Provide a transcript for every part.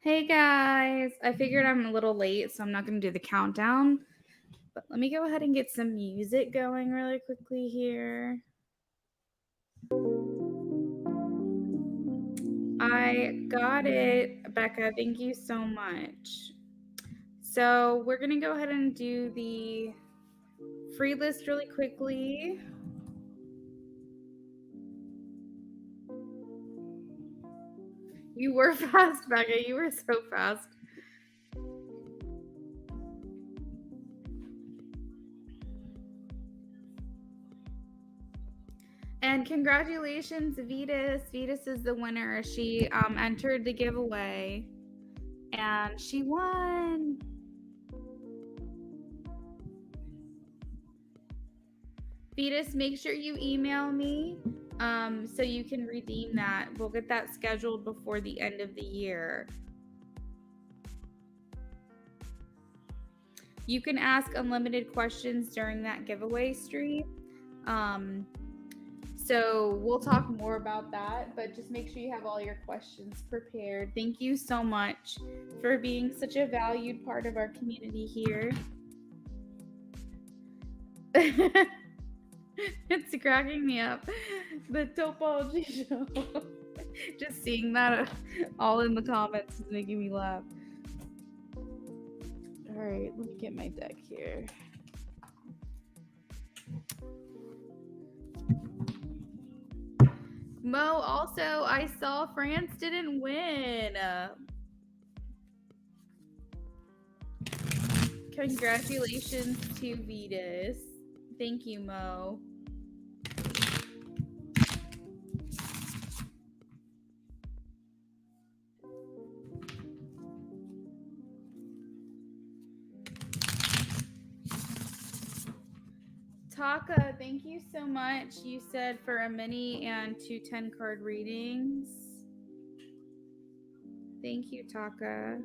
Hey guys, I figured I'm a little late, so I'm not going to do the countdown. But let me go ahead and get some music going really quickly here. I got it, Becca. Thank you so much. So we're going to go ahead and do the free list really quickly. You were fast, Becca. You were so fast. And congratulations, Vetus. Vetus is the winner. She entered the giveaway and she won. Vetus, make sure you email me so you can redeem that. We'll get that scheduled before the end of the year. You can ask unlimited questions during that giveaway stream. So we'll talk more about that, but just make sure you have all your questions prepared. Thank you so much for being such a valued part of our community here. It's cracking me up. The topology show. Just seeing that all in the comments is making me laugh. All right, let me get my deck here. Mo, also, I saw France didn't win. Congratulations to Vetus. Thank you, Mo. Taka, thank you so much. You said for a mini and 2 10-card readings. Thank you, Taka.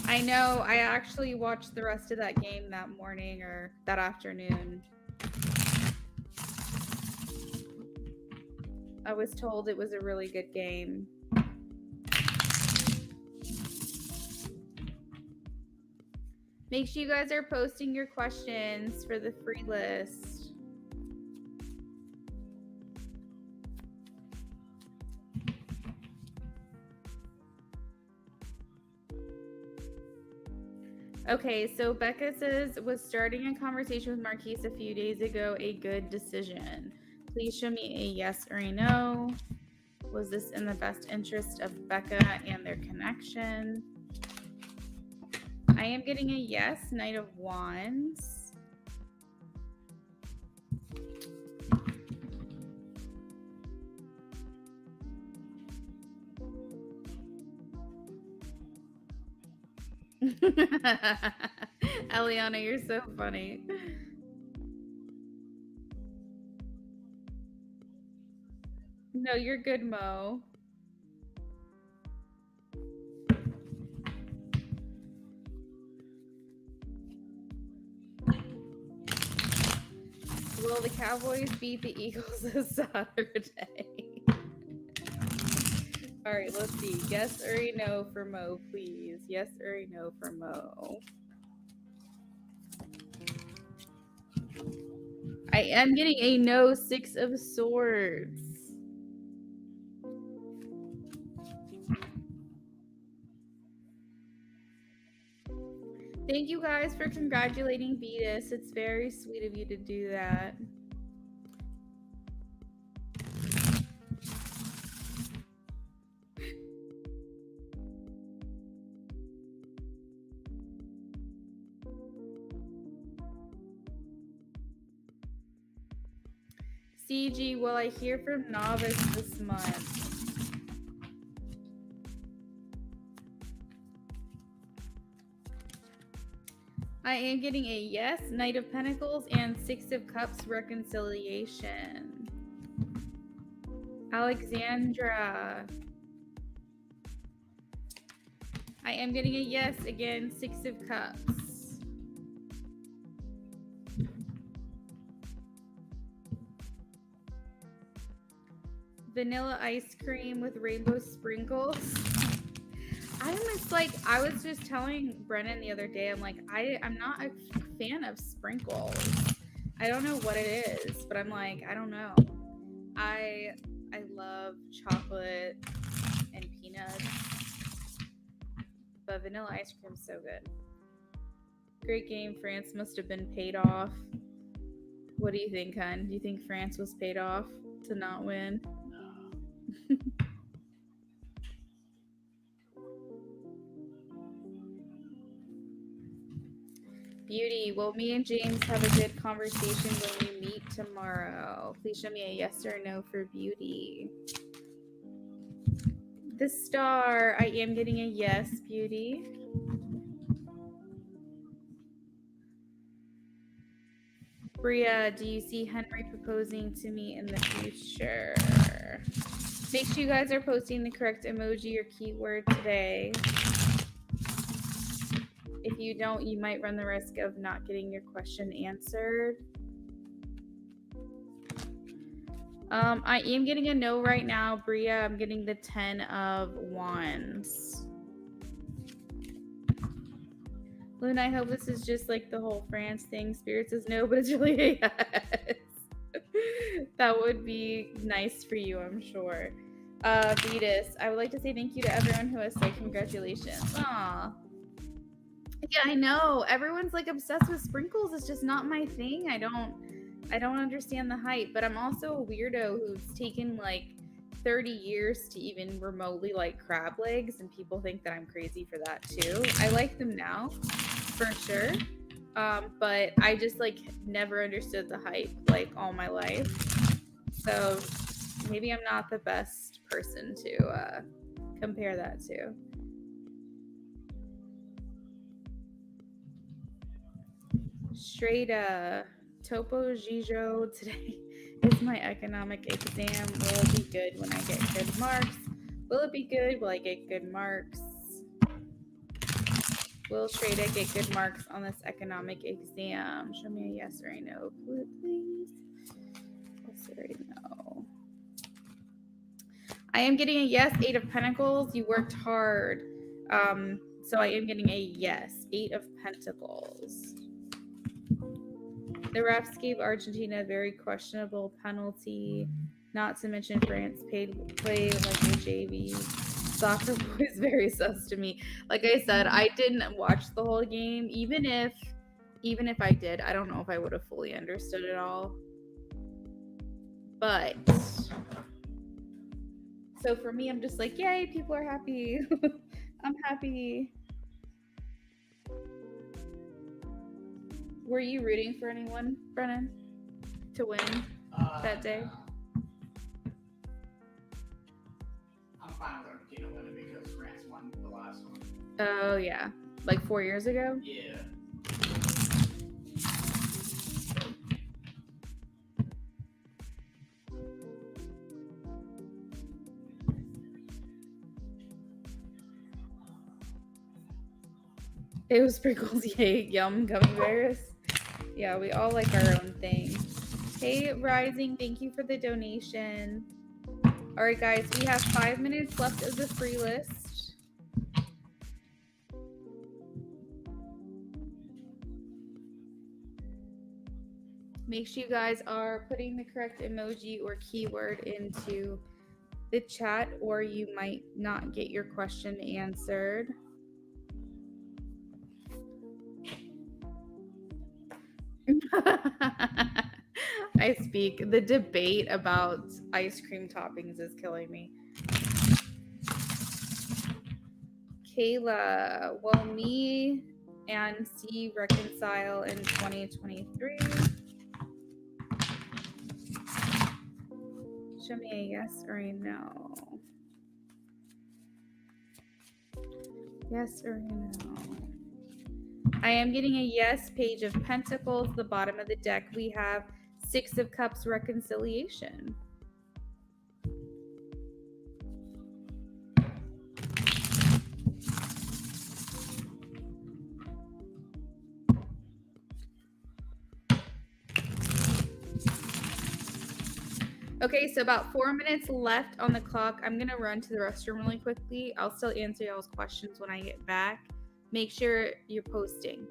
I know. I actually watched the rest of that game that morning or that afternoon. I was told it was a really good game. Make sure you guys are posting your questions for the free list. Okay, so Becca says, was starting a conversation with Marquise a few days ago a good decision? Please show me a yes or a no. Was this in the best interest of Becca and their connection? I am getting a yes, Knight of Wands. Eliana, you're so funny. No, you're good, Mo. Will the Cowboys beat the Eagles this Saturday? All right, let's see. Yes or a no for Mo, please. Yes or a no for Mo. I am getting a no, 6 of Swords. Thank you guys for congratulating Vetus. It's very sweet of you to do that. CG, will I hear from Novice this month? I am getting a yes, Knight of Pentacles, and 6 of Cups reconciliation. Alexandra. I am getting a yes again, 6 of Cups. Vanilla ice cream with rainbow sprinkles. I was just telling Brennan the other day, I'm like, I'm not a fan of sprinkles. I don't know what it is, but I'm like, I don't know. I love chocolate and peanuts, but vanilla ice cream is so good. Great game. France must have been paid off. What do you think, hun? Do you think France was paid off to not win? No. Beauty, will me and James have a good conversation when we meet tomorrow? Please show me a yes or no for Beauty. The star, I am getting a yes, Beauty. Bria, do you see Henry proposing to me in the future? Make sure you guys are posting the correct emoji or keyword today. If you don't, you might run the risk of not getting your question answered. I am getting a no right now, Bria. I'm getting the 10 of Wands. Luna, I hope this is just like the whole France thing. Spirit says no, but it's really a yes. That would be nice for you, I'm sure. Vetus, I would like to say thank you to everyone who has said congratulations. Aw. Yeah, I know. Everyone's like obsessed with sprinkles. It's just not my thing. I don't understand the hype, but I'm also a weirdo who's taken like 30 years to even remotely like crab legs, and people think that I'm crazy for that too. I like them now, for sure. But I just like never understood the hype like all my life. So maybe I'm not the best person to compare that to. Straight Topo Gijo, today is my economic exam. Will it be good when I get good marks? Will it be good? Will I get good marks? Will Shreda get good marks on this economic exam? Show me a yes or a no, please. Yes or a no. I am getting a yes. 8 of Pentacles. You worked hard. So I am getting a yes. 8 of Pentacles. The refs gave Argentina a very questionable penalty. Not to mention France played like a JV. Soccer boys very sus to me. Like I said, I didn't watch the whole game. Even if I did, I don't know if I would have fully understood it all. But so for me, I'm just like, yay, people are happy. I'm happy. Were you rooting for anyone, Brennan, to win that day? I'm fine with Argentina winning because France won the last one. Oh, yeah. Like 4 years ago? Yeah. It was sprinkles, yay, yum, gummy bears. Yeah, we all like our own thing. Hey, Rising, thank you for the donation. All right, guys, we have 5 minutes left of the free list. Make sure you guys are putting the correct emoji or keyword into the chat, or you might not get your question answered. I speak. The debate about ice cream toppings is killing me. Kayla, will me and C reconcile in 2023? Show me a yes or a no. Yes or a no. I am getting a yes. Page of Pentacles. The bottom of the deck, we have 6 of Cups, reconciliation. Okay, so about 4 minutes left on the clock. I'm gonna run to the restroom really quickly. I'll still answer y'all's questions when I get back. Make sure you're posting.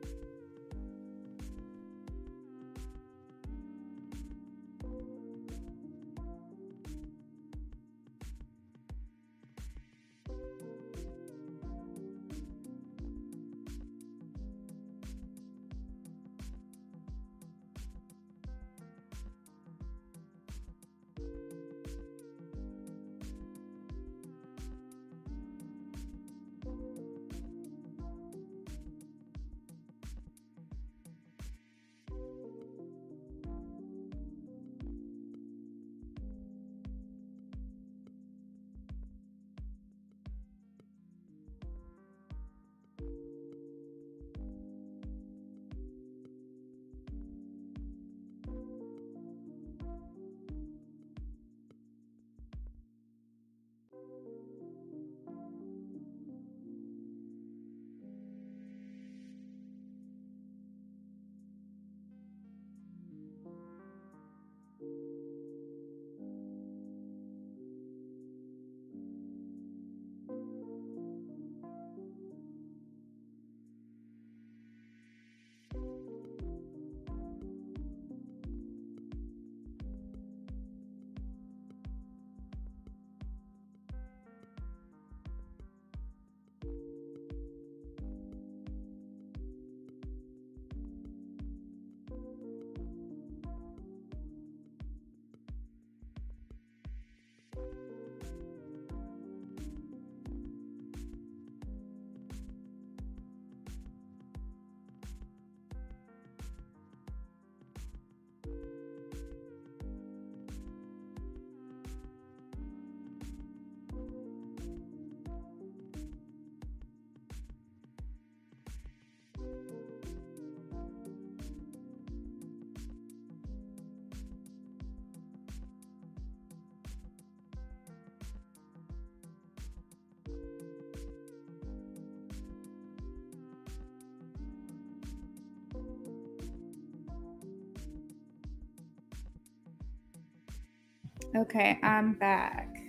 Okay, I'm back.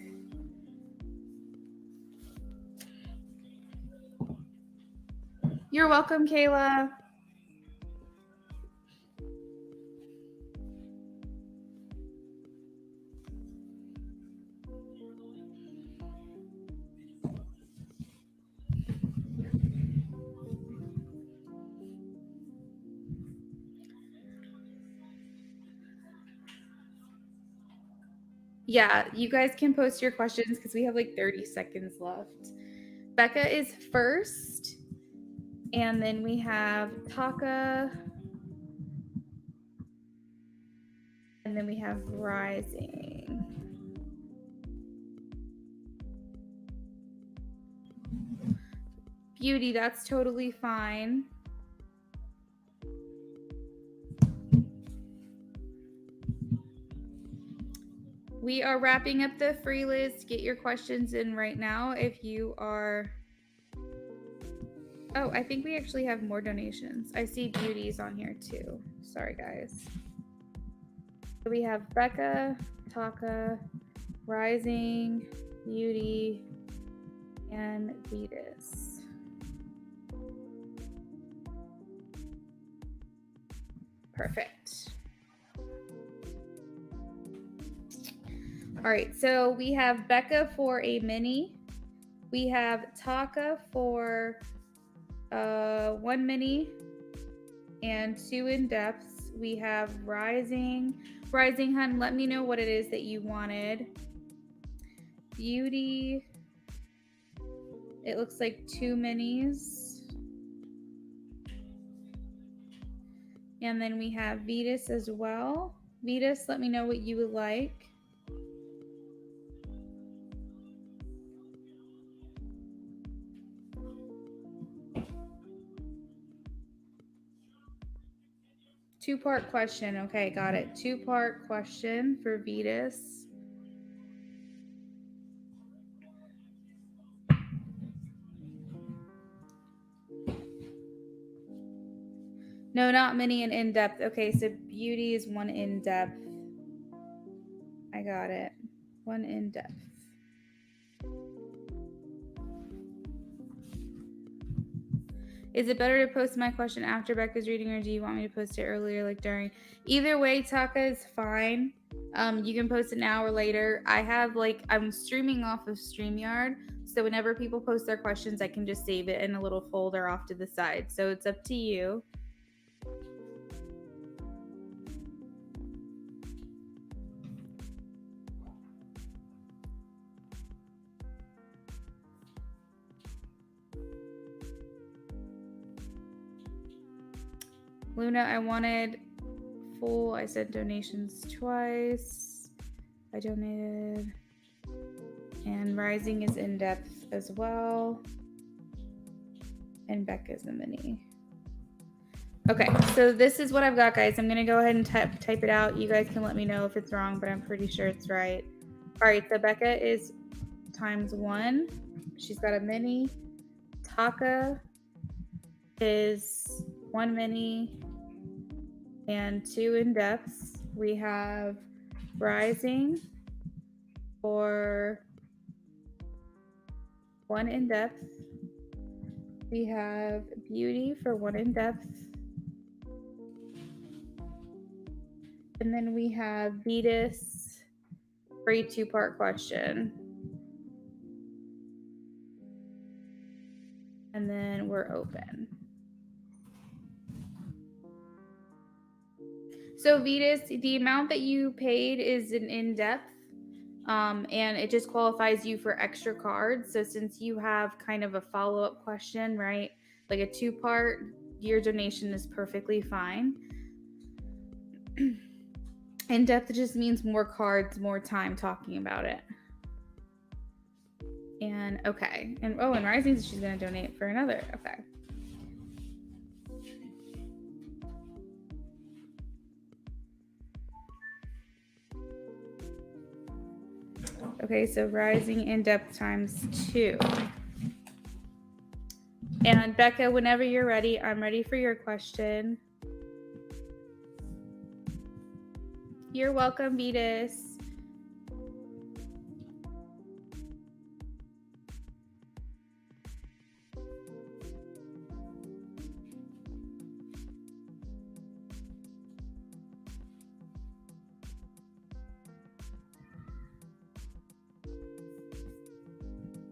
You're welcome, Kayla. Yeah, you guys can post your questions because we have like 30 seconds left. Becca is first, and then we have Taka, and then we have Rising. Beauty, that's totally fine. We are wrapping up the free list. Get your questions in right now if you are... Oh, I think we actually have more donations. I see Beauties on here too. Sorry, guys. So we have Becca, Taka, Rising, Beauty, and Vetus. Perfect. All right, so we have Becca for a mini. We have Taka for 1 mini and 2 in-depths. We have Rising. Rising, hun, let me know what it is that you wanted. Beauty. It looks like 2 minis. And then we have Vetus as well. Vetus, let me know what you would like. Two-part question. Okay, got it. Two-part question for Vetus. No, not mini and in-depth. Okay, so Beauty is 1 in-depth. I I got it. One in depth. Is it better to post my question after Becca's reading, or do you want me to post it earlier, like during? Either way, Taka is fine. You can post it now or later. I'm streaming off of StreamYard, so whenever people post their questions, I can just save it in a little folder off to the side. So it's up to you. Luna, I wanted full. I sent donations twice. I donated. And Rising is in depth as well. And Becca's a mini. Okay, so this is what I've got, guys. I'm going to go ahead and type it out. You guys can let me know if it's wrong, but I'm pretty sure it's right. All right, so Becca is ×1. She's got a mini. Taka is 1 mini and 2 in depths. We have Rising for 1 in depth. We have Beauty for 1 in depth. And then we have Vetus for a 2-part question. And then we're open. So Vetus, the amount that you paid is an in-depth, and it just qualifies you for extra cards. So since you have kind of a follow-up question, right, like a 2-part, your donation is perfectly fine. In-depth just means more cards, more time talking about it. And okay, and Rising, she's gonna donate for another. Okay. Okay, so Rising in depth ×2. And Becca, whenever you're ready, I'm ready for your question. You're welcome, Vetus.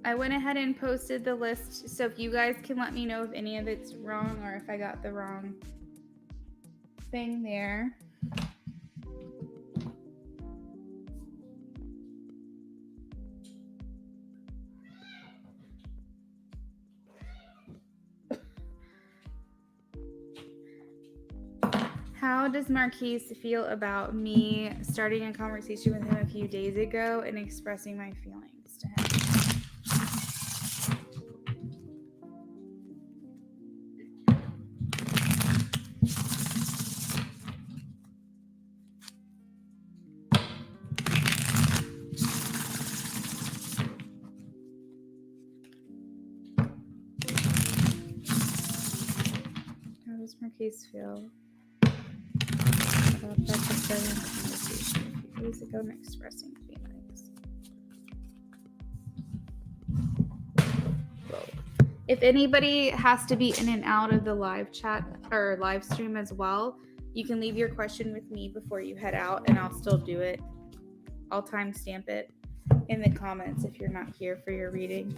I went ahead and posted the list, so if you guys can let me know if any of it's wrong or if I got the wrong thing there. How does Marquise feel about me starting a conversation with him a few days ago and expressing my feelings to him? How does Marquise feel about Becca starting a conversation a few days ago and expressing feelings? Whoa. If anybody has to be in and out of the live chat or live stream as well, you can leave your question with me before you head out, and I'll still do it. I'll timestamp it in the comments if you're not here for your reading.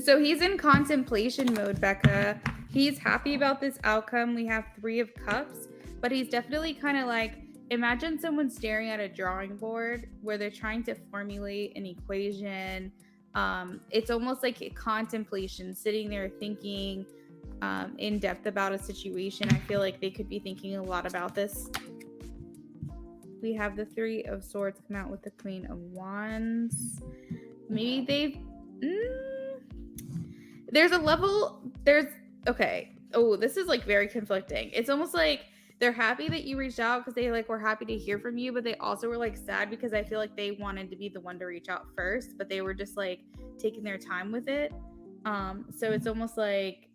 So he's in contemplation mode, Becca. He's happy about this outcome. We have 3 of Cups, but he's definitely kind of like, imagine someone staring at a drawing board where they're trying to formulate an equation. It's almost like a contemplation, sitting there thinking in depth about a situation. I feel like they could be thinking a lot about this. We have the 3 of Swords come out with the Queen of Wands. Maybe they've... okay. Oh, this is like very conflicting. It's almost like they're happy that you reached out because they like were happy to hear from you, but they also were like sad because I feel like they wanted to be the one to reach out first, but they were just like taking their time with it. So it's almost like,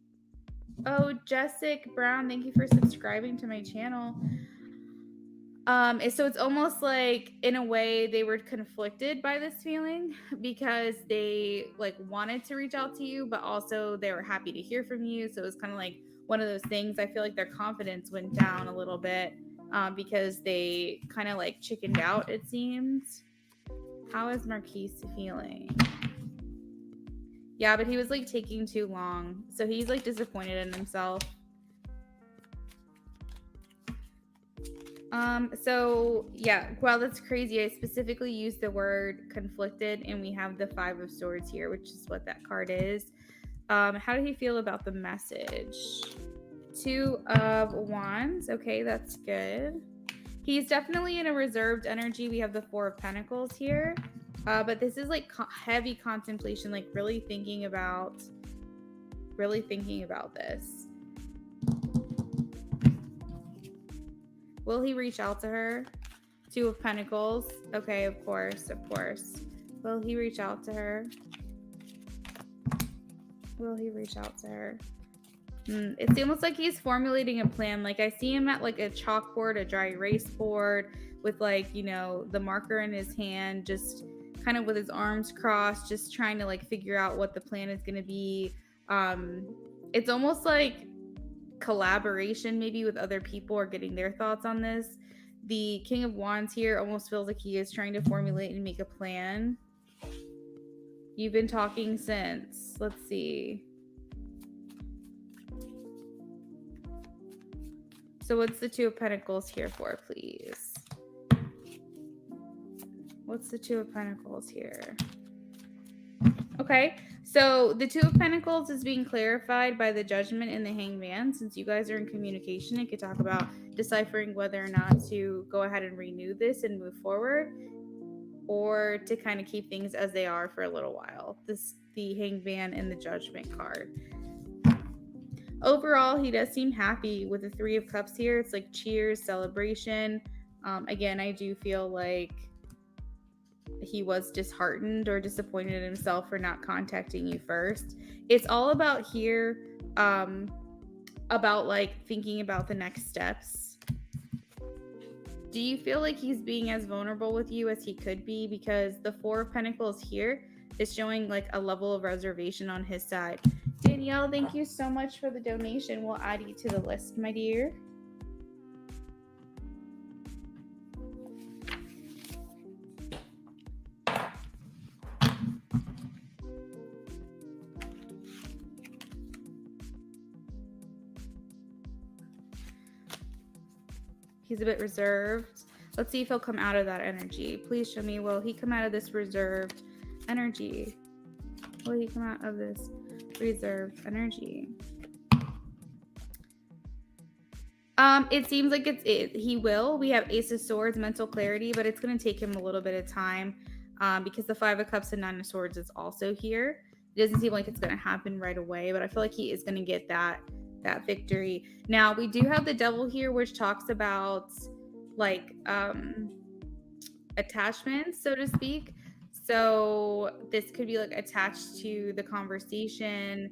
oh, Jessica Brown, thank you for subscribing to my channel. So it's almost like in a way they were conflicted by this feeling because they like wanted to reach out to you, but also they were happy to hear from you. So it was kind of like one of those things. I feel like their confidence went down a little bit because they kind of like chickened out, it seems. How is Marquise feeling? Yeah, but he was like taking too long. So he's like disappointed in himself. So yeah, wow, that's crazy. I specifically used the word conflicted, and we have the 5 of Swords here, which is what that card is. How did he feel about the message? 2 of Wands. Okay, that's good. He's definitely in a reserved energy. We have the 4 of Pentacles here. But this is like heavy contemplation, like really thinking about this. Will he reach out to her? 2 of Pentacles. Okay, of course. Will he reach out to her? It's almost like he's formulating a plan. Like I see him at like a chalkboard, a dry erase board with like, you know, the marker in his hand, just kind of with his arms crossed, just trying to like figure out what the plan is going to be. It's almost like collaboration maybe with other people or getting their thoughts on this. The King of Wands here almost feels like he is trying to formulate and make a plan. You've been talking since. Let's see. So what's the 2 of Pentacles here for, please? What's the 2 of Pentacles here? Okay, so the 2 of Pentacles is being clarified by the Judgment and the Hangman. Since you guys are in communication, it could talk about deciphering whether or not to go ahead and renew this and move forward, or to kind of keep things as they are for a little while. The Hangman and the Judgment card. Overall, he does seem happy with the 3 of Cups here. It's like cheers, celebration. Again, I do feel like he was disheartened or disappointed in himself for not contacting you first. It's all about here, about like thinking about the next steps. Do you feel like he's being as vulnerable with you as he could be? Because the 4 of Pentacles here is showing like a level of reservation on his side. Danielle, thank you so much for the donation. We'll add you to the list, my dear. He's a bit reserved. Let's see if he'll come out of that energy. Please show me, will he come out of this reserved energy? Will he come out of this reserved energy? It seems like he will. We have Ace of Swords, mental clarity, but it's going to take him a little bit of time because the 5 of Cups and 9 of Swords is also here. It doesn't seem like it's going to happen right away, but I feel like he is going to get that victory. Now, we do have the Devil here, which talks about like attachments, so to speak. So this could be like attached to the conversation.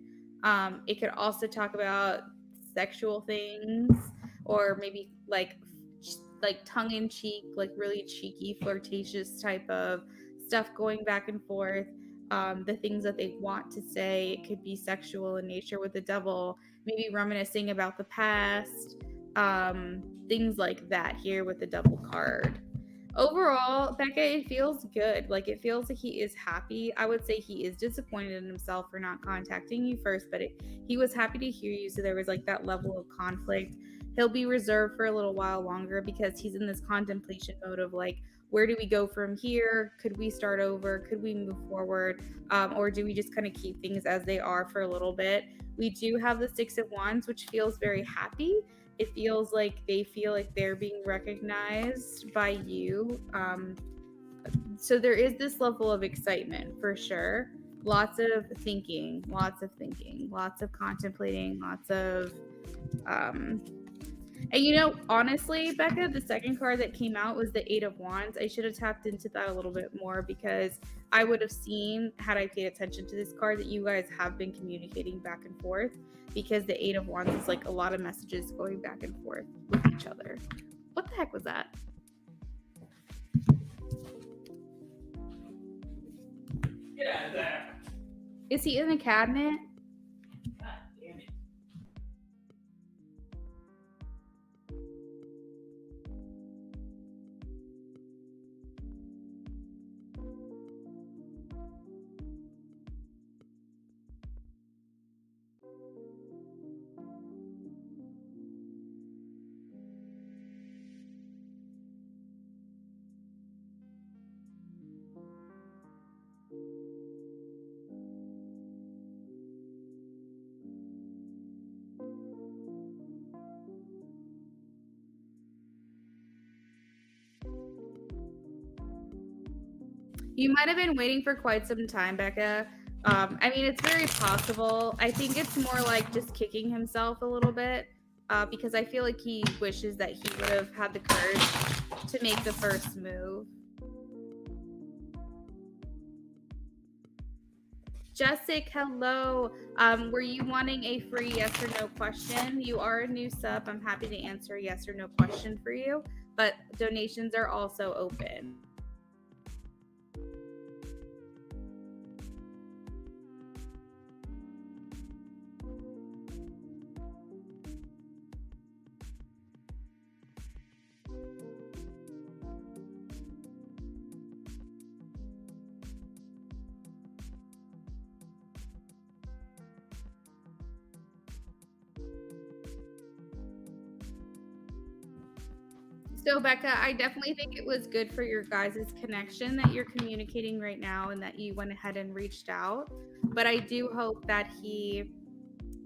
It could also talk about sexual things, or maybe like tongue-in-cheek, like really cheeky, flirtatious type of stuff going back and forth. The things that they want to say, it could be sexual in nature with the Devil, maybe reminiscing about the past, things like that here with the Devil card. Overall, Becca, it feels good. Like, it feels like he is happy. I would say he is disappointed in himself for not contacting you first, but he was happy to hear you. So there was like that level of conflict. He'll be reserved for a little while longer because he's in this contemplation mode of like, where do we go from here? Could we start over? Could we move forward? Or do we just kind of keep things as they are for a little bit? We do have the 6 of Wands, which feels very happy. It feels like they feel like they're being recognized by you. So there is this level of excitement for sure. Lots of thinking, lots of contemplating, lots of And you know, honestly, Becca, the second card that came out was the Eight of Wands. I should have tapped into that a little bit more because I would have seen, had I paid attention to this card, that you guys have been communicating back and forth, because the Eight of Wands is like a lot of messages going back and forth with each other. What the heck was that? Get out of there. Is he in the cabinet? God damn it. You might have been waiting for quite some time, Becca. I mean, it's very possible. I think it's more like just kicking himself a little bit, because I feel like he wishes that he would have had the courage to make the first move. Jessica, hello. Were you wanting a free yes or no question? You are a new sub. I'm happy to answer a yes or no question for you, but donations are also open. So, Becca, I definitely think it was good for your guys' connection that you're communicating right now and that you went ahead and reached out. But I do hope that he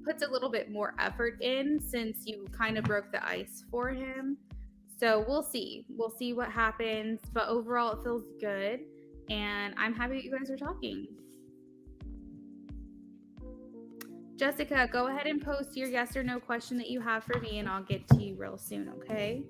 puts a little bit more effort in, since you kind of broke the ice for him. So we'll see. We'll see what happens. But overall, it feels good. And I'm happy that you guys are talking. Jessica, go ahead and post your yes or no question that you have for me, and I'll get to you real soon, okay?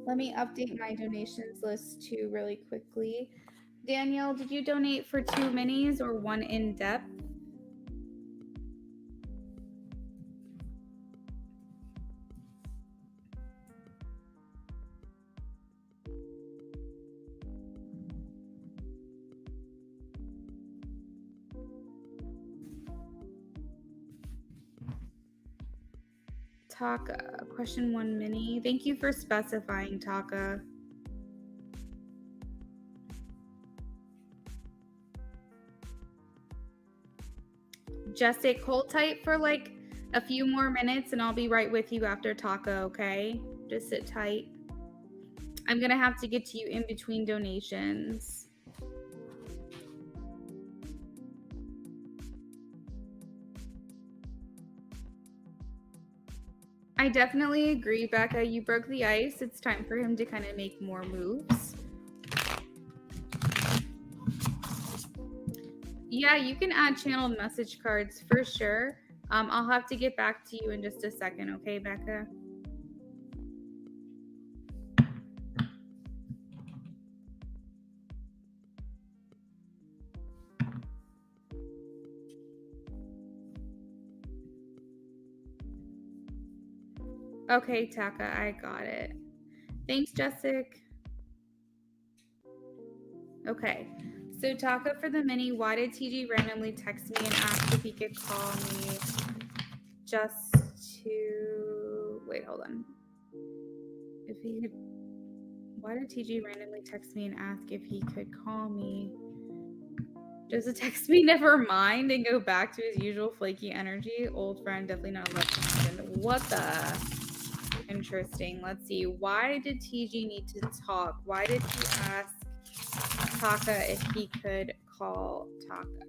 Let me update my donations list too really quickly. Danielle, did you donate for 2 minis or 1 in depth? Taka, question 1 mini. Thank you for specifying, Taka. Jessica, hold tight for like a few more minutes and I'll be right with you after Taka, okay? Just sit tight. I'm gonna have to get to you in between donations. I definitely agree, Becca. You broke the ice. It's time for him to kind of make more moves. Yeah, you can add channeled message cards for sure. I'll have to get back to you in just a second, okay, Becca? Okay, Taka, I got it. Thanks, Jessica. Okay, so Taka, for the mini, why did TG randomly text me and ask if he could call me just to... Wait, hold on. If he could... Why did TG randomly text me and ask if he could call me? Just to text me, never mind, and go back to his usual flaky energy? Old friend, definitely not much. What the... Interesting. Let's see. Why did TG need to talk? Why did he ask Taka if he could call Taka?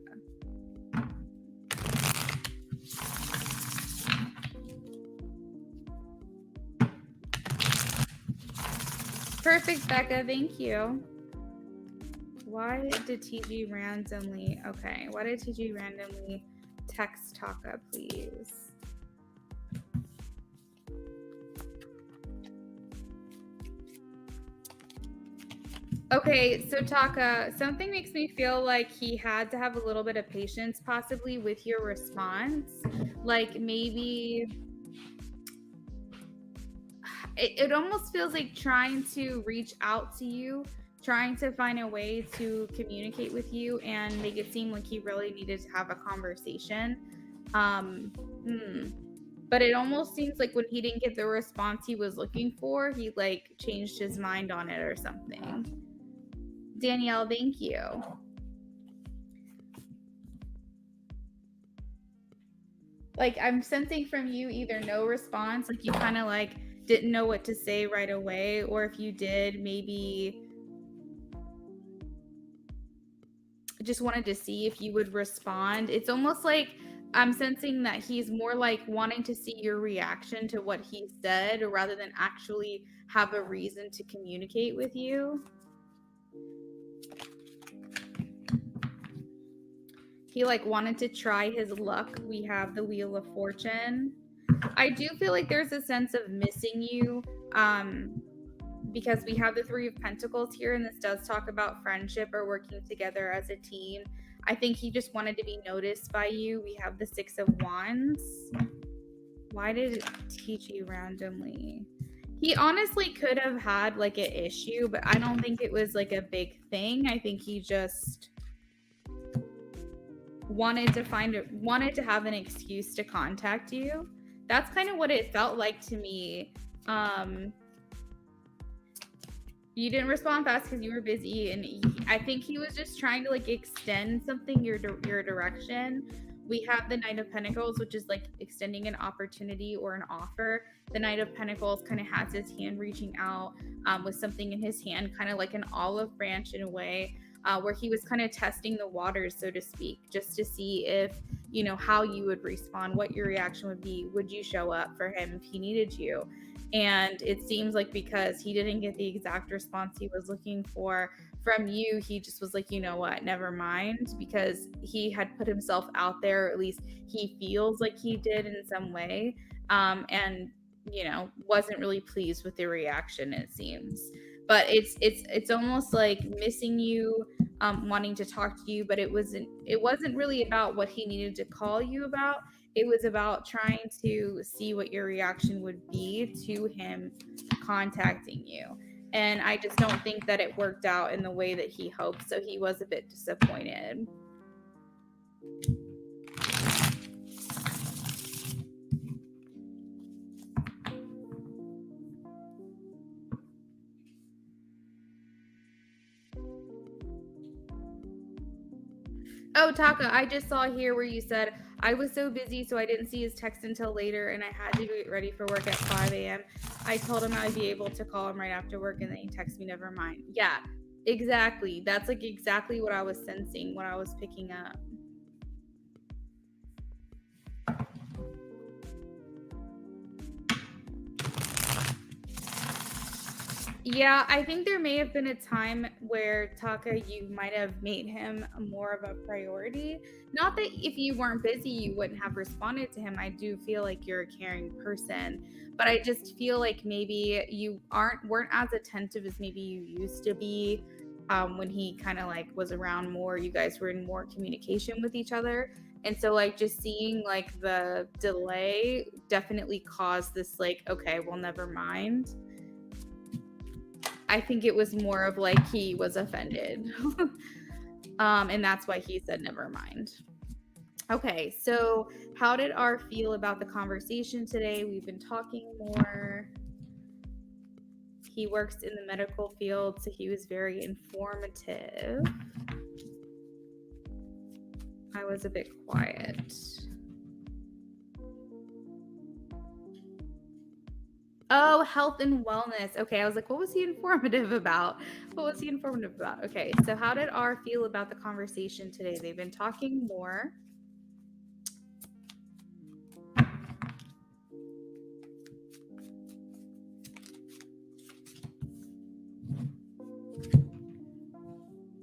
Perfect, Becca. Thank you. Why did TG randomly... Okay, why did TG randomly text Taka, please? Okay, so Taka, something makes me feel like he had to have a little bit of patience possibly with your response. Like maybe it almost feels like trying to reach out to you, trying to find a way to communicate with you and make it seem like he really needed to have a conversation. But it almost seems like when he didn't get the response he was looking for, he like changed his mind on it or something. Danielle, thank you. Like I'm sensing from you either no response, like you kind of like didn't know what to say right away, or if you did, maybe just wanted to see if you would respond. It's almost like I'm sensing that he's more like wanting to see your reaction to what he said rather than actually have a reason to communicate with you. He like wanted to try his luck. We have the Wheel of Fortune. I do feel like there's a sense of missing you, because we have the Three of Pentacles here, and this does talk about friendship or working together as a team. I think he just wanted to be noticed by you. We have the Six of Wands. Why did it teach you randomly? He honestly could have had like an issue, but I don't think it was like a big thing. I think he just wanted to have an excuse to contact you. That's kind of what it felt like to me. You didn't respond fast because you were busy, and I think he was just trying to like extend something your direction. We have the Knight of Pentacles, which is like extending an opportunity or an offer. The Knight of Pentacles kind of has his hand reaching out with something in his hand, kind of like an olive branch in a way, where he was kind of testing the waters, so to speak, just to see if, you know, how you would respond, what your reaction would be. Would you show up for him if he needed you? And it seems like because he didn't get the exact response he was looking for from you, he just was like, you know what, never mind, because he had put himself out there, or at least he feels like he did in some way, and you know, wasn't really pleased with the reaction, it seems. But it's almost like missing you, wanting to talk to you, but it wasn't really about what he needed to call you about. It was about trying to see what your reaction would be to him contacting you. And I just don't think that it worked out in the way that he hoped, so he was a bit disappointed. Oh, Taka, I just saw here where you said, I was so busy, so I didn't see his text until later, and I had to get ready for work at 5 a.m. I told him I'd be able to call him right after work, and then he texted me, never mind. Yeah, exactly. That's like exactly what I was sensing, what I was picking up. Yeah, I think there may have been a time where Taka, you might have made him more of a priority. Not that if you weren't busy, you wouldn't have responded to him. I do feel like you're a caring person, but I just feel like maybe you weren't as attentive as maybe you used to be, when he kind of like was around more. You guys were in more communication with each other. And so like just seeing like the delay definitely caused this like, okay, well, never mind. I think it was more of like he was offended. And that's why he said never mind. Okay, so how did R feel about the conversation today? We've been talking more. He works in the medical field, so he was very informative. I was a bit quiet. Oh, health and wellness. Okay, I was like, what was he informative about? What was he informative about? Okay, so how did R feel about the conversation today? They've been talking more.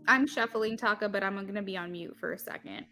I'm shuffling, Taka, but I'm going to be on mute for a second.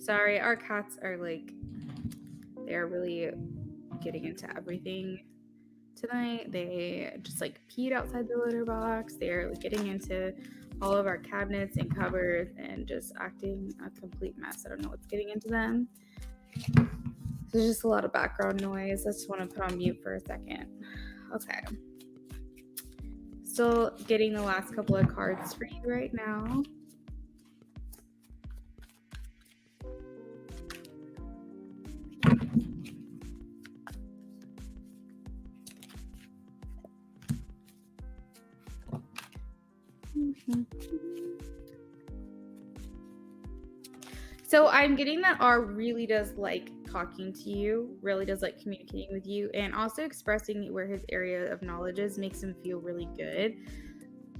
Sorry, our cats are like, they're really getting into everything tonight. They just like peed outside the litter box. They're like, getting into all of our cabinets and cupboards and just acting a complete mess. I don't know what's getting into them. There's just a lot of background noise. I just want to put on mute for a second. Okay. Still getting the last couple of cards for you right now. So I'm getting that R really does like talking to you, really does like communicating with you, and also expressing where his area of knowledge is makes him feel really good.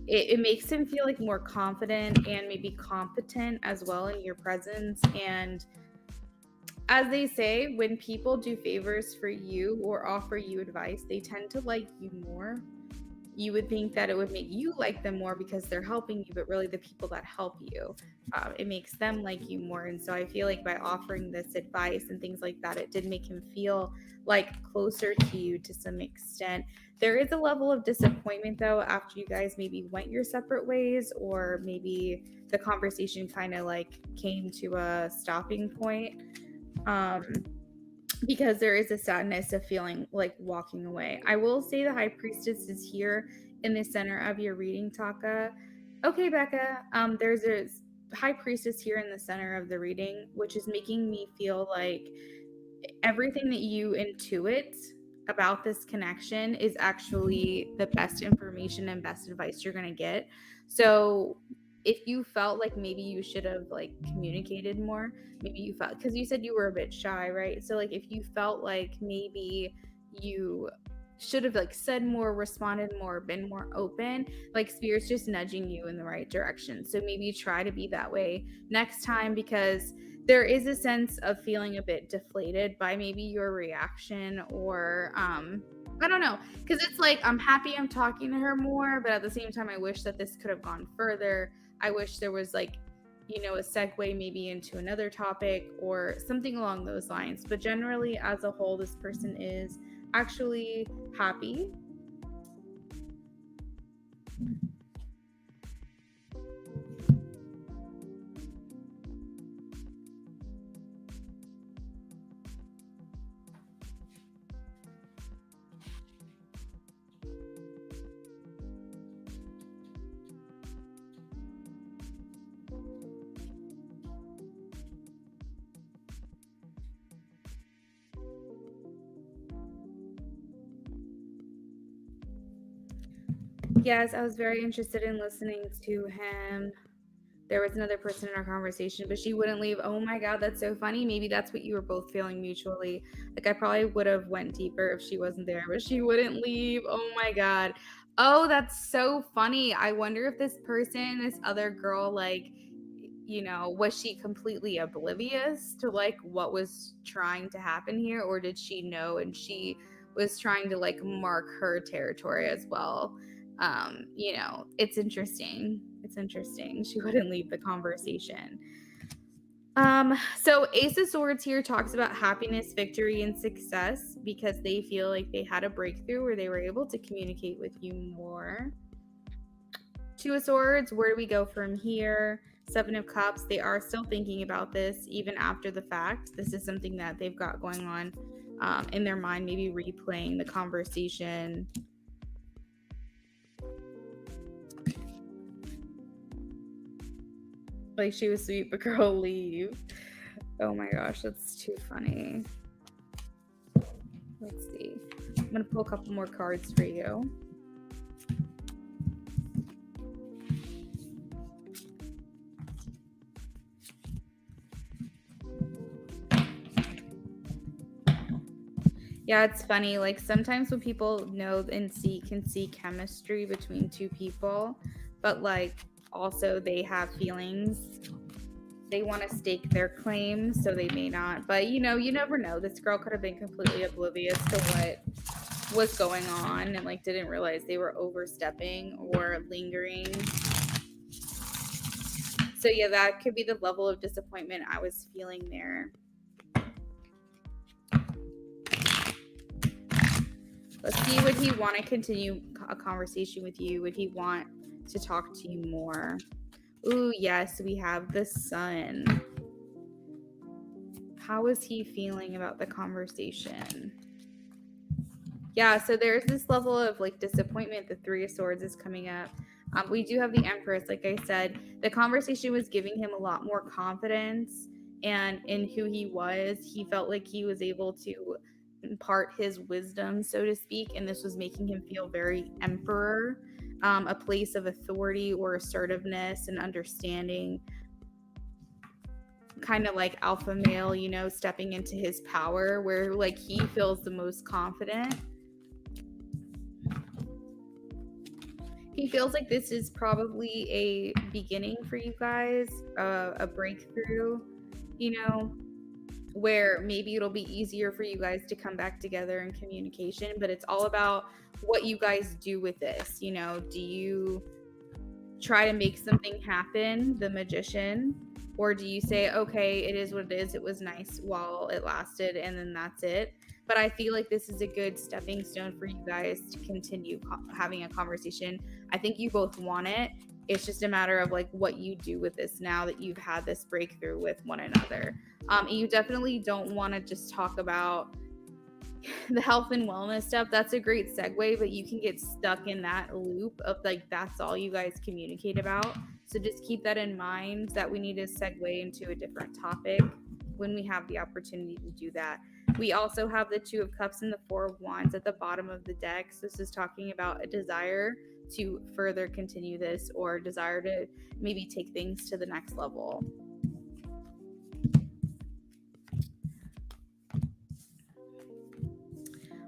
It makes him feel like more confident and maybe competent as well in your presence. And as they say, when people do favors for you or offer you advice, they tend to like you more. You would think that it would make you like them more because they're helping you, but really the people that help you, it makes them like you more. And so I feel like by offering this advice and things like that, it did make him feel like closer to you to some extent. There is a level of disappointment though after you guys maybe went your separate ways, or maybe the conversation kind of like came to a stopping point. Because there is a sadness of feeling like walking away. I will say the High Priestess is here in the center of your reading, Taka. Okay, Becca. There's a High Priestess here in the center of the reading, which is making me feel like everything that you intuit about this connection is actually the best information and best advice you're going to get. So if you felt like maybe you should have like communicated more, maybe you felt, because you said you were a bit shy, right? So like if you felt like maybe you should have like said more, responded more, been more open, like Spirit's just nudging you in the right direction. So maybe try to be that way next time, because there is a sense of feeling a bit deflated by maybe your reaction, or I don't know, because it's like I'm happy I'm talking to her more, but at the same time I wish that this could have gone further. I wish there was like, you know, a segue maybe into another topic or something along those lines. But generally as a whole, this person is actually happy. Yes, I was very interested in listening to him. There was another person in our conversation, but she wouldn't leave. Oh my God, that's so funny. Maybe that's what you were both feeling mutually. Like I probably would have went deeper if she wasn't there, but she wouldn't leave. Oh my God. Oh, that's so funny. I wonder if this person, this other girl, like, you know, was she completely oblivious to like what was trying to happen here, or did she know and she was trying to like mark her territory as well? You know, it's interesting. It's interesting. She wouldn't leave the conversation. So Ace of Swords here talks about happiness, victory, and success because they feel like they had a breakthrough where they were able to communicate with you more. Two of Swords, where do we go from here? Seven of Cups, they are still thinking about this even after the fact. This is something that they've got going on in their mind, maybe replaying the conversation. Like she was sweet, but girl, leave. Oh my gosh, that's too funny. Let's see. I'm going to pull a couple more cards for you. Yeah, it's funny. Like sometimes when people know and can see chemistry between two people, but like also they have feelings. They want to stake their claim, so they may not. But you know, you never know. This girl could have been completely oblivious to what was going on and like didn't realize they were overstepping or lingering. So yeah, that could be the level of disappointment I was feeling there. Let's see, would he want to continue a conversation with you? Would he want to talk to you more? Ooh, yes, we have the Sun. How is he feeling about the conversation? Yeah, so there's this level of like disappointment. The Three of Swords is coming up. We do have the Empress. Like I said, the conversation was giving him a lot more confidence and in who he was. He felt like he was able to impart his wisdom, so to speak, and this was making him feel very emperor, a place of authority or assertiveness and understanding, kind of like alpha male, you know, stepping into his power where like he feels the most confident. He feels like this is probably a beginning for you guys, a breakthrough, you know, where maybe it'll be easier for you guys to come back together in communication, but it's all about what you guys do with this. You know, do you try to make something happen, the Magician, or do you say, okay, it is what it is, it was nice while it lasted and then that's it? But I feel like this is a good stepping stone for you guys to continue having a conversation. I think you both want it. It's just a matter of like what you do with this now that you've had this breakthrough with one another. You definitely don't want to just talk about the health and wellness stuff. That's a great segue, but you can get stuck in that loop of like that's all you guys communicate about. So just keep that in mind that we need to segue into a different topic when we have the opportunity to do that. We also have the Two of Cups and the Four of Wands at the bottom of the deck. So this is talking about a desire to further continue this or desire to maybe take things to the next level.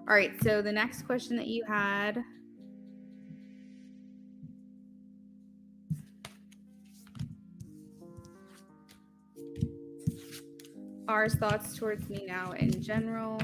All right, so the next question that you had. R's thoughts towards me now in general.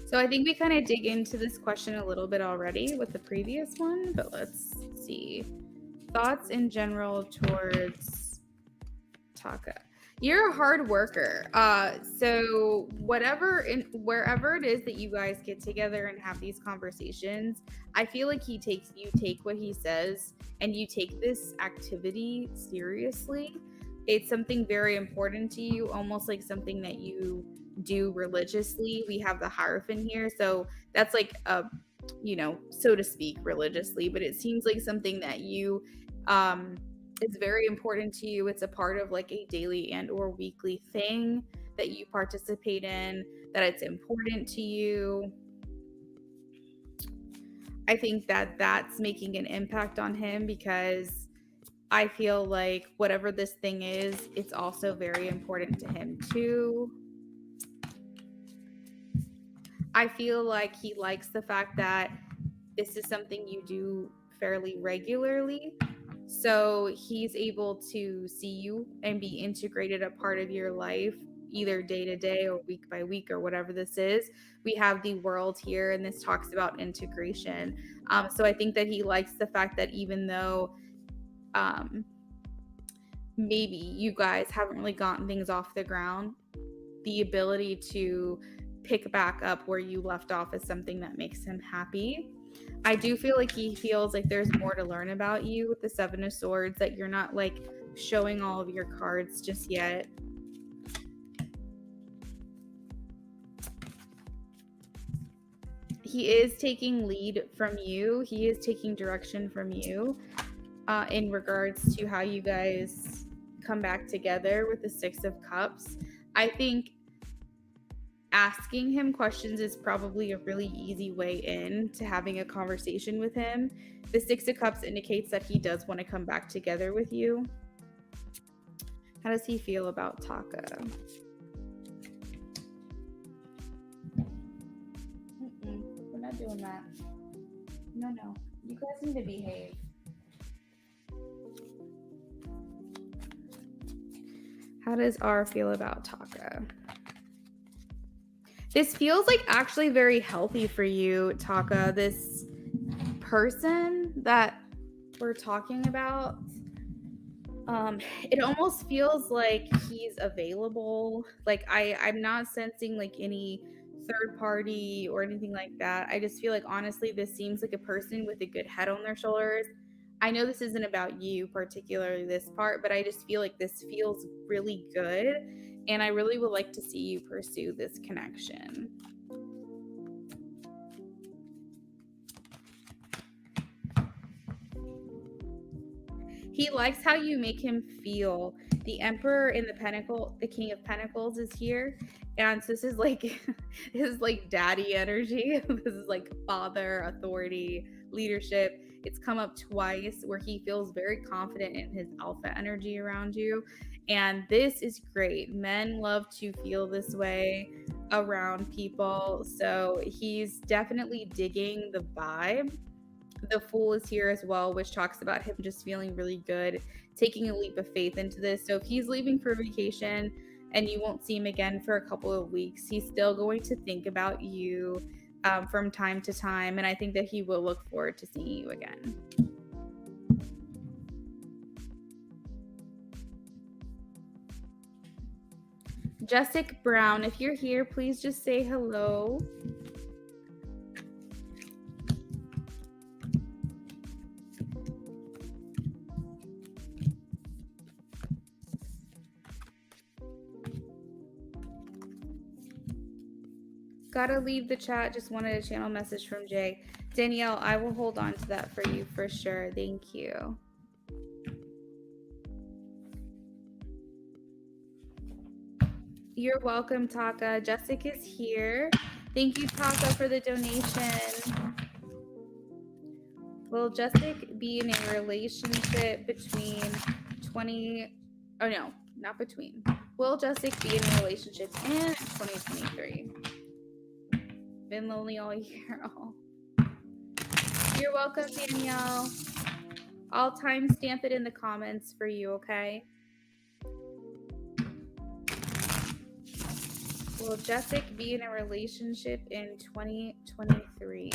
So I think we kind of dig into this question a little bit already with the previous one, but let's see. Thoughts in general towards Taka. You're a hard worker. So wherever it is that you guys get together and have these conversations, I feel like you take what he says and you take this activity seriously. It's something very important to you, almost like something that you do religiously. We have the Hierophant here, so that's like a, so to speak, religiously, but it seems like something that you it's very important to you. It's a part of like a daily and or weekly thing that you participate in, that it's important to you. I think that that's making an impact on him, because I feel like whatever this thing is, it's also very important to him too. I feel like he likes the fact that this is something you do fairly regularly. So he's able to see you and be integrated a part of your life, either day to day or week by week or whatever this is. We have the world here, and this talks about integration. So I think that he likes the fact that even though maybe you guys haven't really gotten things off the ground, the ability to pick back up where you left off is something that makes him happy. I do feel like he feels like there's more to learn about you with the Seven of Swords, that you're not like showing all of your cards just yet. He is taking lead from you. He is taking direction from you in regards to how you guys come back together with the Six of Cups. I think asking him questions is probably a really easy way in to having a conversation with him. The Six of Cups indicates that he does want to come back together with you. How does he feel about Taka? We're not doing that. No. You guys need to behave. How does R feel about Taka? This feels like actually very healthy for you, Taka. This person that we're talking about, it almost feels like he's available. Like I'm not sensing like any third party or anything like that. I just feel like, honestly, this seems like a person with a good head on their shoulders. I know this isn't about you, particularly this part, but I just feel like this feels really good, and I really would like to see you pursue this connection. He likes how you make him feel. The Emperor in the King of Pentacles is here. And so this is like daddy energy. This is like father, authority, leadership. It's come up twice where he feels very confident in his alpha energy around you. And this is great. Men love to feel this way around people. So he's definitely digging the vibe. The Fool is here as well, which talks about him just feeling really good, taking a leap of faith into this. So if he's leaving for vacation and you won't see him again for a couple of weeks, he's still going to think about you from time to time. And I think that he will look forward to seeing you again. Jessica Brown, if you're here, please just say hello. Gotta leave the chat. Just wanted a channel message from Jay. Danielle, I will hold on to that for you for sure. Thank you. You're welcome, Taka. Jessica's here. Thank you, Taka, for the donation. Will Jessica be in a relationship between 20... Oh, no, not between. Will Jessica be in a relationship in 2023? Been lonely all year. Oh. You're welcome, Danielle. I'll timestamp it in the comments for you, okay? Will Jessica be in a relationship in 2023?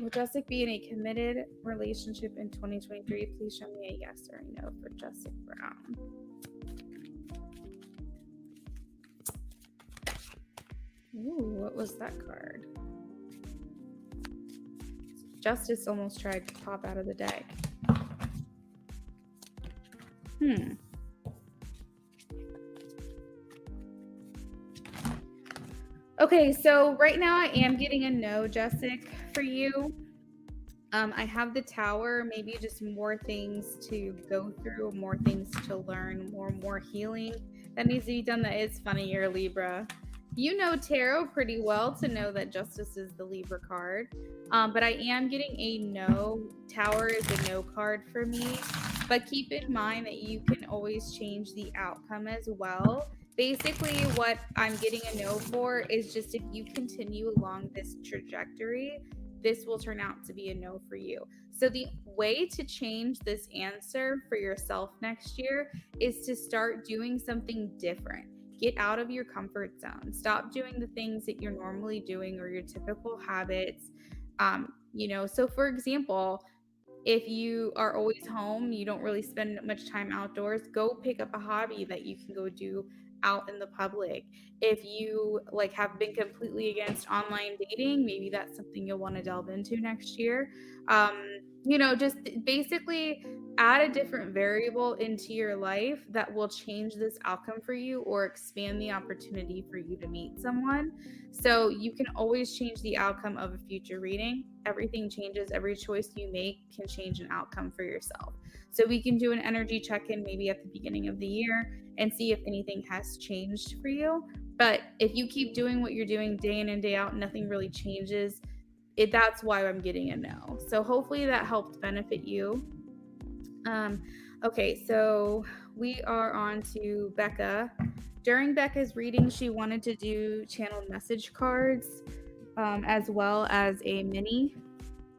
Will Jessica be in a committed relationship in 2023? Please show me a yes or a no for Jessica Brown. Ooh, what was that card? Justice almost tried to pop out of the deck. Okay, so right now I am getting a no, Jessica, for you. I have the Tower, maybe just more things to go through, more things to learn, more healing that needs to be done. That is funny, you're a Libra. You know tarot pretty well to know that Justice is the Libra card. But I am getting a no. Tower is a no card for me. But keep in mind that you can always change the outcome as well. Basically, what I'm getting a no for is just if you continue along this trajectory, this will turn out to be a no for you. So the way to change this answer for yourself next year is to start doing something different. Get out of your comfort zone. Stop doing the things that you're normally doing or your typical habits. So for example, if you are always home, you don't really spend much time outdoors, go pick up a hobby that you can go do out in the public. If you have been completely against online dating, maybe that's something you'll want to delve into next year. Just basically add a different variable into your life that will change this outcome for you or expand the opportunity for you to meet someone. So you can always change the outcome of a future reading. Everything changes. Every choice you make can change an outcome for yourself. So we can do an energy check-in maybe at the beginning of the year and see if anything has changed for you. But if you keep doing what you're doing day in and day out, nothing really changes. That's why I'm getting a no. So hopefully that helped benefit you. Okay, so we are on to Becca. During Becca's reading, she wanted to do channeled message cards as well as a mini,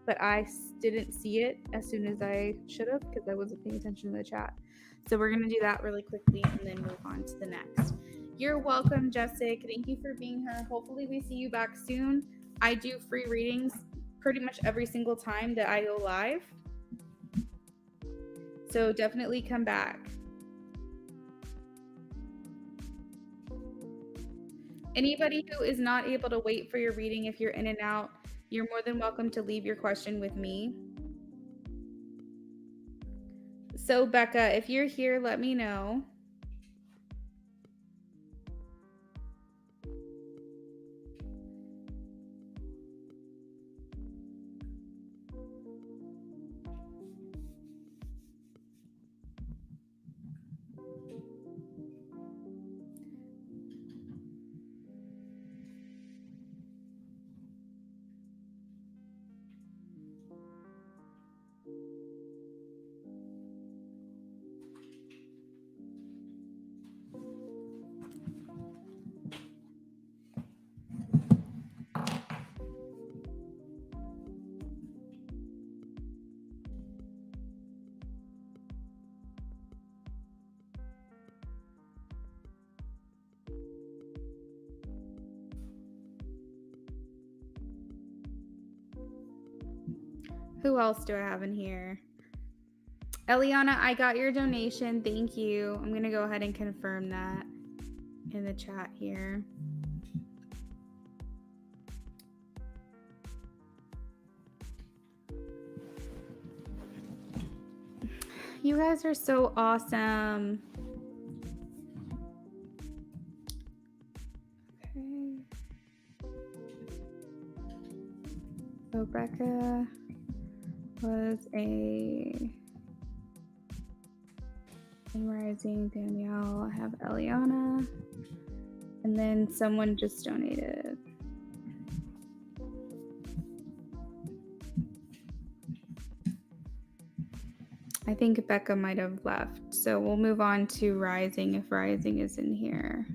but I didn't see it as soon as I should have because I wasn't paying attention to the chat. So we're going to do that really quickly and then move on to the next. You're welcome, Jessica. Thank you for being here. Hopefully we see you back soon. I do free readings pretty much every single time that I go live. So definitely come back. Anybody who is not able to wait for your reading, if you're in and out, you're more than welcome to leave your question with me. So Becca, if you're here, let me know. Who else do I have in here? Eliana, I got your donation. Thank you. I'm going to go ahead and confirm that in the chat here. You guys are so awesome. Okay. So Becca was a Rising, Danielle, I have Eliana, and then someone just donated. I think Becca might have left, so we'll move on to Rising if Rising is in here.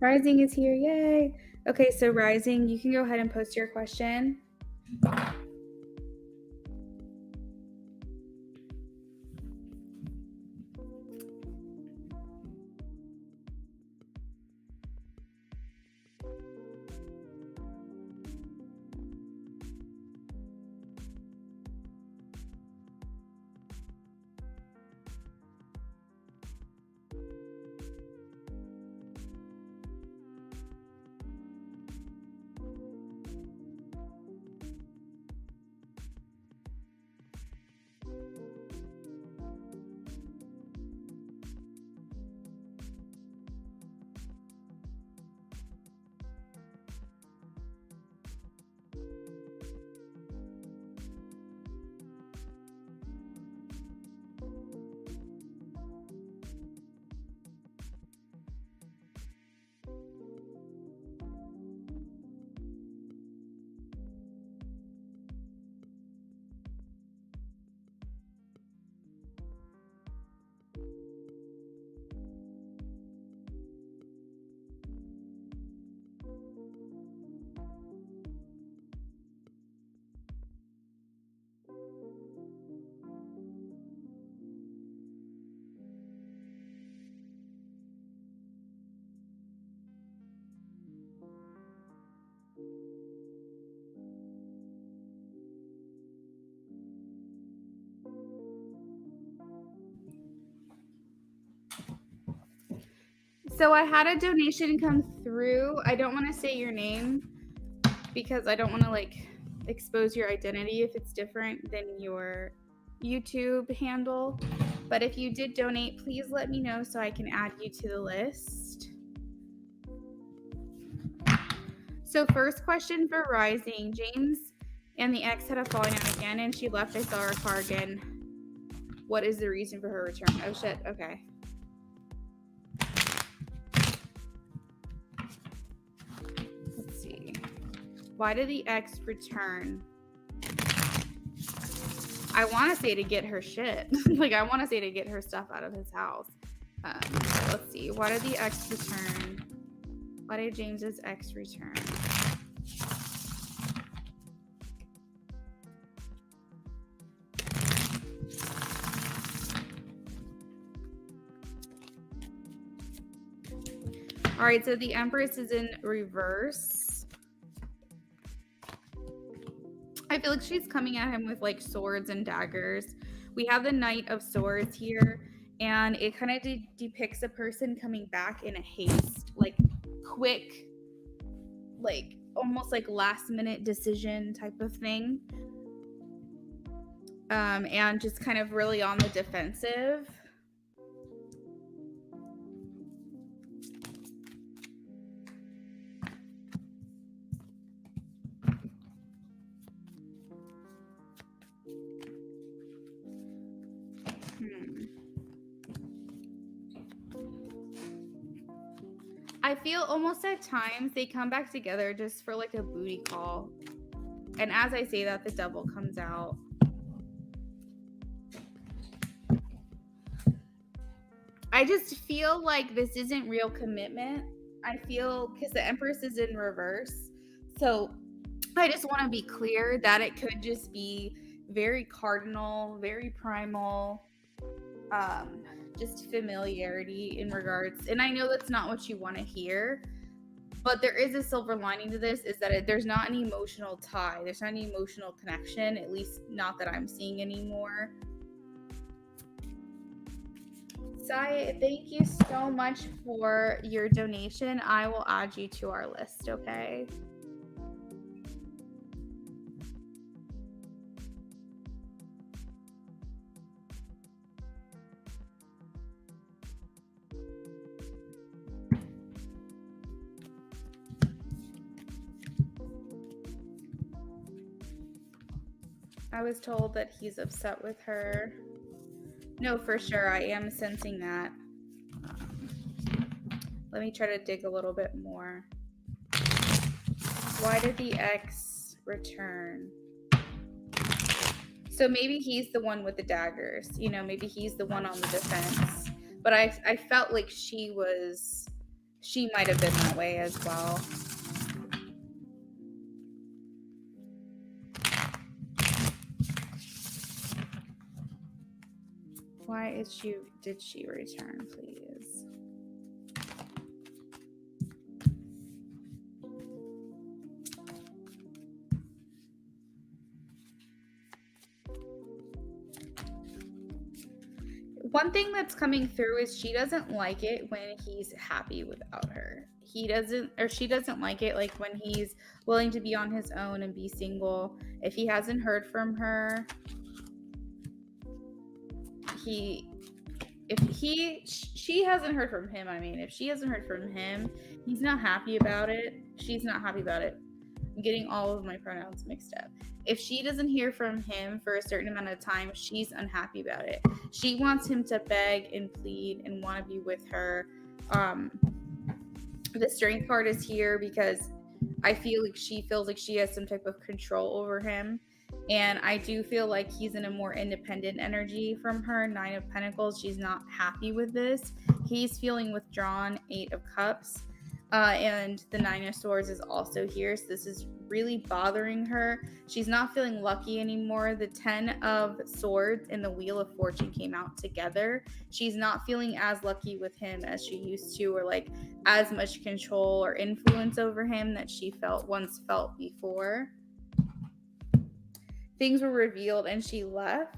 Rising is here. Yay. Okay, so Rising, you can go ahead and post your question. So I had a donation come through. I don't want to say your name because I don't want to like expose your identity if it's different than your YouTube handle. But if you did donate, please let me know so I can add you to the list. So first question for Rising. James and the ex had a falling out again and she left. I saw her car again. What is the reason for her return? Oh shit, okay. Let's see. Why did the ex return? I want to say to get her shit. Like, I want to say to get her stuff out of his house. Let's see. Why did the ex return? Why did James's ex return? All right, so the Empress is in reverse. I feel like she's coming at him with like swords and daggers. We have the Knight of Swords here, and it kind of depicts a person coming back in a haste, like quick, like almost like last minute decision type of thing. And just kind of really on the defensive. I feel almost at times they come back together just for like a booty call. And as I say that, the Devil comes out. I just feel like this isn't real commitment. I feel because the Empress is in reverse. So I just want to be clear that it could just be very cardinal, very primal, just familiarity in regards. And I know that's not what you want to hear, but there is a silver lining to this, is that there's not an emotional tie. There's not an emotional connection, at least not that I'm seeing anymore. Sai, thank you so much for your donation. I will add you to our list, okay? I was told that he's upset with her. No, for sure. I am sensing that. Let me try to dig a little bit more. Why did the ex return? So maybe he's the one with the daggers. You know, maybe he's the one on the defense. But I felt like she she might have been that way as well. Why did she return, please? One thing that's coming through is she doesn't like it when he's happy without her. She doesn't like it like when he's willing to be on his own and be single. If he hasn't heard from her, she hasn't heard from him. I mean, if she hasn't heard from him, he's not happy about it. She's not happy about it. I'm getting all of my pronouns mixed up. If she doesn't hear from him for a certain amount of time, she's unhappy about it. She wants him to beg and plead and want to be with her. The strength card is here because I feel like she feels like she has some type of control over him. And I do feel like he's in a more independent energy from her. 9 of Pentacles. She's not happy with this. He's feeling withdrawn. 8 of Cups. And the 9 of Swords is also here. So this is really bothering her. She's not feeling lucky anymore. The 10 of Swords and the Wheel of Fortune came out together. She's not feeling as lucky with him as she used to, or like as much control or influence over him that she once felt before. Things were revealed and she left.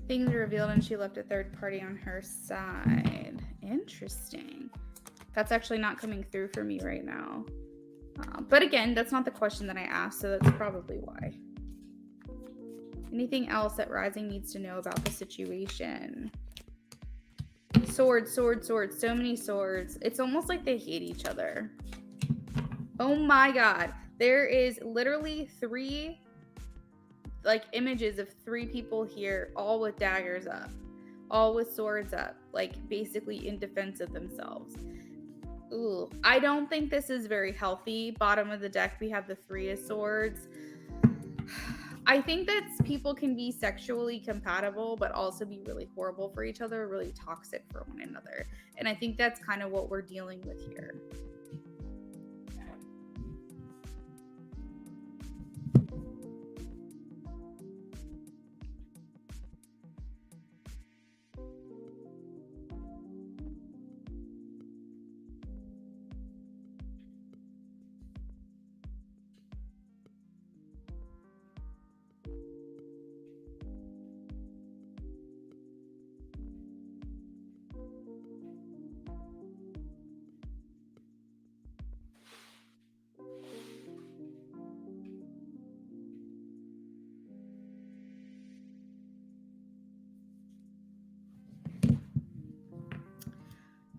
Things were revealed and she left a third party on her side. Interesting. That's actually not coming through for me right now. But again, that's not the question that I asked, so that's probably why. Anything else that Rising needs to know about the situation? Swords, swords, swords. So many swords. It's almost like they hate each other. Oh my god. There is literally 3 like images of 3 people here, all with daggers up, all with swords up, like basically in defense of themselves. Ooh, I don't think this is very healthy. Bottom of the deck, we have the 3 of Swords. I think that people can be sexually compatible, but also be really horrible for each other, really toxic for one another. And I think that's kind of what we're dealing with here.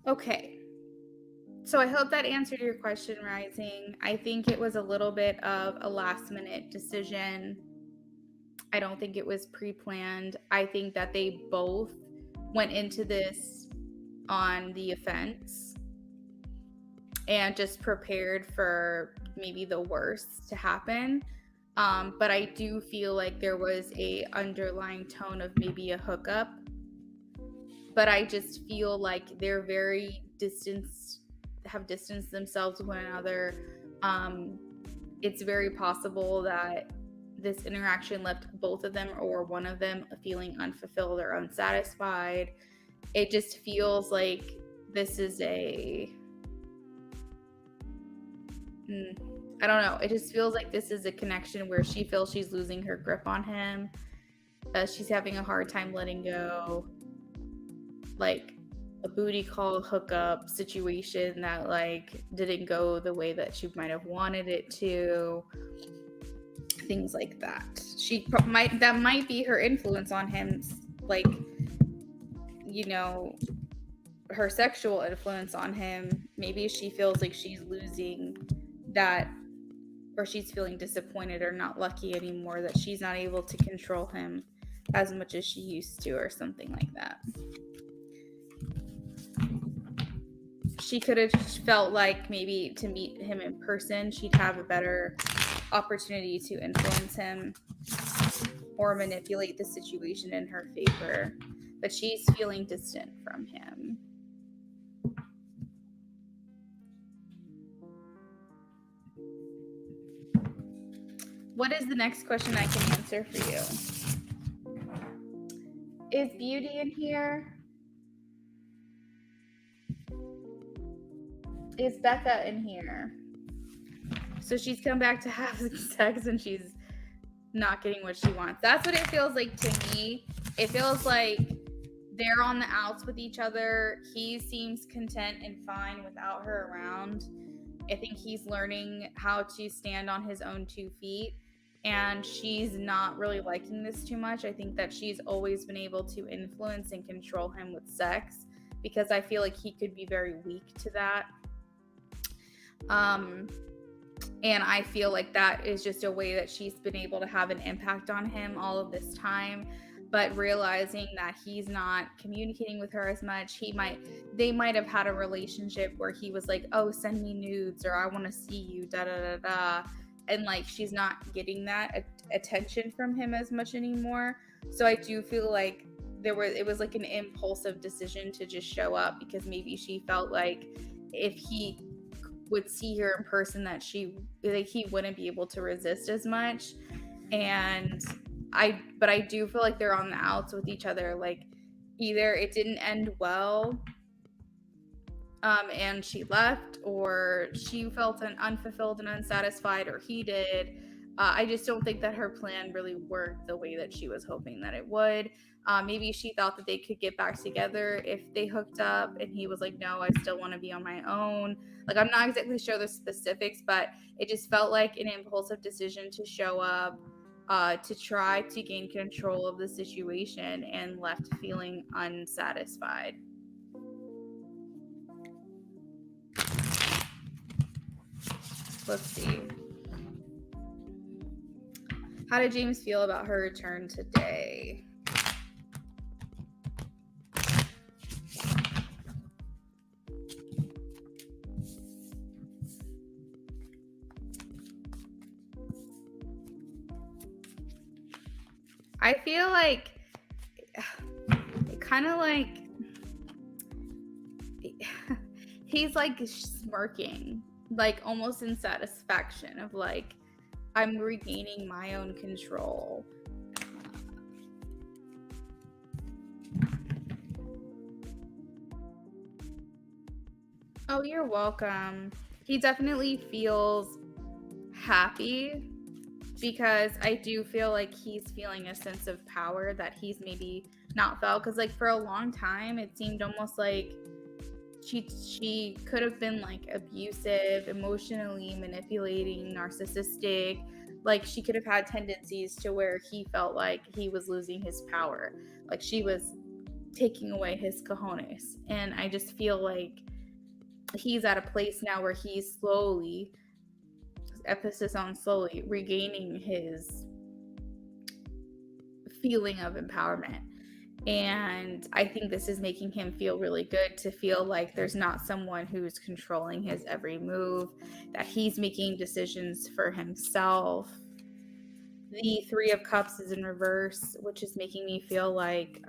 Okay, so I hope that answered your question, Rising. I think it was a little bit of a last minute decision. I don't think it was pre-planned. I think that they both went into this on the offense and just prepared for maybe the worst to happen. But I do feel like there was a underlying tone of maybe a hookup. But I just feel like they're very have distanced themselves with one another. It's very possible that this interaction left both of them or one of them feeling unfulfilled or unsatisfied. It just feels like this is I don't know. It just feels like this is a connection where she feels she's losing her grip on him. She's having a hard time letting go. Like a booty call hookup situation that like didn't go the way that she might have wanted it to. things like that. That might be her influence on him, like, you know, her sexual influence on him. Maybe she feels like she's losing that, or she's feeling disappointed or not lucky anymore, that she's not able to control him as much as she used to, or something like that. She could have felt like maybe to meet him in person, she'd have a better opportunity to influence him or manipulate the situation in her favor, but she's feeling distant from him. What is the next question I can answer for you? Is Beauty in here? Is Becca in here? So she's come back to have sex and she's not getting what she wants. That's what it feels like to me. It feels like they're on the outs with each other. He seems content and fine without her around. I think he's learning how to stand on his own 2 feet, and she's not really liking this too much. I think that she's always been able to influence and control him with sex, because I feel like he could be very weak to that. And I feel like that is just a way that she's been able to have an impact on him all of this time. But realizing that he's not communicating with her as much, they might have had a relationship where he was like, oh, send me nudes, or I want to see you, da da da da. And like, she's not getting that attention from him as much anymore. So I do feel like it was like an impulsive decision to just show up, because maybe she felt like if he would see her in person, that he wouldn't be able to resist as much. But I do feel like they're on the outs with each other. Like, either it didn't end well, and she left, or she felt unfulfilled and unsatisfied, or he did. I just don't think that her plan really worked the way that she was hoping that it would. Maybe she thought that they could get back together if they hooked up, and he was like, no, I still want to be on my own. Like, I'm not exactly sure the specifics, but it just felt like an impulsive decision to show up, to try to gain control of the situation, and left feeling unsatisfied. Let's see. How did James feel about her return today? I feel like kind of like he's like smirking, like almost in satisfaction of like, I'm regaining my own control. Oh, you're welcome. He definitely feels happy, because I do feel like he's feeling a sense of power that he's maybe not felt. Because like, for a long time, it seemed almost like she could have been like abusive, emotionally manipulating, narcissistic. Like, she could have had tendencies to where he felt like he was losing his power, like she was taking away his cojones. And I just feel like he's at a place now where he's slowly, emphasis on slowly, regaining his feeling of empowerment. And I think this is making him feel really good, to feel like there's not someone who's controlling his every move, that he's making decisions for himself. The 3 of Cups is in reverse, which is making me feel like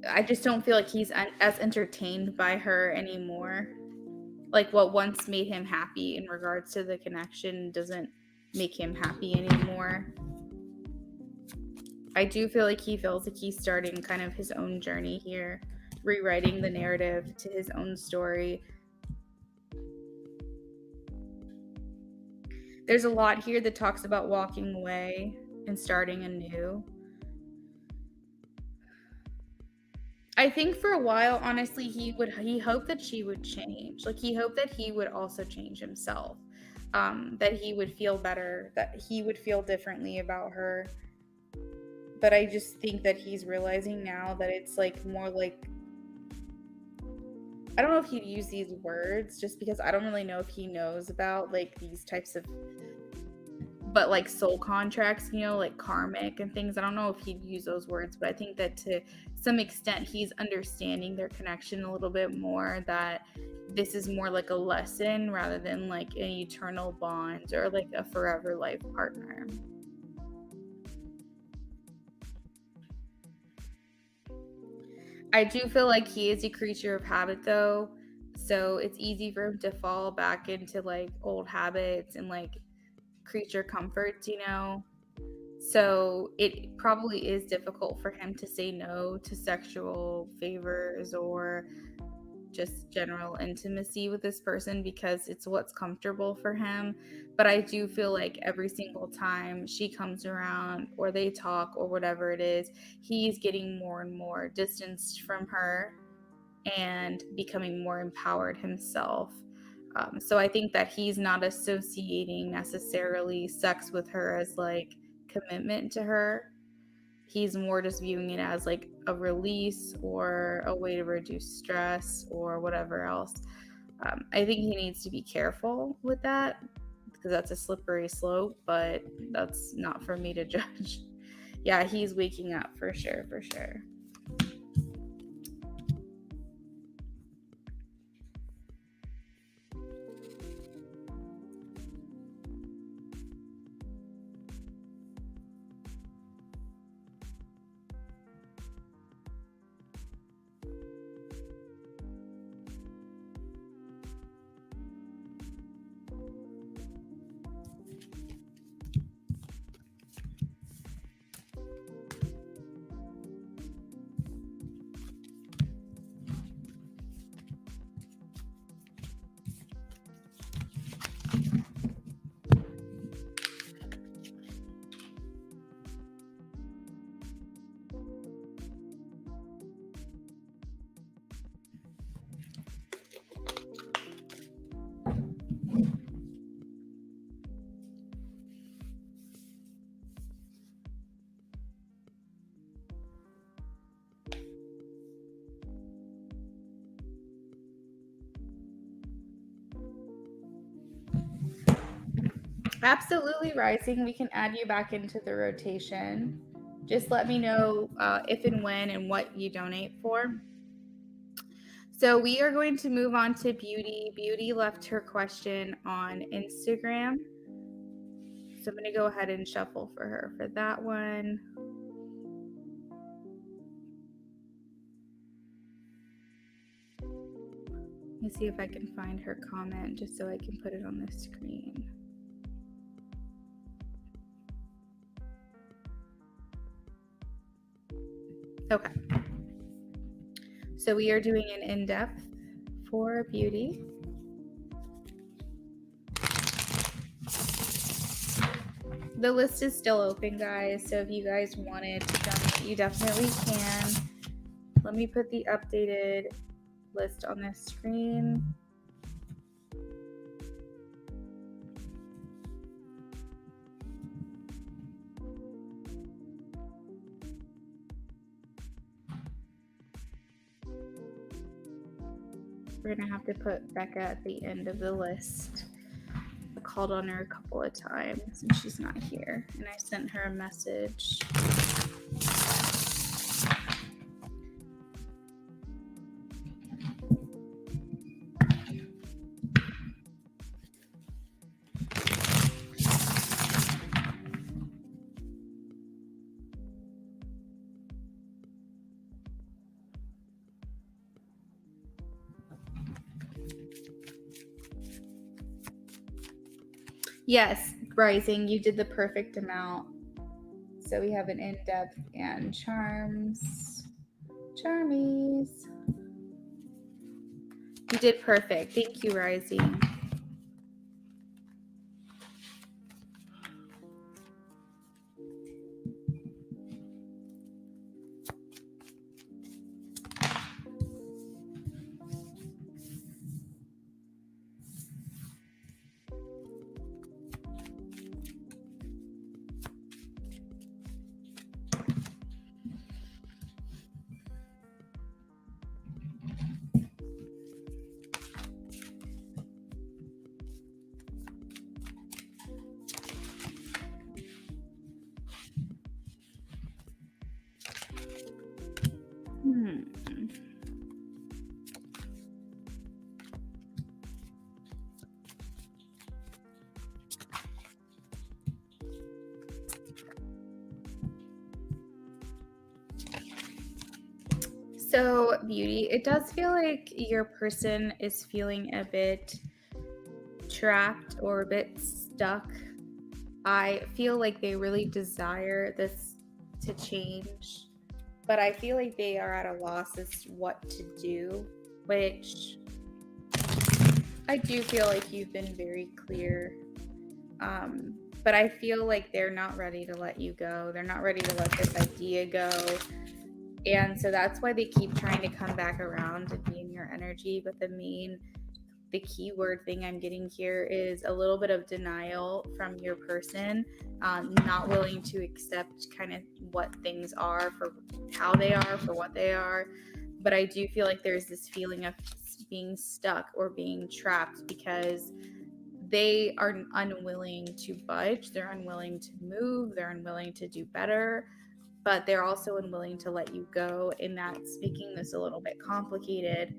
I just don't feel like he's as entertained by her anymore. Like, what once made him happy in regards to the connection doesn't make him happy anymore. I do feel like he feels like he's starting kind of his own journey here, rewriting the narrative to his own story. There's a lot here that talks about walking away and starting anew. I think for a while, honestly, he hoped that she would change. Like, he hoped that he would also change himself. that he would feel better, that he would feel differently about her. But I just think that he's realizing now that it's like more like, I don't know if he'd use these words just because I don't really know if he knows about like these types of, but like soul contracts, you know, like karmic and things. I don't know if he'd use those words, but I think that to some extent he's understanding their connection a little bit more, that this is more like a lesson rather than like an eternal bond or like a forever life partner. I do feel like he is a creature of habit though, so it's easy for him to fall back into like old habits and like creature comforts, you know. So it probably is difficult for him to say no to sexual favors or just general intimacy with this person because it's what's comfortable for him. But I do feel like every single time she comes around or they talk or whatever it is, he's getting more and more distanced from her and becoming more empowered himself. So I think that he's not associating necessarily sex with her as like commitment to her. He's more just viewing it as like a release or a way to reduce stress or whatever else. I think he needs to be careful with that because that's a slippery slope, but that's not for me to judge. Yeah, he's waking up for sure, for sure. Absolutely, Rising. We can add you back into the rotation. Just let me know if and when and what you donate for. So we are going to move on to Beauty. Beauty left her question on Instagram. So I'm going to go ahead and shuffle for her for that one. Let me see if I can find her comment just so I can put it on the screen. Okay. So we are doing an in-depth for Beauty. The list is still open, guys, so if you guys wanted to donate, you definitely can. Let me put the updated list on this screen. We're gonna have to put Becca at the end of the list. I called on her a couple of times and she's not here, and I sent her a message. Yes, Rising, you did the perfect amount. So we have an in-depth and charms. Charmies. You did perfect. Thank you, Rising. So, Beauty, it does feel like your person is feeling a bit trapped or a bit stuck. I feel like they really desire this to change, but I feel like they are at a loss as to what to do, which I do feel like you've been very clear. But I feel like they're not ready to let you go. They're not ready to let this idea go. And so that's why they keep trying to come back around and be in your energy. But the keyword thing I'm getting here is a little bit of denial from your person, not willing to accept kind of what things are for how they are, for what they are. But I do feel like there's this feeling of being stuck or being trapped because they are unwilling to budge, they're unwilling to move, they're unwilling to do better, but they're also unwilling to let you go, and that's making this a little bit complicated.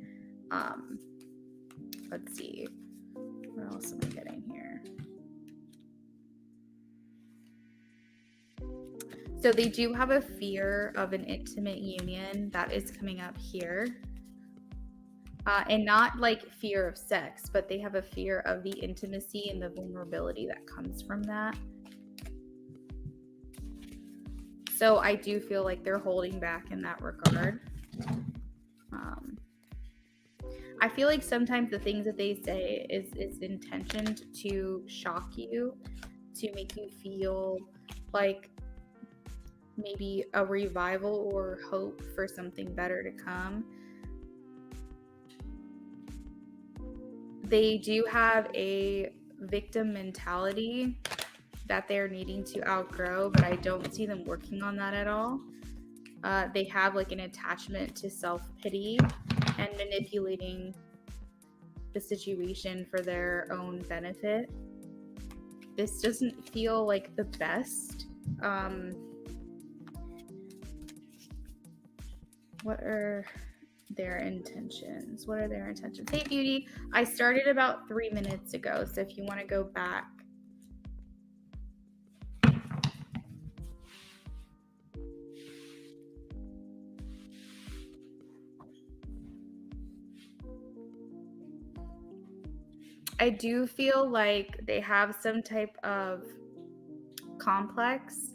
Let's see, what else am I getting here? So they do have a fear of an intimate union that is coming up here. And not like fear of sex, but they have a fear of the intimacy and the vulnerability that comes from that. So I do feel like they're holding back in that regard. I feel like sometimes the things that they say is intentioned to shock you, to make you feel like maybe a revival or hope for something better to come. They do have a victim mentality that they're needing to outgrow, but I don't see them working on that at all. They have like an attachment to self-pity and manipulating the situation for their own benefit. This doesn't feel like the best. What are their intentions? What are their intentions? Hey, Beauty, I started about 3 minutes ago, so if you want to go back. I do feel like they have some type of complex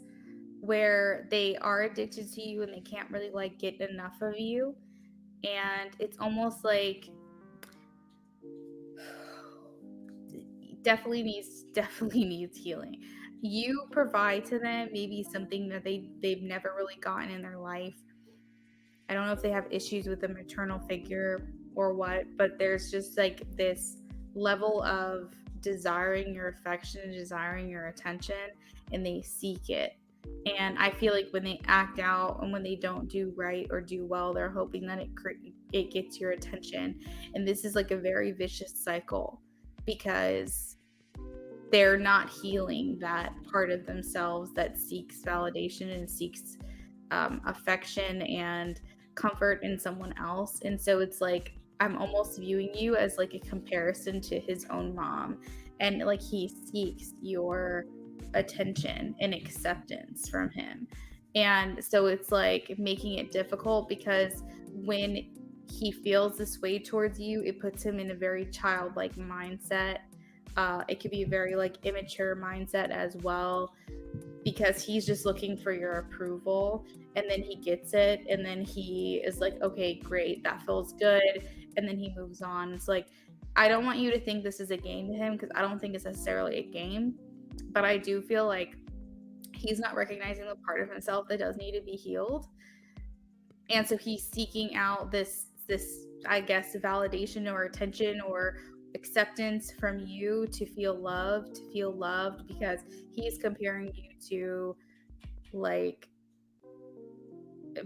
where they are addicted to you and they can't really like get enough of you, and it's almost like definitely needs healing. You provide to them maybe something that they've never really gotten in their life. I don't know if they have issues with the maternal figure or what, but there's just like this level of desiring your affection and desiring your attention, and they seek it. And I feel like when they act out and when they don't do right or do well, they're hoping that it gets your attention. And this is like a very vicious cycle because they're not healing that part of themselves that seeks validation and seeks affection and comfort in someone else. And so it's like I'm almost viewing you as like a comparison to his own mom, and like he seeks your attention and acceptance from him. And so it's like making it difficult because when he feels this way towards you, it puts him in a very childlike mindset. It could be a very like immature mindset as well, because he's just looking for your approval, and then he gets it, and then he is like, okay, great, that feels good, and then he moves on. It's like, I don't want you to think this is a game to him, because I don't think it's necessarily a game, but I do feel like he's not recognizing the part of himself that does need to be healed, and so he's seeking out this I guess validation or attention or acceptance from you to feel loved, because he's comparing you to like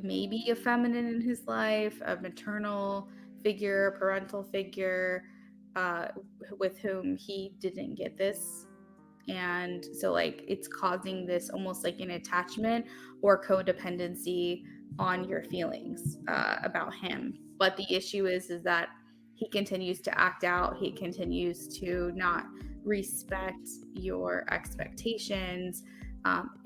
maybe a feminine in his life, a maternal figure, parental figure, with whom he didn't get this. And so like it's causing this almost like an attachment or codependency on your feelings about him. But the issue is that he continues to act out, he continues to not respect your expectations,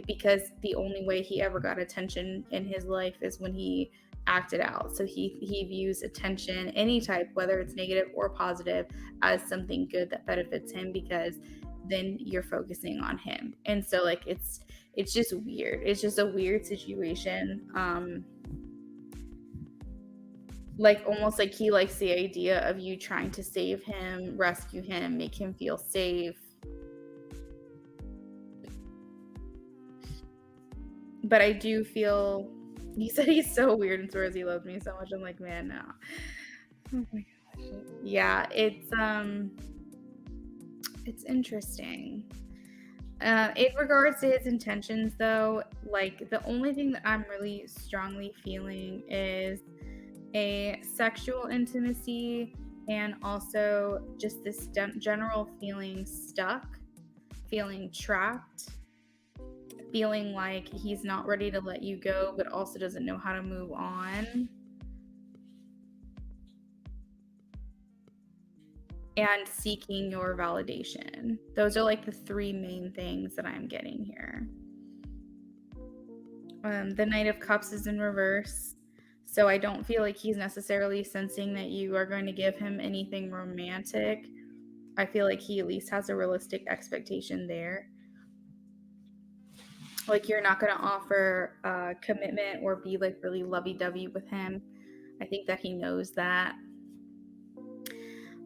because the only way he ever got attention in his life is when he act it out. So he views attention, any type, whether it's negative or positive, as something good that benefits him, because then you're focusing on him. And so like it's just weird. It's just a weird situation. Like almost like he likes the idea of you trying to save him, rescue him, make him feel safe. But I do feel, he said he's so weird and swears he loves me so much. I'm like, man, no. Oh my gosh. Yeah, it's interesting. In regards to his intentions, though, like the only thing that I'm really strongly feeling is a sexual intimacy, and also just this general feeling stuck, feeling trapped, feeling like he's not ready to let you go, but also doesn't know how to move on. And seeking your validation. Those are like the three main things that I'm getting here. The Knight of Cups is in reverse. So I don't feel like he's necessarily sensing that you are going to give him anything romantic. I feel like he at least has a realistic expectation there. Like you're not going to offer commitment or be like really lovey-dovey with him. I think that he knows that.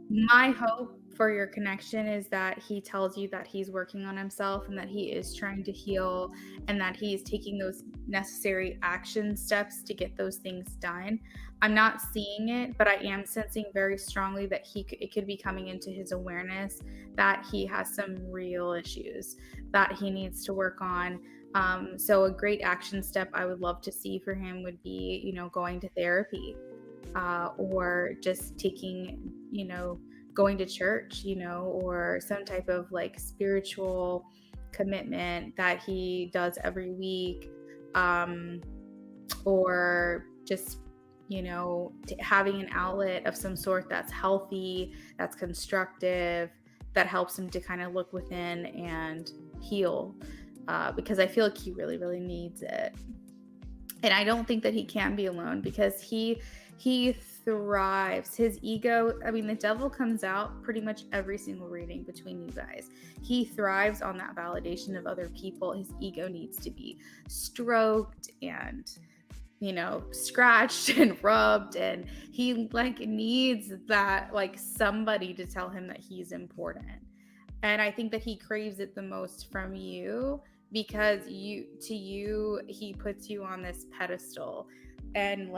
My hope for your connection is that he tells you that he's working on himself and that he is trying to heal and that he's taking those necessary action steps to get those things done. I'm not seeing it, but I am sensing very strongly that it could be coming into his awareness that he has some real issues that he needs to work on. So a great action step I would love to see for him would be, going to therapy. Or just taking, going to church, or some type of like spiritual commitment that he does every week, or just, having an outlet of some sort that's healthy, that's constructive, that helps him to kind of look within and heal, because I feel like he really, really needs it. And I don't think that he can be alone because he thrives. His ego, the devil comes out pretty much every single reading between you guys. He thrives on that validation of other people. His ego needs to be stroked and, scratched and rubbed. And he needs that, somebody to tell him that he's important. And I think that he craves it the most from you, because he puts you on this pedestal, and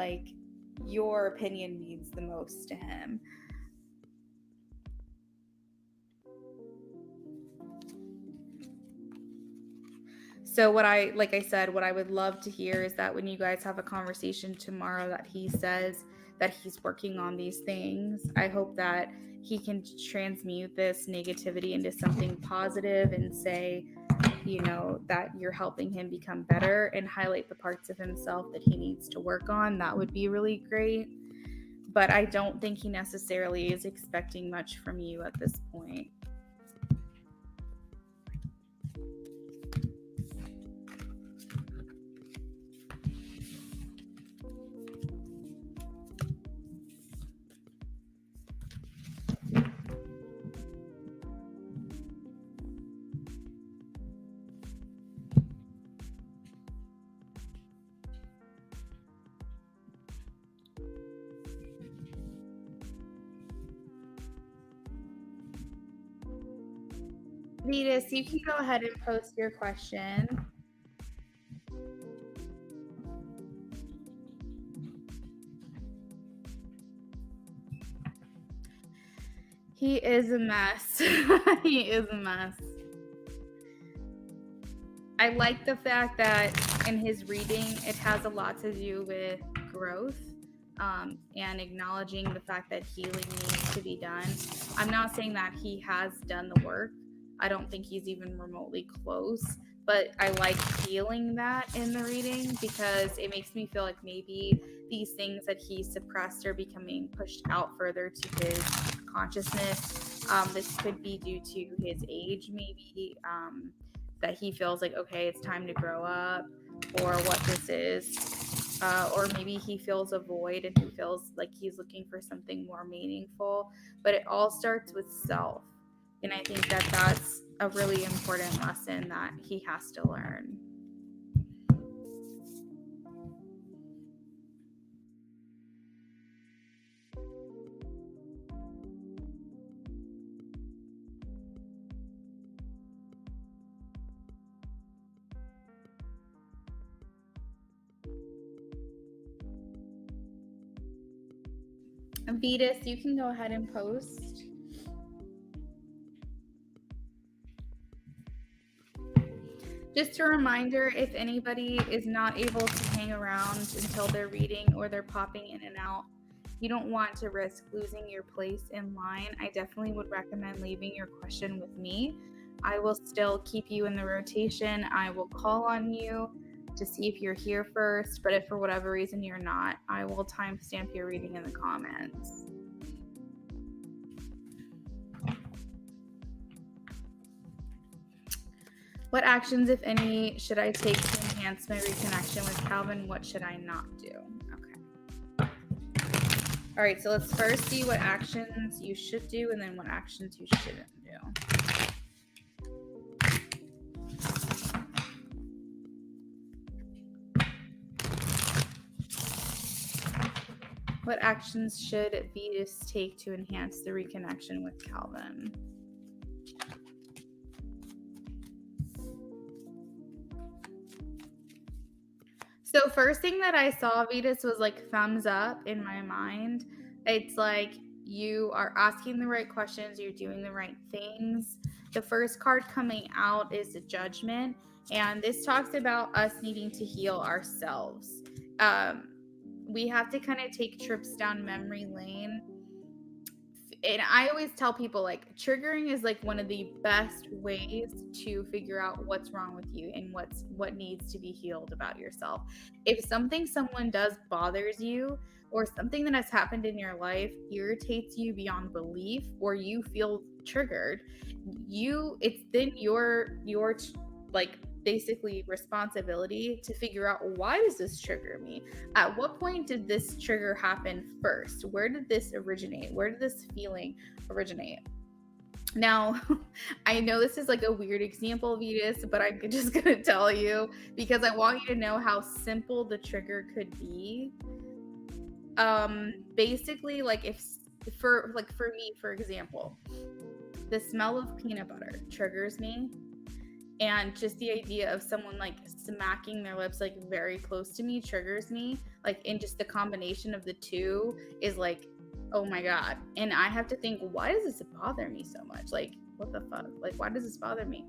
your opinion means the most to him. So what I would love to hear is that when you guys have a conversation tomorrow, that he says that he's working on these things. I hope that he can transmute this negativity into something positive and say, that you're helping him become better, and highlight the parts of himself that he needs to work on. That would be really great. But I don't think he necessarily is expecting much from you at this point. Vetus, you can go ahead and post your question. He is a mess. He is a mess. I like the fact that in his reading, it has a lot to do with growth, and acknowledging the fact that healing needs to be done. I'm not saying that he has done the work. I don't think he's even remotely close, but I like feeling that in the reading, because it makes me feel like maybe these things that he suppressed are becoming pushed out further to his consciousness. This could be due to his age, maybe, that he feels like, okay, it's time to grow up, or what this is. or maybe he feels a void and he feels like he's looking for something more meaningful. But it all starts with self. And I think that that's a really important lesson that he has to learn. Vetus, you can go ahead and post. Just a reminder, if anybody is not able to hang around until they're reading or they're popping in and out, you don't want to risk losing your place in line. I definitely would recommend leaving your question with me. I will still keep you in the rotation. I will call on you to see if you're here first, but if for whatever reason you're not, I will timestamp your reading in the comments. What actions, if any, should I take to enhance my reconnection with Calvin? What should I not do? Okay. All right, so let's first see what actions you should do and then what actions you shouldn't do. What actions should Vetus take to enhance the reconnection with Calvin? So first thing that I saw, Vetus, was like thumbs up in my mind. It's like you are asking the right questions, you're doing the right things. The first card coming out is the Judgment, and this talks about us needing to heal ourselves. We have to kind of take trips down memory lane. And I always tell people, like, triggering is like one of the best ways to figure out what's wrong with you and what needs to be healed about yourself. If someone does bothers you, or something that has happened in your life irritates you beyond belief, or you feel triggered, it's then your like basically responsibility to figure out, why does this trigger me? At what point did this trigger happen first? Where did this originate? Where did this feeling originate? Now, I know this is like a weird example, Vetus, but I'm just going to tell you because I want you to know how simple the trigger could be. Basically, like if for me, for example, the smell of peanut butter triggers me. And just the idea of someone like smacking their lips like very close to me triggers me. Like, in just the combination of the two is like, oh my God. And I have to think, why does this bother me so much? Like, what the fuck? Like, why does this bother me?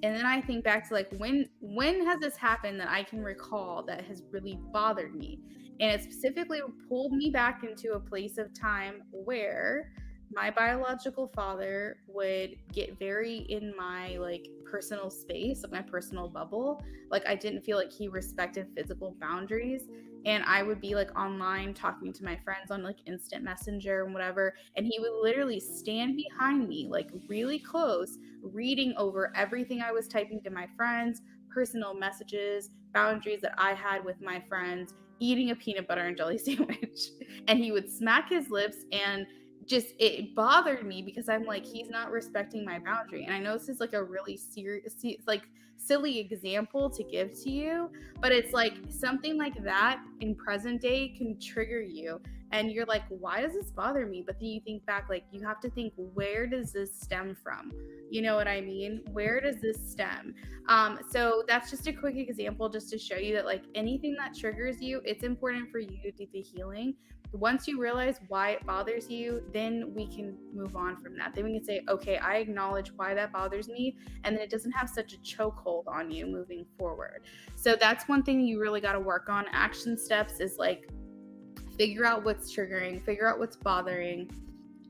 And then I think back to like, when has this happened that I can recall that has really bothered me? And it specifically pulled me back into a place of time where my biological father would get very in my like personal space, like my personal bubble. Like, I didn't feel like he respected physical boundaries. And I would be like online talking to my friends on like instant messenger and whatever. And he would literally stand behind me, like really close, reading over everything I was typing to my friends, personal messages, boundaries that I had with my friends, eating a peanut butter and jelly sandwich. And he would smack his lips, and just it bothered me because I'm like, he's not respecting my boundary. And I know this is like a really serious, like silly example to give to you, but it's like something like that in present day can trigger you, and you're like, why does this bother me? But then you think back, like, you have to think, where does this stem from? You know what I mean? Where does this stem? So that's just a quick example just to show you that like anything that triggers you, it's important for you to do the healing. Once you realize why it bothers you, then we can move on from that. Then we can say, okay, I acknowledge why that bothers me, and then it doesn't have such a chokehold on you moving forward. So that's one thing you really got to work on. Action steps is like, figure out what's triggering, figure out what's bothering,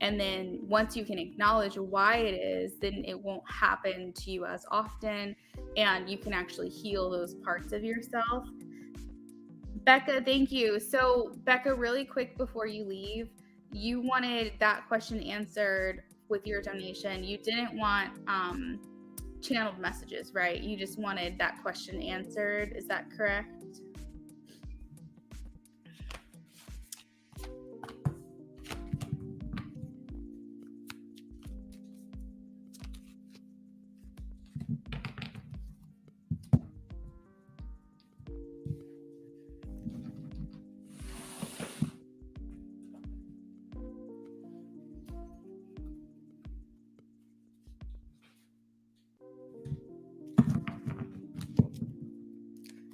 and then once you can acknowledge why it is, then it won't happen to you as often, and you can actually heal those parts of yourself. Becca, thank you. So, Becca, really quick before you leave, you wanted that question answered with your donation. You didn't want channeled messages, right? You just wanted that question answered. Is that correct?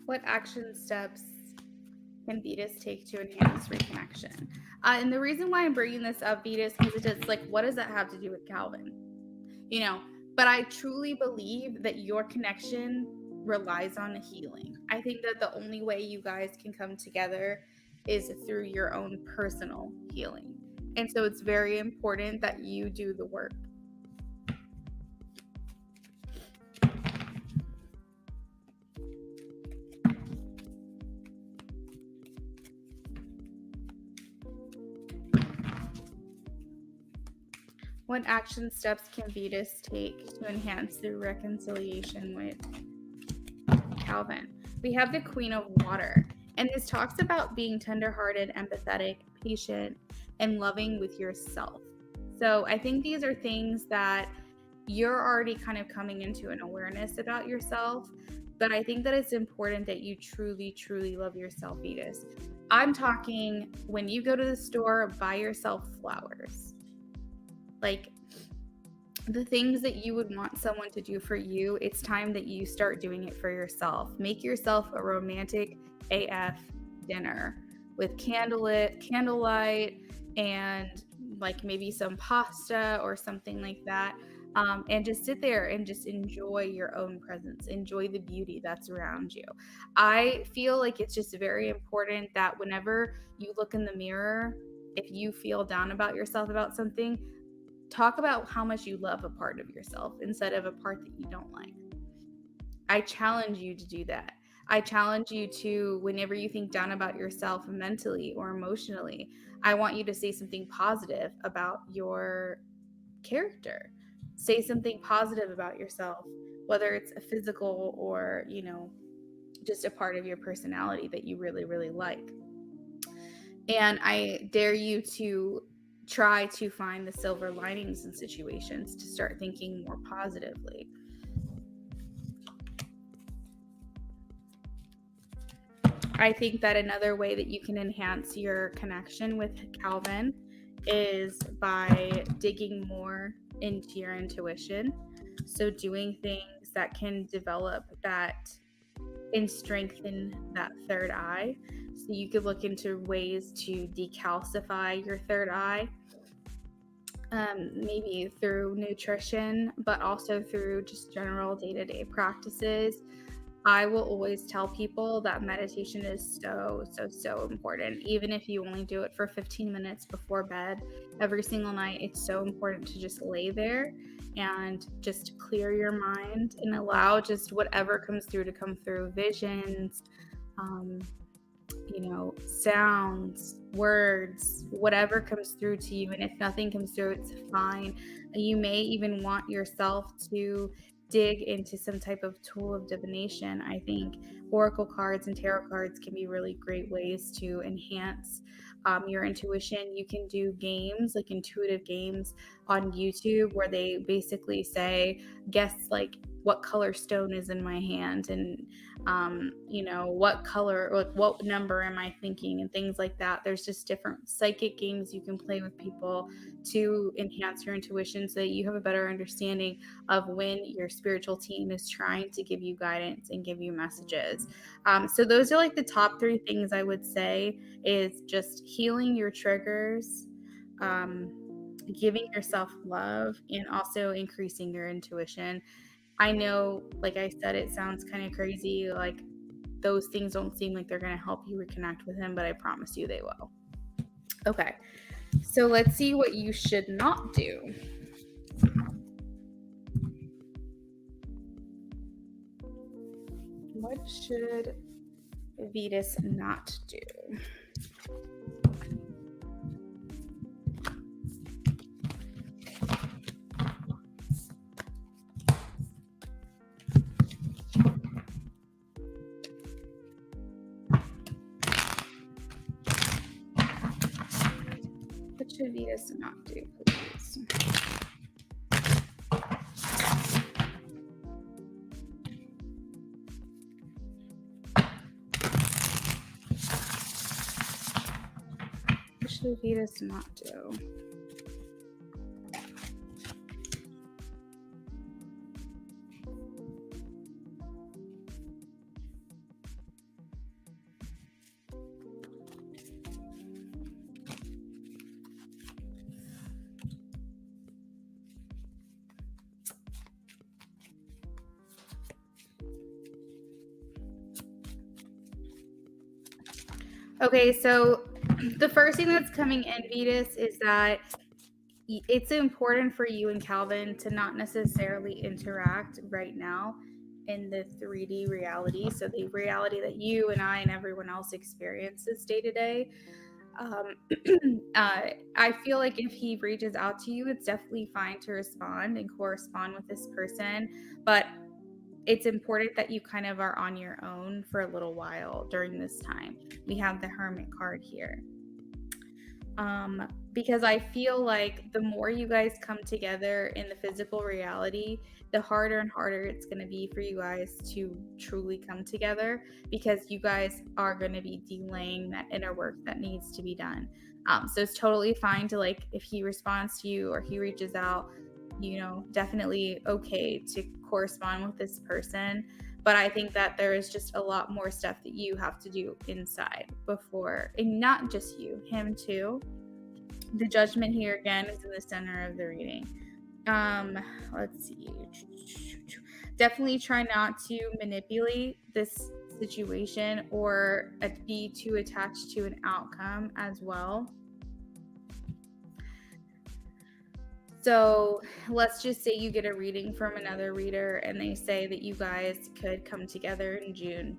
What action steps can Vetus take to enhance reconnection? And the reason why I'm bringing this up, Vetus, because it's like, what does that have to do with Calvin? You know, but I truly believe that your connection relies on healing. I think that the only way you guys can come together is through your own personal healing. And so it's very important that you do the work. What action steps can Vetus take to enhance the reconciliation with Calvin? We have the Queen of Water, and this talks about being tenderhearted, empathetic, patient, and loving with yourself. So I think these are things that you're already kind of coming into an awareness about yourself, but I think that it's important that you truly, truly love yourself, Vetus. I'm talking when you go to the store, buy yourself flowers. Like, the things that you would want someone to do for you, it's time that you start doing it for yourself. Make yourself a romantic AF dinner with candlelight, and like maybe some pasta or something like that. And just sit there and just enjoy your own presence, enjoy the beauty that's around you. I feel like it's just very important that whenever you look in the mirror, if you feel down about yourself about something, talk about how much you love a part of yourself instead of a part that you don't like. I challenge you to do that. I challenge you to, whenever you think down about yourself mentally or emotionally, I want you to say something positive about your character. Say something positive about yourself, whether it's a physical or, just a part of your personality that you really, really like. And I dare you to try to find the silver linings in situations, to start thinking more positively. I think that another way that you can enhance your connection with Calvin is by digging more into your intuition. So doing things that can develop that and strengthen that third eye. So you could look into ways to decalcify your third eye, maybe through nutrition, but also through just general day-to-day practices. I will always tell people that meditation is so, so, so important. Even if you only do it for 15 minutes before bed every single night, it's so important to just lay there and just clear your mind and allow just whatever comes through to come through. Visions, sounds, words, whatever comes through to you. And if nothing comes through, it's fine. You may even want yourself to dig into some type of tool of divination. I think oracle cards and tarot cards can be really great ways to enhance your intuition. You can do games, like intuitive games on YouTube, where they basically say, guess like what color stone is in my hand, and what color, like what number am I thinking, and things like that. There's just different psychic games you can play with people to enhance your intuition, so that you have a better understanding of when your spiritual team is trying to give you guidance and give you messages. So those are like the top 3 things I would say, is just healing your triggers, giving yourself love, and also increasing your intuition. I know, like I said, it sounds kind of crazy. Like, those things don't seem like they're going to help you reconnect with him, but I promise you they will. Okay, so let's see what you should not do. What should Vetus not do? What should Vetus not do, please? What should Vetus not do? Okay, so the first thing that's coming in, Vetus, is that it's important for you and Calvin to not necessarily interact right now in the 3D reality. So the reality that you and I and everyone else experiences day to day. I feel like if he reaches out to you, it's definitely fine to respond and correspond with this person, but it's important that you kind of are on your own for a little while during this time. We have the Hermit card here. Because I feel like the more you guys come together in the physical reality, the harder and harder it's going to be for you guys to truly come together, because you guys are going to be delaying that inner work that needs to be done. So it's totally fine to, like, if he responds to you or he reaches out, definitely okay to correspond with this person. But I think that there is just a lot more stuff that you have to do inside before, and not just you, him too. The Judgment here again is in the center of the reading. Let's see. Definitely try not to manipulate this situation or be too attached to an outcome as well. So let's just say you get a reading from another reader and they say that you guys could come together in June.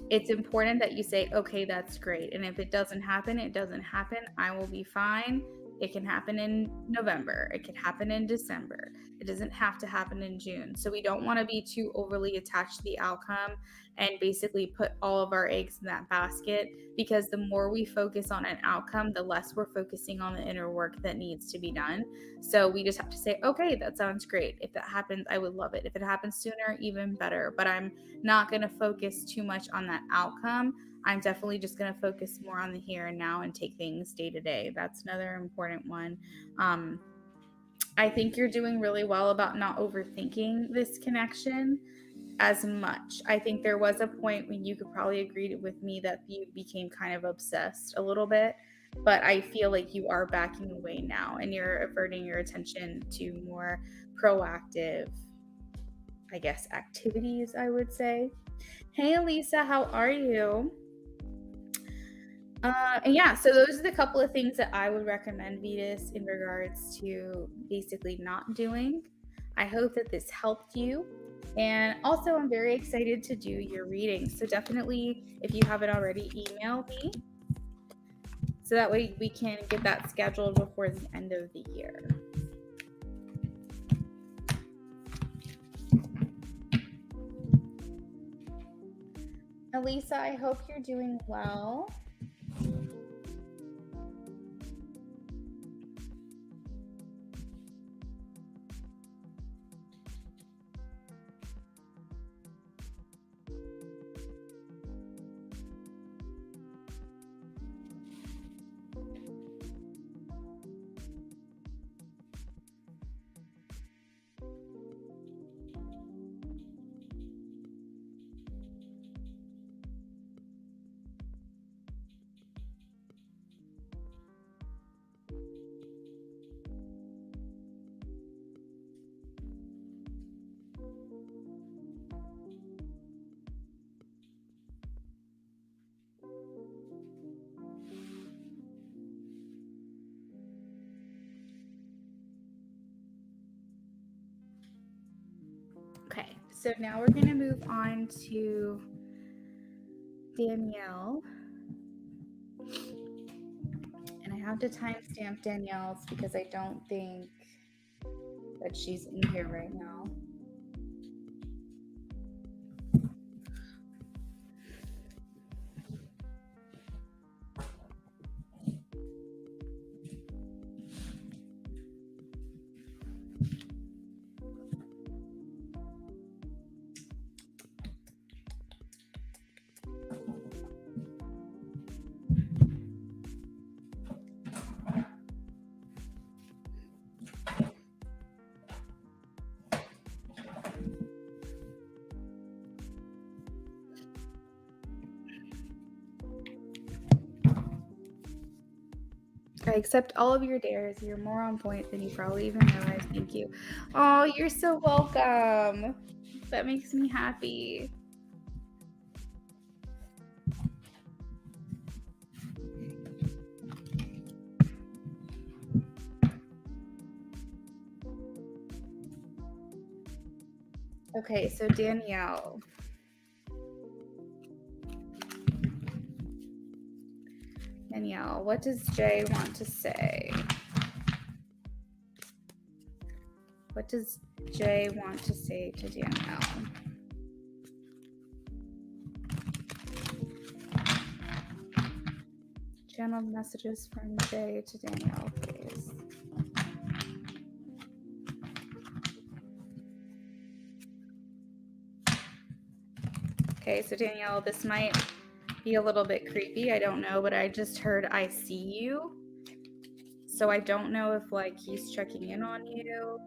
It's important that you say, okay, that's great. And if it doesn't happen, it doesn't happen. I will be fine. It can happen in November. It can happen in December. It doesn't have to happen in June. So we don't want to be too overly attached to the outcome and basically put all of our eggs in that basket, because the more we focus on an outcome, the less we're focusing on the inner work that needs to be done. So we just have to say, okay, that sounds great. If that happens, I would love it. If it happens sooner, even better. But I'm not going to focus too much on that outcome. I'm definitely just going to focus more on the here and now and take things day to day. That's another important one. I think you're doing really well about not overthinking this connection as much. I think there was a point when you could probably agree with me that you became kind of obsessed a little bit, but I feel like you are backing away now and you're averting your attention to more proactive, I guess, activities, I would say. Hey, Elisa, how are you? And yeah, so those are the couple of things that I would recommend, Vetus, in regards to basically not doing. I hope that this helped you. And also, I'm very excited to do your reading. So definitely, if you haven't already, email me. So that way we can get that scheduled before the end of the year. Elisa, I hope you're doing well. Okay, so now we're going to move on to Danielle. And I have to timestamp Danielle's because I don't think that she's in here right now. I accept all of your dares. You're more on point than you probably even realize. Thank you. Oh, you're so welcome. That makes me happy. Okay, so Danielle. Danielle, what does Jay want to say? What does Jay want to say to Danielle? Channel messages from Jay to Danielle, please. Okay, so Danielle, this might be a little bit creepy. I don't know, but I just heard I see you. So I don't know if like he's checking in on you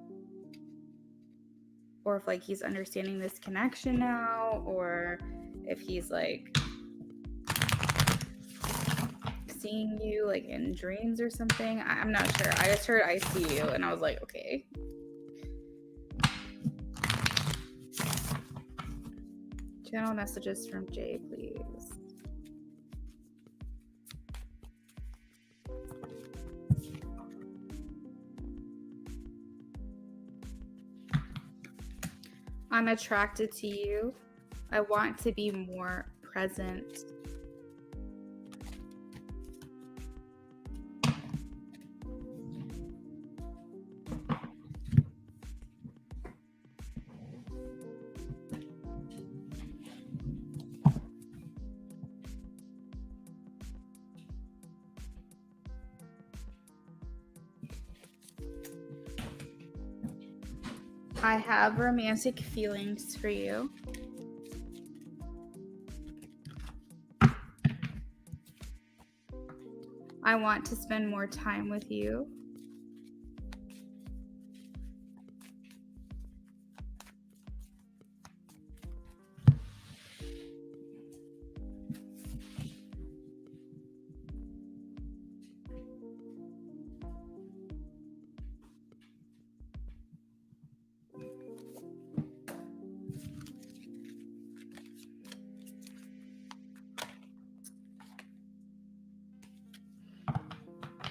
or if like he's understanding this connection now or if he's like seeing you like in dreams or something. I'm not sure. I just heard I see you and I was like, okay. Channel messages from Jay, please. I'm attracted to you. I want to be more present. I have romantic feelings for you. I want to spend more time with you.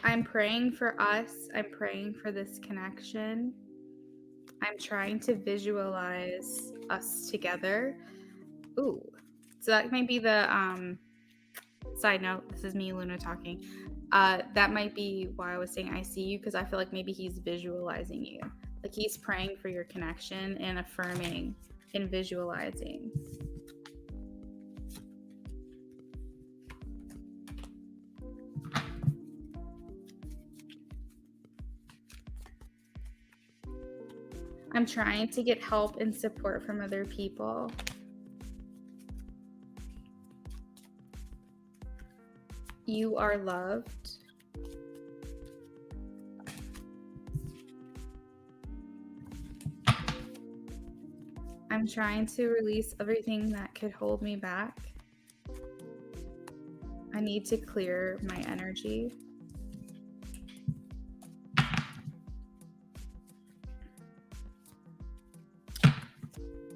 I'm praying for us. I'm praying for this connection. I'm trying to visualize us together. Ooh. So that might be the side note. This is me, Luna, talking. That might be why I was saying I see you, because I feel like maybe he's visualizing you. Like he's praying for your connection and affirming and visualizing. I'm trying to get help and support from other people. You are loved. I'm trying to release everything that could hold me back. I need to clear my energy.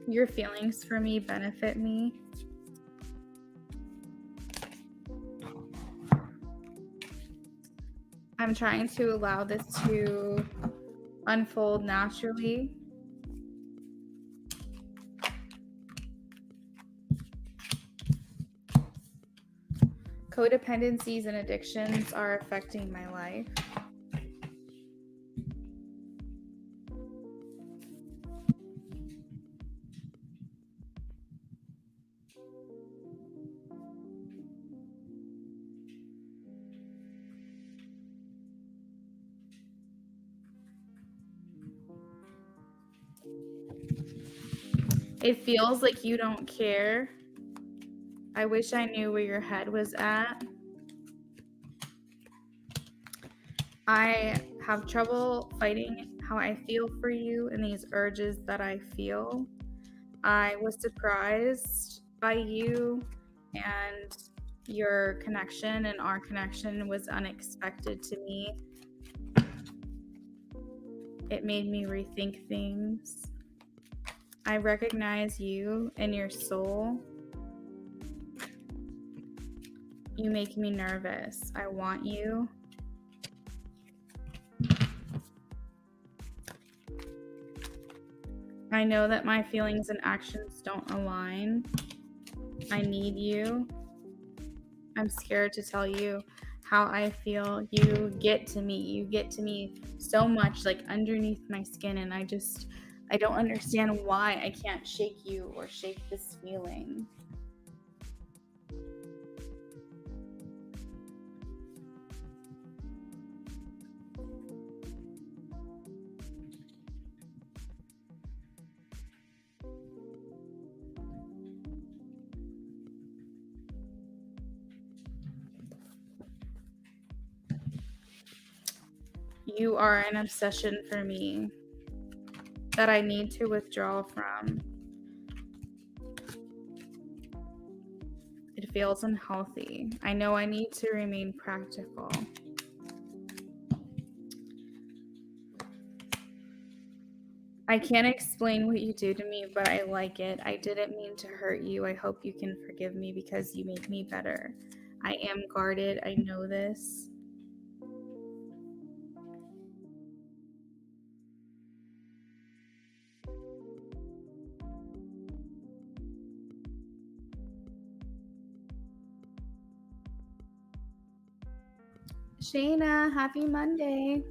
Your feelings for me benefit me. I'm trying to allow this to unfold naturally. Codependencies and addictions are affecting my life. It feels like you don't care. I wish I knew where your head was at. I have trouble fighting how I feel for you and these urges that I feel. I was surprised by you and your connection, and our connection was unexpected to me. It made me rethink things. I recognize you and your soul. You make me nervous. I want you. I know that my feelings and actions don't align. I need you. I'm scared to tell you how I feel. You get to me. You get to me so much, like underneath my skin, and I don't understand why I can't shake you or shake this feeling. You are an obsession for me that I need to withdraw from. It feels unhealthy. I know I need to remain practical. I can't explain what you do to me, but I like it. I didn't mean to hurt you. I hope you can forgive me because you make me better. I am guarded. I know this. Shayna, happy Monday.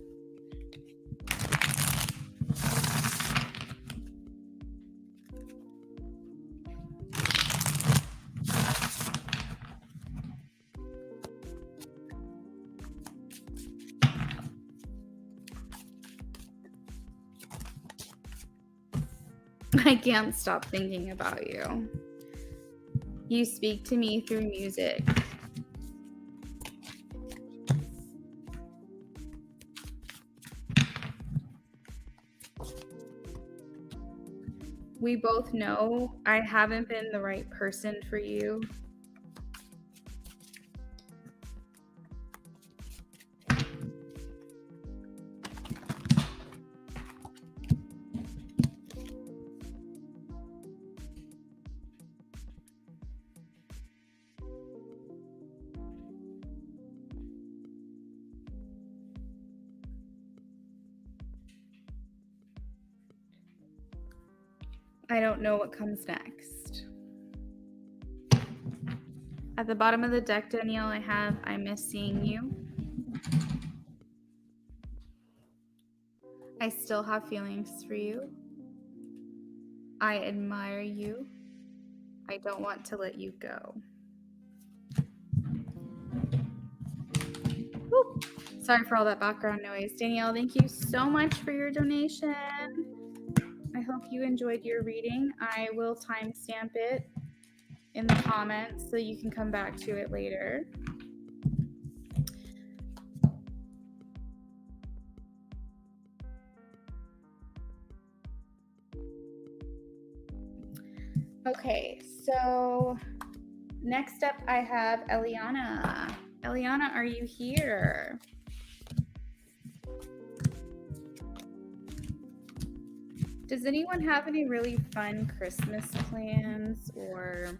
I can't stop thinking about you. You speak to me through music. We both know I haven't been the right person for you. I don't know what comes next. At the bottom of the deck, Danielle, I have I miss seeing you. I still have feelings for you. I admire you. I don't want to let you go. Woo. Sorry for all that background noise. Danielle, thank you so much for your donation. I hope you enjoyed your reading. I will timestamp it in the comments so you can come back to it later. Okay, so next up I have Eliana. Eliana, are you here? Does anyone have any really fun Christmas plans, or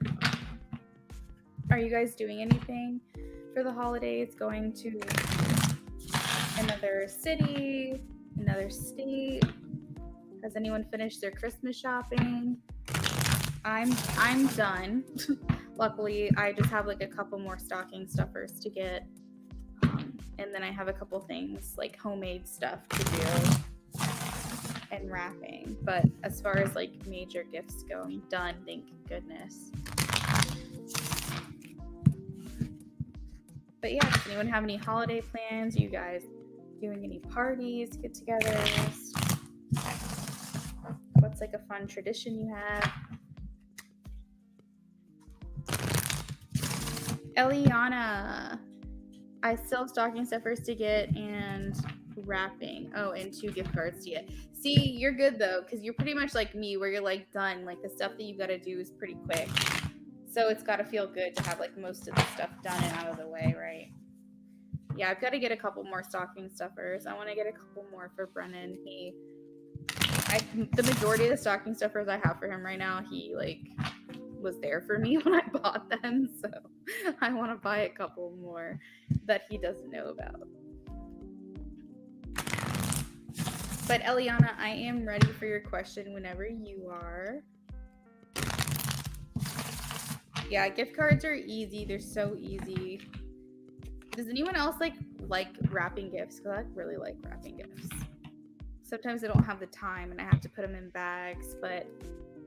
are you guys doing anything for the holidays? Going to another city, another state? Has anyone finished their Christmas shopping? I'm done. Luckily, I just have like a couple more stocking stuffers to get, and then I have a couple things like homemade stuff to do and wrapping. But as far as like major gifts go, I'm done, thank goodness. But yeah, does anyone have any holiday plans? Are you guys doing any parties, get-togethers? What's like a fun tradition you have? Eliana, I still have stocking stuffers to get and wrapping. Oh, and 2 gift cards to get. See, you're good though, because you're pretty much like me, where you're like done. Like the stuff that you got to do is pretty quick. So it's got to feel good to have like most of the stuff done and out of the way, right? Yeah, I've got to get a couple more stocking stuffers. I want to get a couple more for Brennan. The majority of the stocking stuffers I have for him right now, he like was there for me when I bought them, so I want to buy a couple more that he doesn't know about. But Eliana, I am ready for your question whenever you are. Yeah, gift cards are easy. They're so easy. Does anyone else like wrapping gifts? Because I really like wrapping gifts. Sometimes I don't have the time and I have to put them in bags, but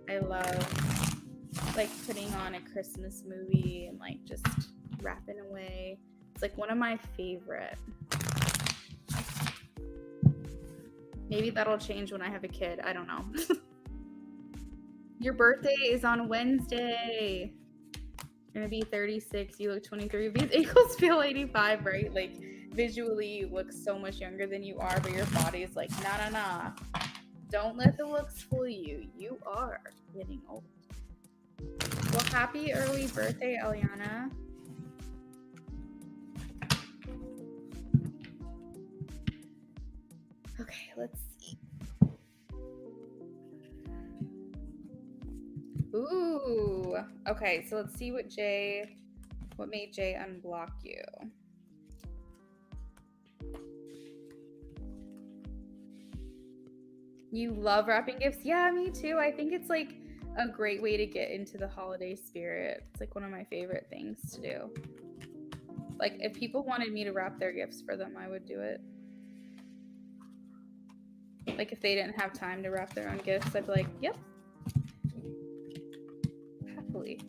I love like putting on a Christmas movie and like just wrapping away. It's like one of my favorite. Maybe that'll change when I have a kid. I don't know. Your birthday is on Wednesday. You're gonna be 36. You look 23. These ankles feel 85, right? Like visually, you look so much younger than you are, but your body's like, nah. Don't let the looks fool you. You are getting old. Well, happy early birthday, Eliana. Okay, let's see. Ooh. Okay, so let's see what made Jay unblock you. You love wrapping gifts? Yeah, me too. I think it's like a great way to get into the holiday spirit. It's like one of my favorite things to do. Like if people wanted me to wrap their gifts for them, I would do it. Like if they didn't have time to wrap their own gifts, I'd be like, yep. Happily.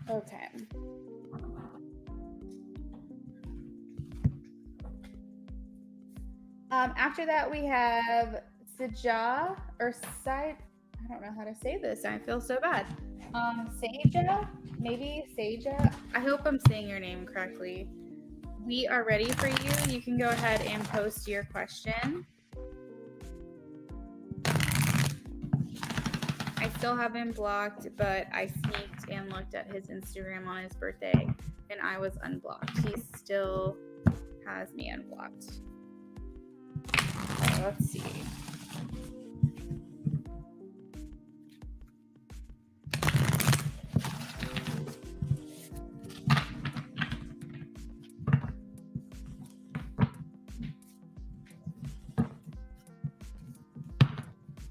Okay. After that, we have Saja or Side. I don't know how to say this. I feel so bad. Saja, maybe Saja. I hope I'm saying your name correctly. We are ready for you. You can go ahead and post your question. I still have him blocked, but I sneaked and looked at his Instagram on his birthday, and I was unblocked. He still has me unblocked. Okay, let's see.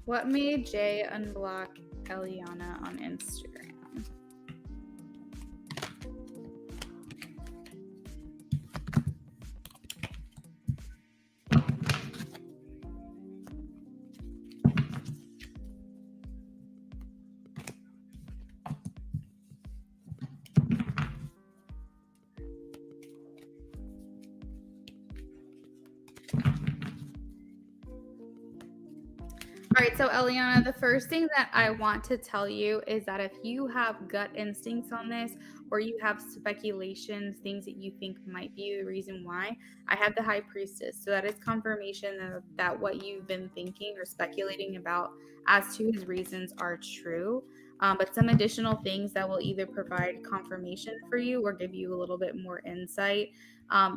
What made Jay unblock Eliana on Instagram? All right, so Eliana, the first thing that I want to tell you is that if you have gut instincts on this, or you have speculations, things that you think might be the reason why, I have the High Priestess. So that is confirmation that what you've been thinking or speculating about as to his reasons are true. But some additional things that will either provide confirmation for you or give you a little bit more insight.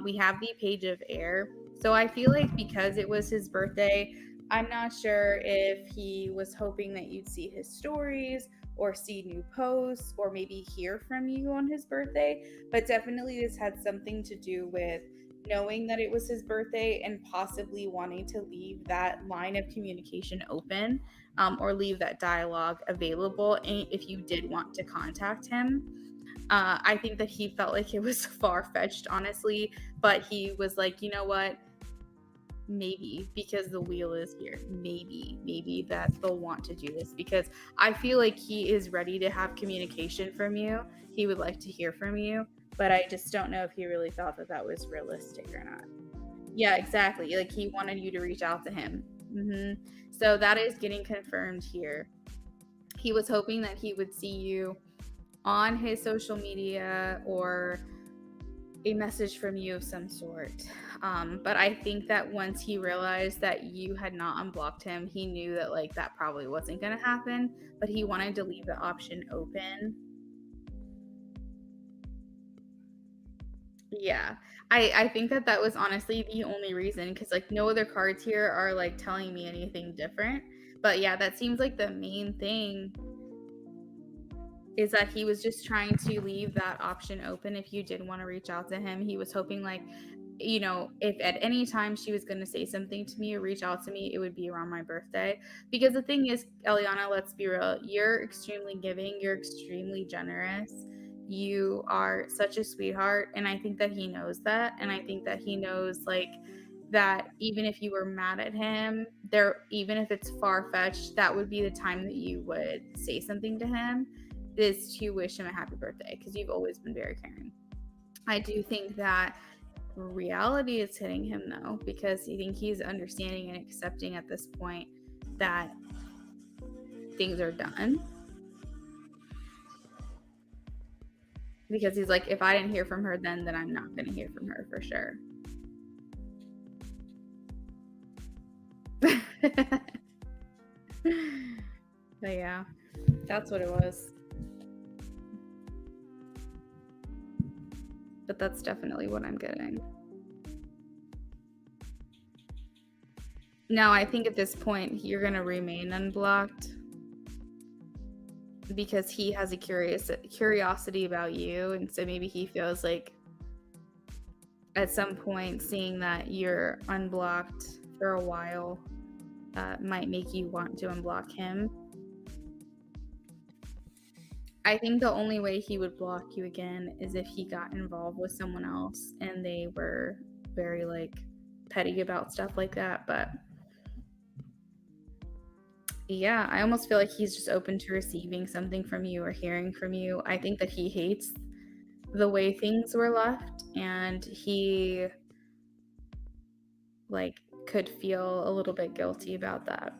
We have the Page of Air. So I feel like because it was his birthday, I'm not sure if he was hoping that you'd see his stories or see new posts or maybe hear from you on his birthday, but definitely this had something to do with knowing that it was his birthday and possibly wanting to leave that line of communication open, or leave that dialogue available if you did want to contact him. I think that he felt like it was far-fetched, honestly, but he was like, you know what? Maybe because the wheel is here, maybe that they'll want to do this, because I feel like he is ready to have communication from you. He would like to hear from you, but I just don't know if he really thought that that was realistic or not. Yeah, exactly. Like he wanted you to reach out to him. So that is getting confirmed here. He was hoping that he would see you on his social media or a message from you of some sort. But I think that once he realized that you had not unblocked him, he knew that like that probably wasn't going to happen, but he wanted to leave the option open. Yeah, I think that that was honestly the only reason, because like no other cards here are like telling me anything different. But yeah, that seems like the main thing. is that he was just trying to leave that option open if you did want to reach out to him. He was hoping, like, you know, if at any time she was going to say something to me or reach out to me, it would be around my birthday. Because the thing is, Eliana, let's be real, you're extremely giving, you're extremely generous, you are such a sweetheart, and I think that he knows that. And I think that he knows, like, that even if you were mad at him, even if it's far-fetched, that would be the time that you would say something to him, is to wish him a happy birthday, because you've always been very caring. I do think that reality is hitting him, though, because I think he's understanding and accepting at this point that things are done. Because he's like, if I didn't hear from her then I'm not going to hear from her for sure. But yeah, that's what it was. But that's definitely what I'm getting. Now, I think at this point, you're going to remain unblocked because he has a curiosity about you. And so maybe he feels like at some point, seeing that you're unblocked for a while might make you want to unblock him. I think the only way he would block you again is if he got involved with someone else and they were very, like, petty about stuff like that. But yeah, I almost feel like he's just open to receiving something from you or hearing from you. I think that he hates the way things were left, and he, like, could feel a little bit guilty about that.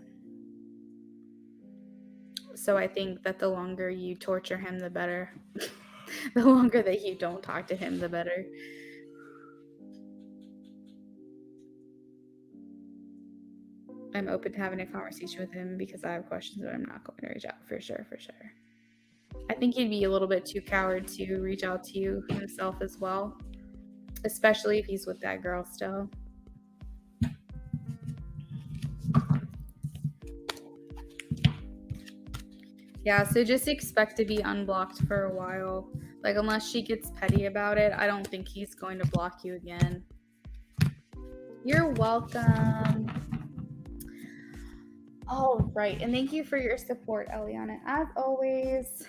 So I think that the longer you torture him, the better. The longer that you don't talk to him, the better. I'm open to having a conversation with him because I have questions, but I'm not going to reach out for sure. I think he'd be a little bit too coward to reach out to you himself as well, especially if he's with that girl still. Yeah, so just expect to be unblocked for a while. Like, unless she gets petty about it, I don't think he's going to block you again. You're welcome. All right, and thank you for your support, Eliana, as always.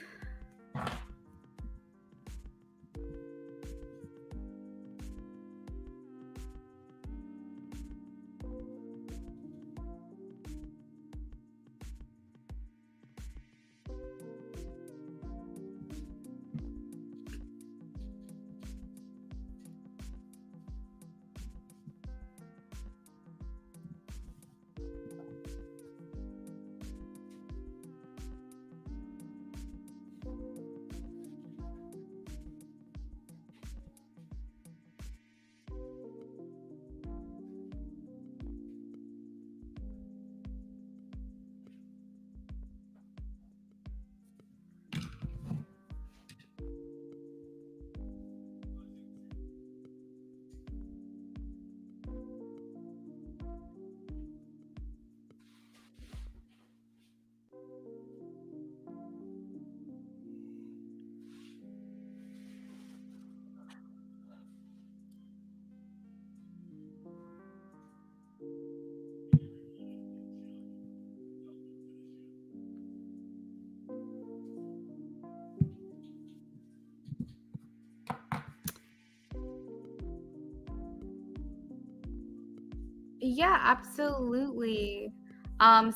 Yeah, absolutely.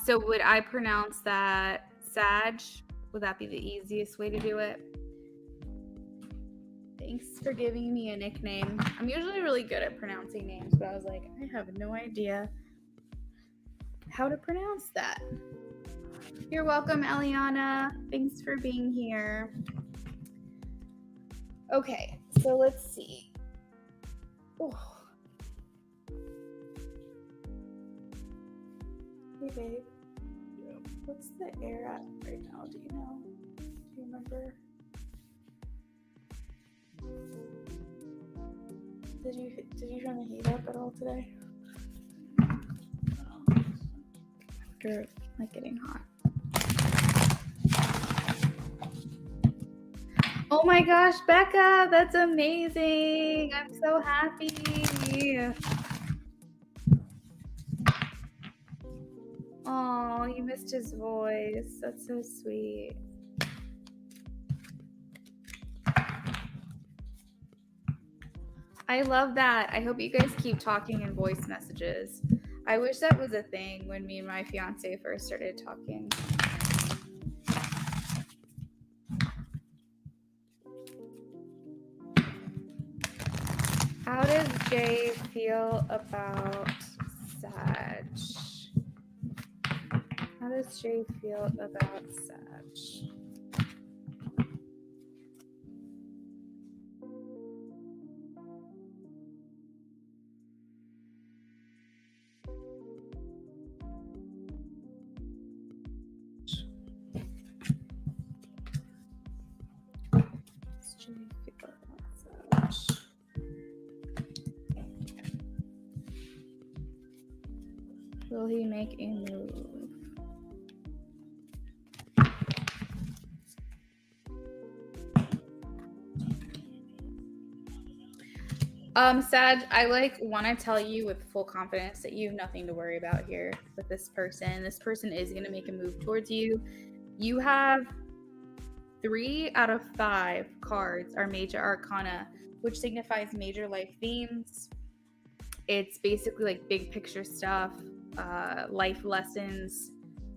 So would I pronounce that Sag? Would that be the easiest way to do it? Thanks for giving me a nickname. I'm usually really good at pronouncing names, but I was like, I have no idea how to pronounce that. You're welcome, Eliana. Thanks for being here. Okay, so let's see. Ooh. Hey, babe. Yeah. What's the air at right now? Do you know? Do you remember? Did you turn the heat up at all today? After, like, getting hot. Oh my gosh, Becca, that's amazing. I'm so happy. Oh, you missed his voice. That's so sweet. I love that. I hope you guys keep talking in voice messages. I wish that was a thing when me and my fiance first started talking. How does Jay feel about Sag? How does Jay feel about Sag? Will he make a move? Sag, I want to tell you with full confidence that you have nothing to worry about here with this person. This person is going to make a move towards you. You have 3 out of 5 cards are major arcana, which signifies major life themes. It's basically like big picture stuff, life lessons,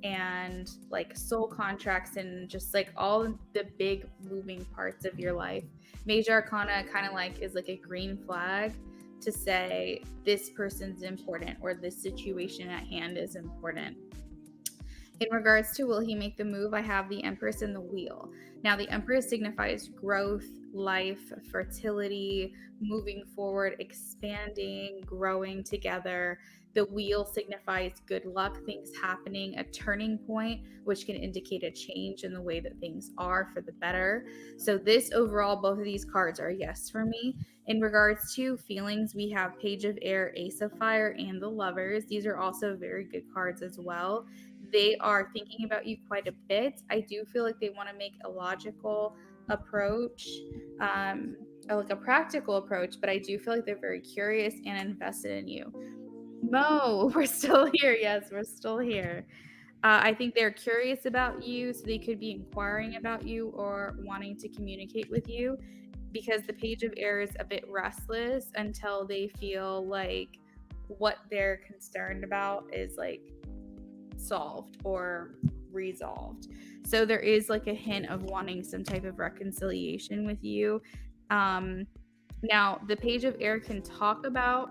and like soul contracts, and just like all the big moving parts of your life. Major arcana kind of like is like a green flag to say this person's important or this situation at hand is important. In regards to will he make the move, I have the Empress and the Wheel. Now, the Empress signifies growth, life, fertility, moving forward, expanding, growing together. The Wheel signifies good luck, things happening, a turning point, which can indicate a change in the way that things are for the better. So this overall, both of these cards are a yes for me. In regards to feelings, we have Page of Air, Ace of Fire, and the Lovers. These are also very good cards as well. They are thinking about you quite a bit. I do feel like they want to make a logical approach, like a practical approach, but I do feel like they're very curious and invested in you. Mo, we're still here. Yes, we're still here. I think they're curious about you, so they could be inquiring about you or wanting to communicate with you, because the Page of Air is a bit restless until they feel like what they're concerned about is like solved or resolved. So there is like a hint of wanting some type of reconciliation with you. Now, the Page of Air can talk about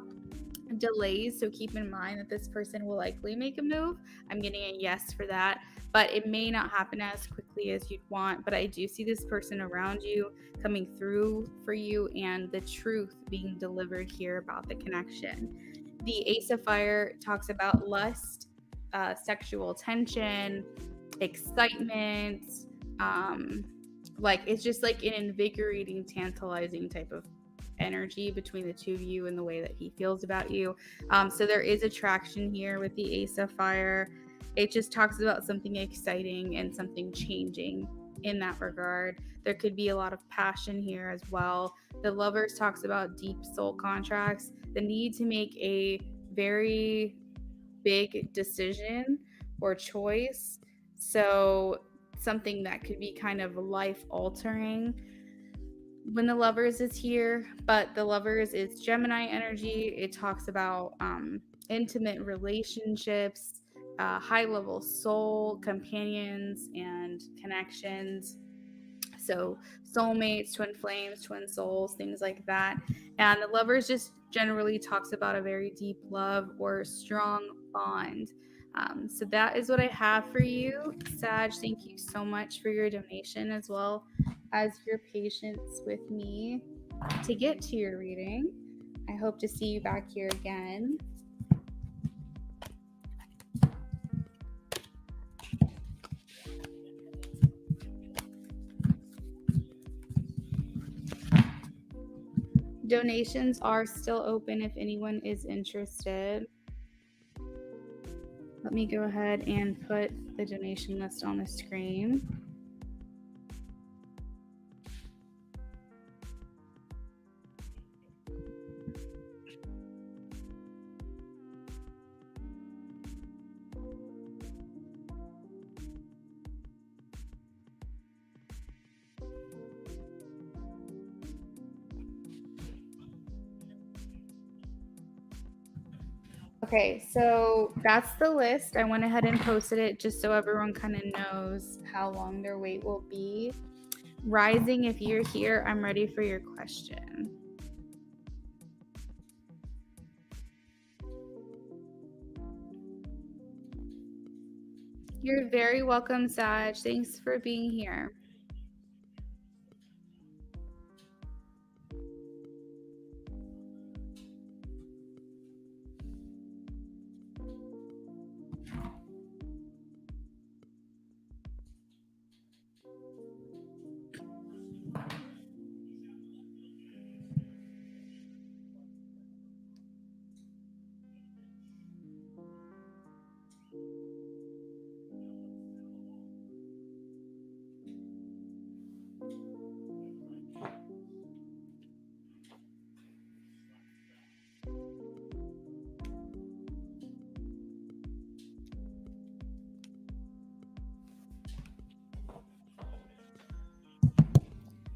delays, so keep in mind that this person will likely make a move. I'm getting a yes for that, but it may not happen as quickly as you'd want. But I do see this person around you coming through for you, and the truth being delivered here about the connection. The Ace of Fire talks about lust, sexual tension, excitement, like it's just like an invigorating, tantalizing type of energy between the two of you and the way that he feels about you. So there is attraction here with the Ace of Fire. It just talks about something exciting and something changing in that regard. There could be a lot of passion here as well. The Lovers talks about deep soul contracts, the need to make a very big decision or choice. So something that could be kind of life altering when the Lovers is here. But the Lovers is Gemini energy. It talks about intimate relationships, high level soul companions and connections. So soulmates, twin flames, twin souls, things like that. And the Lovers just generally talks about a very deep love or strong bond. So that is what I have for you, Sag. Thank you so much for your donation, as well as your patience with me to get to your reading. I hope to see you back here again. Donations are still open if anyone is interested. Let me go ahead and put the donation list on the screen. Okay, so that's the list. I went ahead and posted it just so everyone kind of knows how long their wait will be. Rising, if you're here, I'm ready for your question. You're very welcome, Saj. Thanks for being here.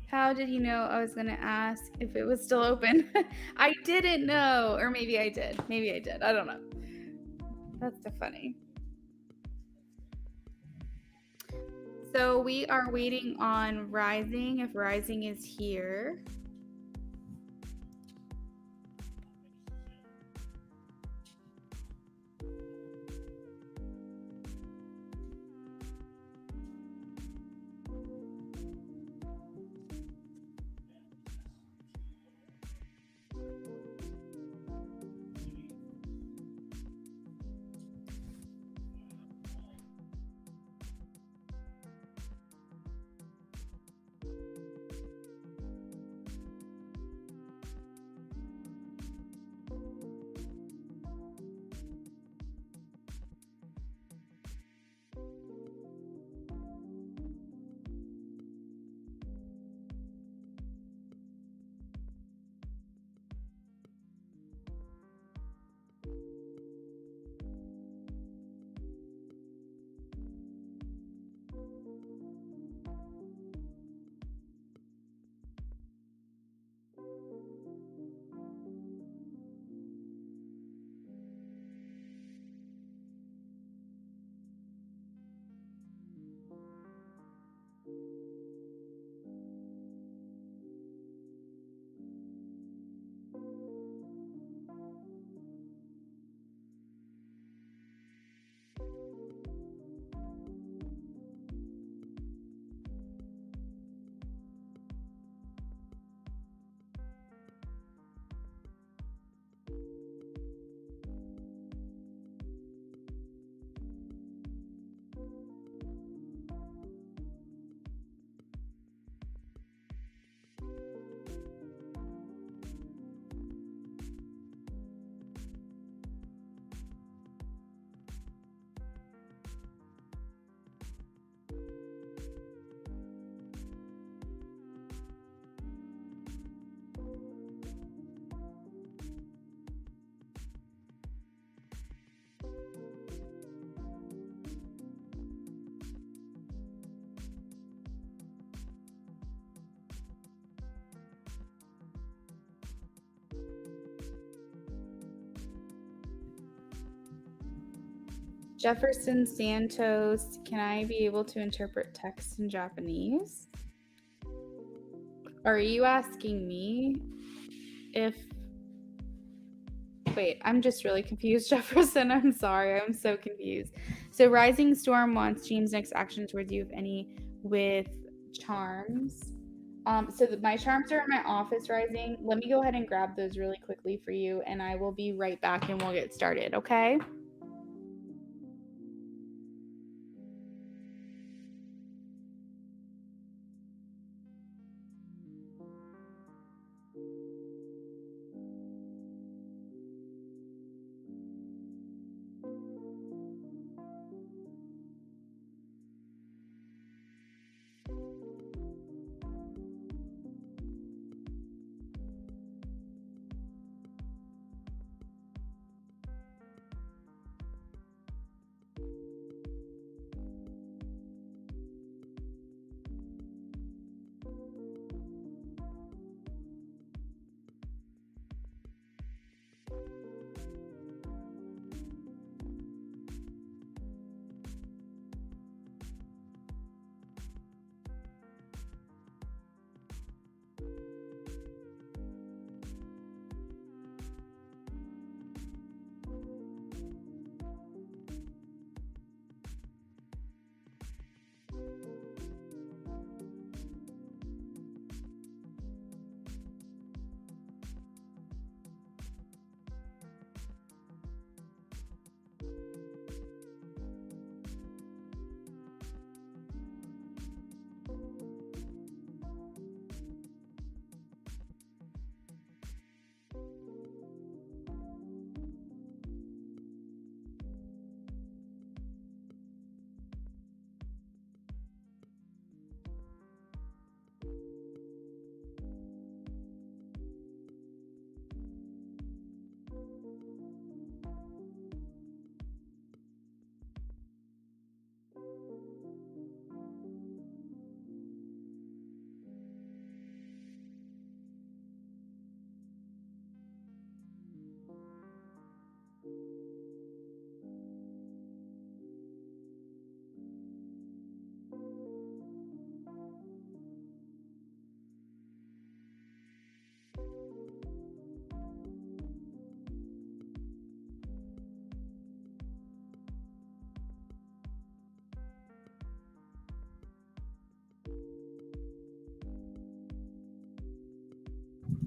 How did you know I was going to ask if it was still open? I didn't know. Or maybe I did. Maybe I did. I don't know. That's so funny. So we are waiting on Rising, if Rising is here. Jefferson Santos, can I be able to interpret text in Japanese? Are you asking me if... Wait, I'm just really confused, Jefferson. I'm sorry. I'm so confused. So Rising Storm wants Jean's next action towards you, if any, with charms. So my charms are in my office, Rising. Let me go ahead and grab those really quickly for you, and I will be right back and we'll get started, okay?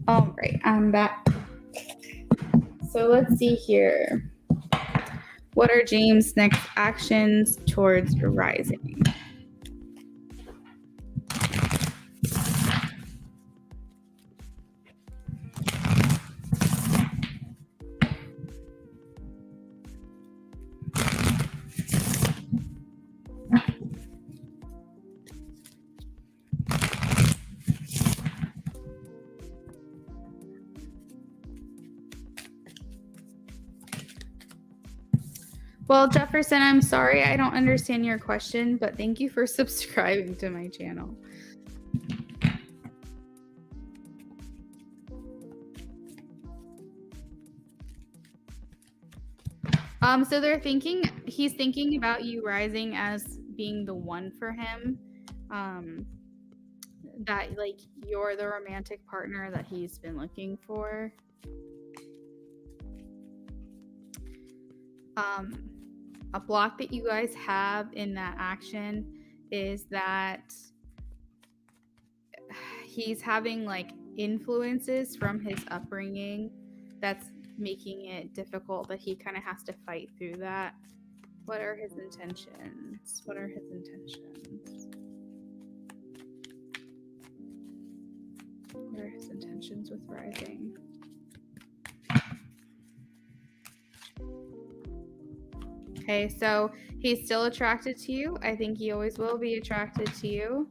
All right, I'm back. So let's see here. What are James' next actions towards rising? Well, Jefferson, I'm sorry I don't understand your question, but thank you for subscribing to my channel. So he's thinking about you rising as being the one for him. That like you're the romantic partner that he's been looking for. A block that you guys have in that action is that he's having like influences from his upbringing that's making it difficult, that he kind of has to fight through that. What are his intentions? What are his intentions? What are his intentions with rising? Okay, so he's still attracted to you. I think he always will be attracted to you.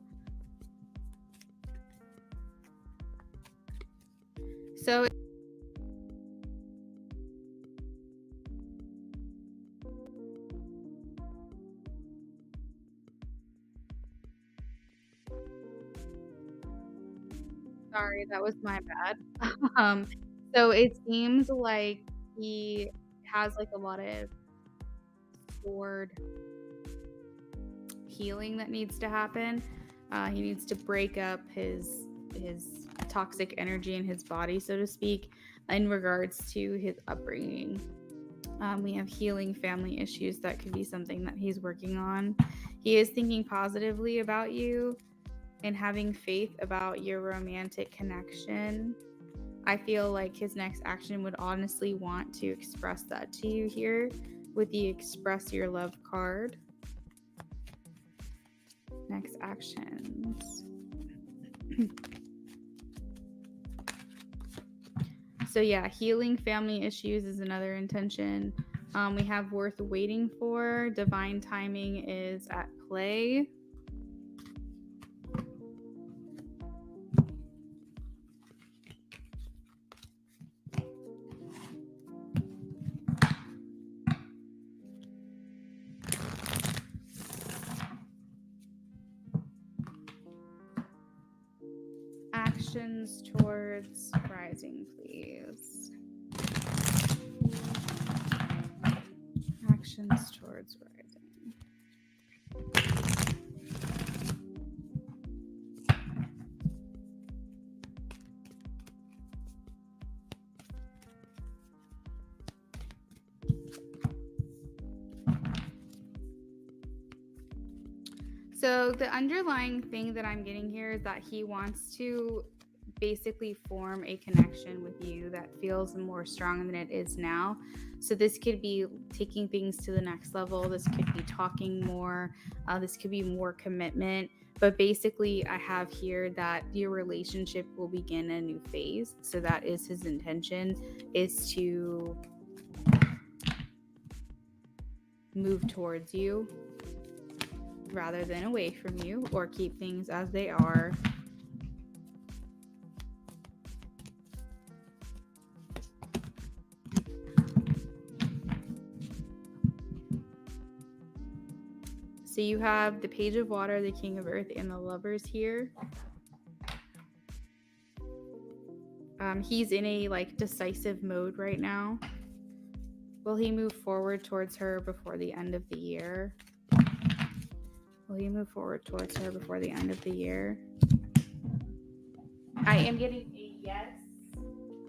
So sorry, that was my bad. So it seems like he has like a lot of stored healing that needs to happen. He needs to break up his toxic energy in his body, so to speak, in regards to his upbringing. We have healing family issues. That could be something that he's working on. He is thinking positively about you and having faith about your romantic connection. I feel like his next action would honestly want to express that to you here with the Express Your Love card. Next actions. So yeah, healing family issues is another intention. We have worth waiting for. Divine timing is at play. Actions towards rising, please. Actions towards rising. So the underlying thing that I'm getting here is that he wants to basically form a connection with you that feels more strong than it is now. So this could be taking things to the next level. This could be talking more. This could be more commitment. But basically, I have here that your relationship will begin a new phase. So that is his intention, is to move towards you rather than away from you, or keep things as they are. So you have the Page of Water, the King of Earth, and the Lovers here. He's in a like decisive mode right now. Will he move forward towards her before the end of the year? Will he move forward towards her before the end of the year? I am getting a yes.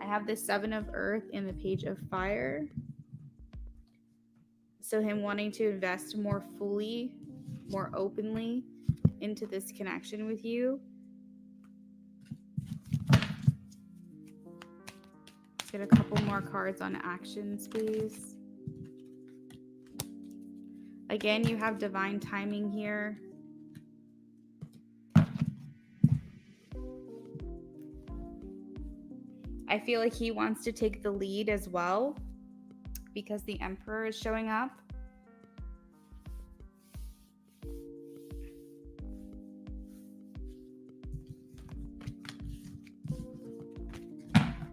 I have the Seven of Earth and the Page of Fire. So him wanting to invest more fully, more openly into this connection with you. Get a couple more cards on actions, please. Again, you have divine timing here. I feel like he wants to take the lead as well because the Emperor is showing up.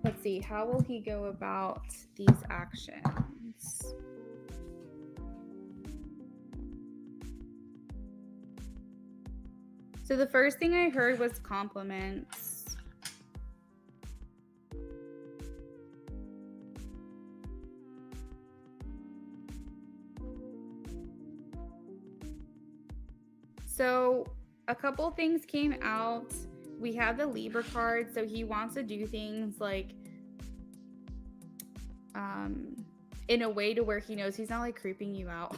Let's see, how will he go about these actions? So the first thing I heard was compliments. So a couple things came out. We have the Libra card, so he wants to do things like in a way to where he knows he's not like creeping you out.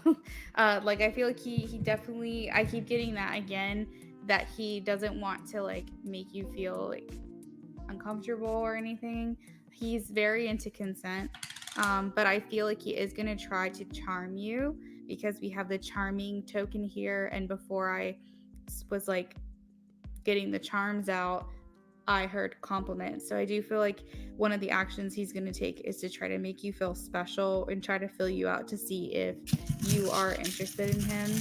Like I feel like he definitely, I keep getting that again, that he doesn't want to like make you feel like uncomfortable or anything. He's very into consent, but I feel like he is going to try to charm you because we have the charming token here, and before I was like getting the charms out, I heard compliments. So I do feel like one of the actions he's going to take is to try to make you feel special and try to fill you out to see if you are interested in him.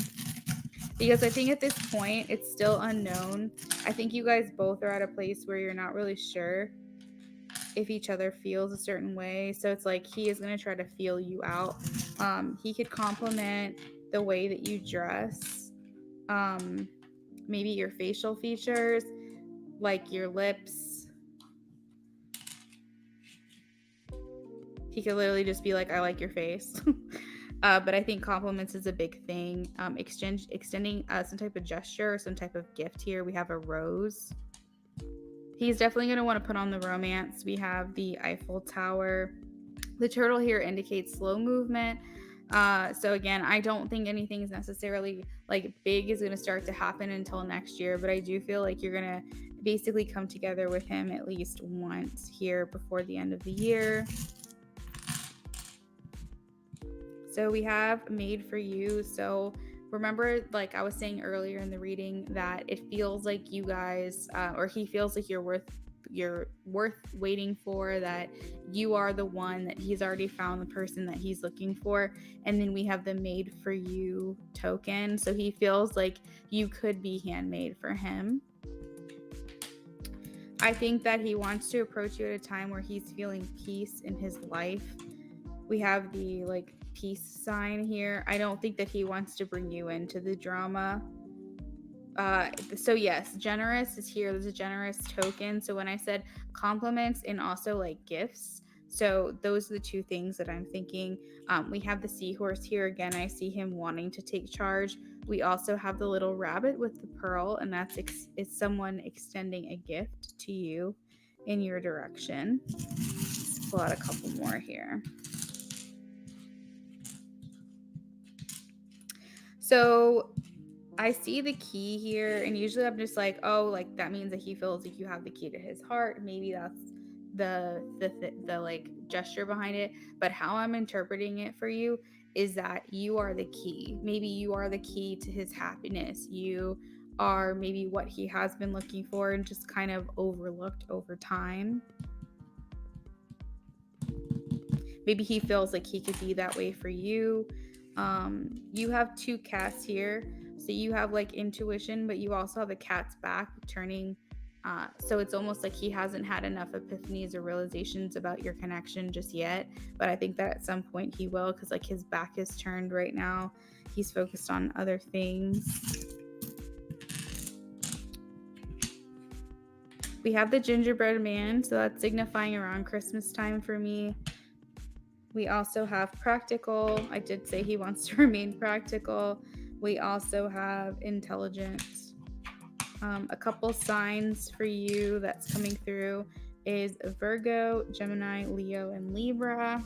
Because I think at this point, it's still unknown. I think you guys both are at a place where you're not really sure if each other feels a certain way. So it's like he is going to try to feel you out. He could compliment the way that you dress, maybe your facial features, like your lips. He could literally just be like, I like your face. But I think compliments is a big thing. Extending some type of gesture or some type of gift here. We have a rose. He's definitely going to want to put on the romance. We have the Eiffel Tower. The turtle here indicates slow movement. So again, I don't think anything is necessarily like big is going to start to happen until next year, but I do feel like you're going to basically come together with him at least once here before the end of the year. So we have made for you. So remember, like I was saying earlier in the reading, that it feels like you guys, or he feels like you're worth waiting for, that you are the one, that he's already found the person that he's looking for. And then we have the made for you token. So he feels like you could be handmade for him. I think that he wants to approach you at a time where he's feeling peace in his life. We have the like peace sign here. I don't think that he wants to bring you into the drama. So yes, generous is here. There's a generous token. So when I said compliments and also like gifts, so those are the two things that I'm thinking. We have the seahorse here. Again, I see him wanting to take charge. We also have the little rabbit with the pearl, and that's it's someone extending a gift to you in your direction. Let's pull out a couple more here. So I see the key here, and usually I'm just like, oh, like that means that he feels like you have the key to his heart. Maybe that's the like gesture behind it. But how I'm interpreting it for you is that you are the key. Maybe you are the key to his happiness. You are maybe what he has been looking for and just kind of overlooked over time. Maybe he feels like he could be that way for you. You have two cats here. So you have like intuition, but you also have a cat's back turning. So it's almost like he hasn't had enough epiphanies or realizations about your connection just yet. But I think that at some point he will, because like his back is turned right now. He's focused on other things. We have the gingerbread man. So that's signifying around Christmas time for me. We also have practical. I did say he wants to remain practical. We also have intelligent. A couple signs for you that's coming through is Virgo, Gemini, Leo, and Libra.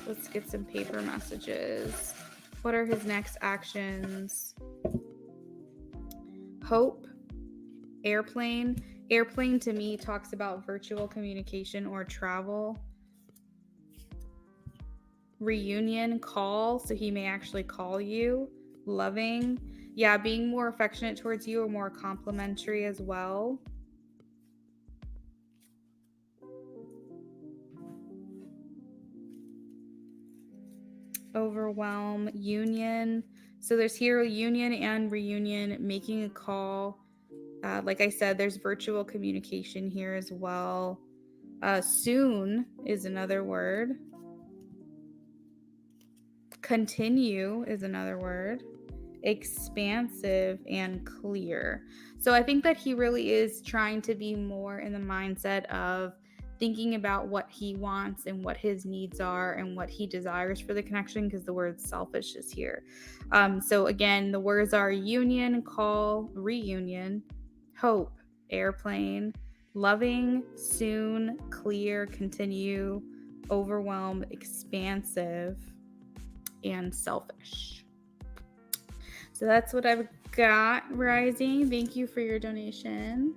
Let's get some paper messages. What are his next actions? Hope, airplane. Airplane to me talks about virtual communication or travel. Reunion, call, so he may actually call you. Loving, yeah, being more affectionate towards you or more complimentary as well. Overwhelm, union. So there's here union and reunion, making a call. Like I said, there's virtual communication here as well. Soon is another word. Continue is another word. Expansive and clear. So I think that he really is trying to be more in the mindset of thinking about what he wants and what his needs are and what he desires for the connection, because the word selfish is here. So again, the words are union, call, reunion, hope, airplane, loving, soon, clear, continue, overwhelm, expansive, and selfish. So that's what I've got, Rising. Thank you for your donation.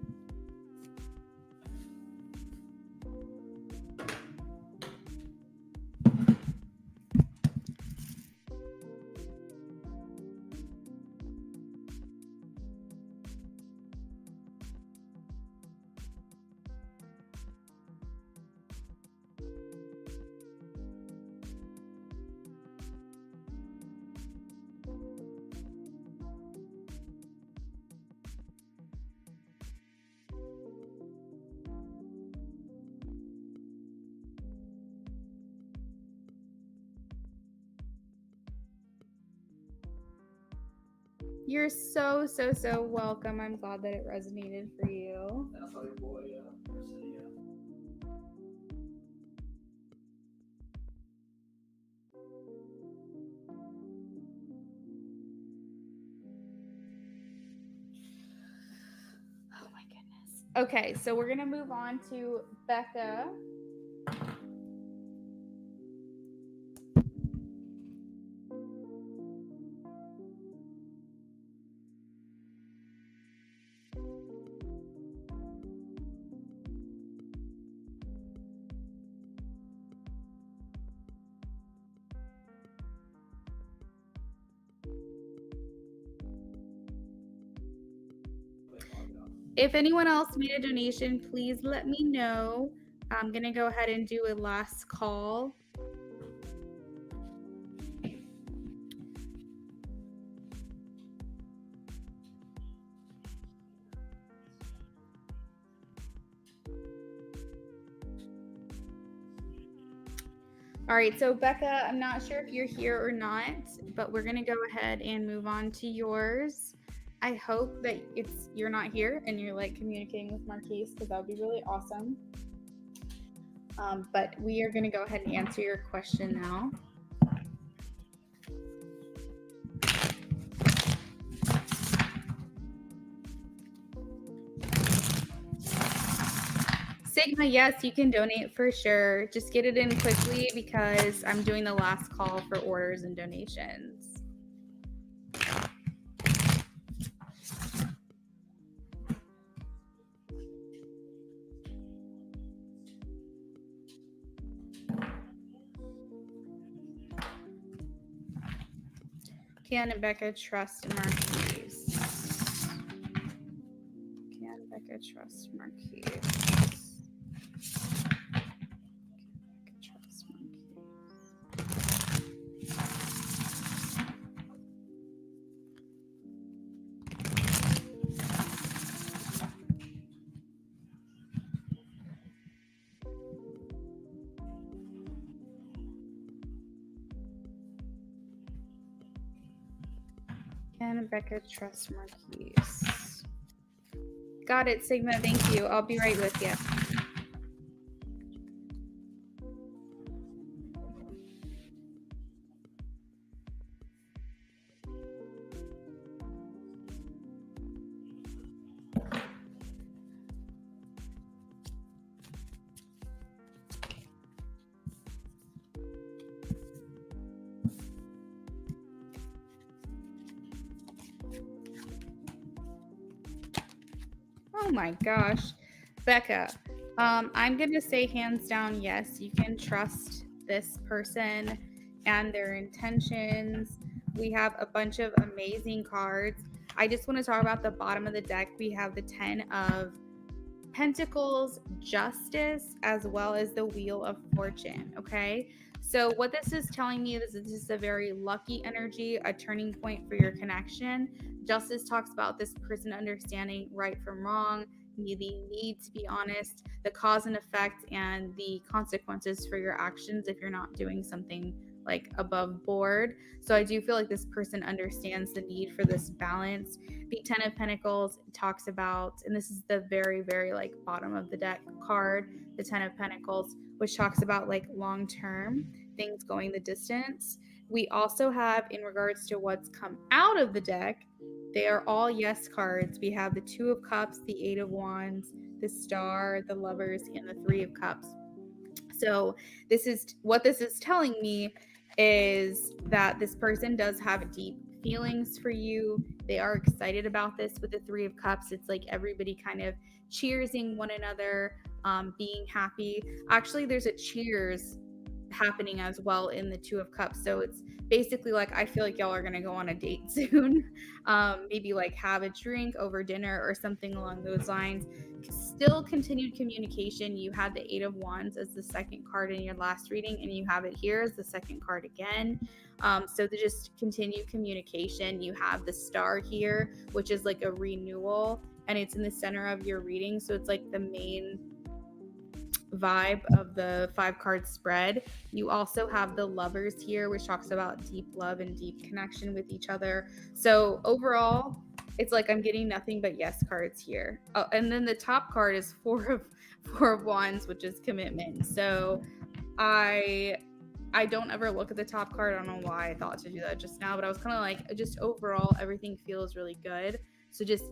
You're so welcome. I'm glad that it resonated for you. That's how your boy, Mercedes. Oh my goodness. Okay, so we're gonna move on to Becca. If anyone else made a donation, please let me know. I'm going to go ahead and do a last call. All right, so Becca, I'm not sure if you're here or not, but we're going to go ahead and move on to yours. I hope that you're not here and you're like communicating with Marquise, because that would be really awesome. But we are going to go ahead and answer your question now. Sigma, yes, you can donate for sure. Just get it in quickly because I'm doing the last call for orders and donations. Can Becca trust Marquise? Can Becca trust Marquise? Can Becca trust Marquise? Got it, Sigma. Thank you. I'll be right with you. Oh my gosh. Becca, I'm going to say hands down, yes, you can trust this person and their intentions. We have a bunch of amazing cards. I just want to talk about the bottom of the deck. We have the 10 of Pentacles, Justice, as well as the Wheel of Fortune. Okay. So, what this is telling me is this is a very lucky energy, a turning point for your connection. Justice talks about this person understanding right from wrong, the need to be honest, the cause and effect, and the consequences for your actions if you're not doing something like above board. So I do feel like this person understands the need for this balance. The 10 of Pentacles talks about, and this is the very, very like bottom of the deck card, the 10 of Pentacles, which talks about like long term things going the distance. We also have, in regards to what's come out of the deck, they are all yes cards. We have the 2 of Cups, the 8 of Wands, the Star, the Lovers, and the 3 of Cups. So this is what this is telling me is that this person does have deep feelings for you. They are excited about this with the 3 of Cups. It's like everybody kind of cheersing one another, being happy. Actually, there's a cheers happening as well in the 2 of Cups. So it's basically like I feel like y'all are gonna go on a date soon. Maybe like have a drink over dinner or something along those lines. Still continued communication. You had the 8 of Wands as the second card in your last reading, and you have it here as the second card again. So to just continue communication, you have the Star here, which is like a renewal, and it's in the center of your reading. So it's like the main vibe of the 5 card spread. You also have the Lovers here, which talks about deep love and deep connection with each other. So overall, it's like I'm getting nothing but yes cards here. Oh, and then the top card is 4 of Wands, which is commitment. So I don't ever look at the top card. I don't know why I thought to do that just now, but I was kind of like, just overall, everything feels really good. So just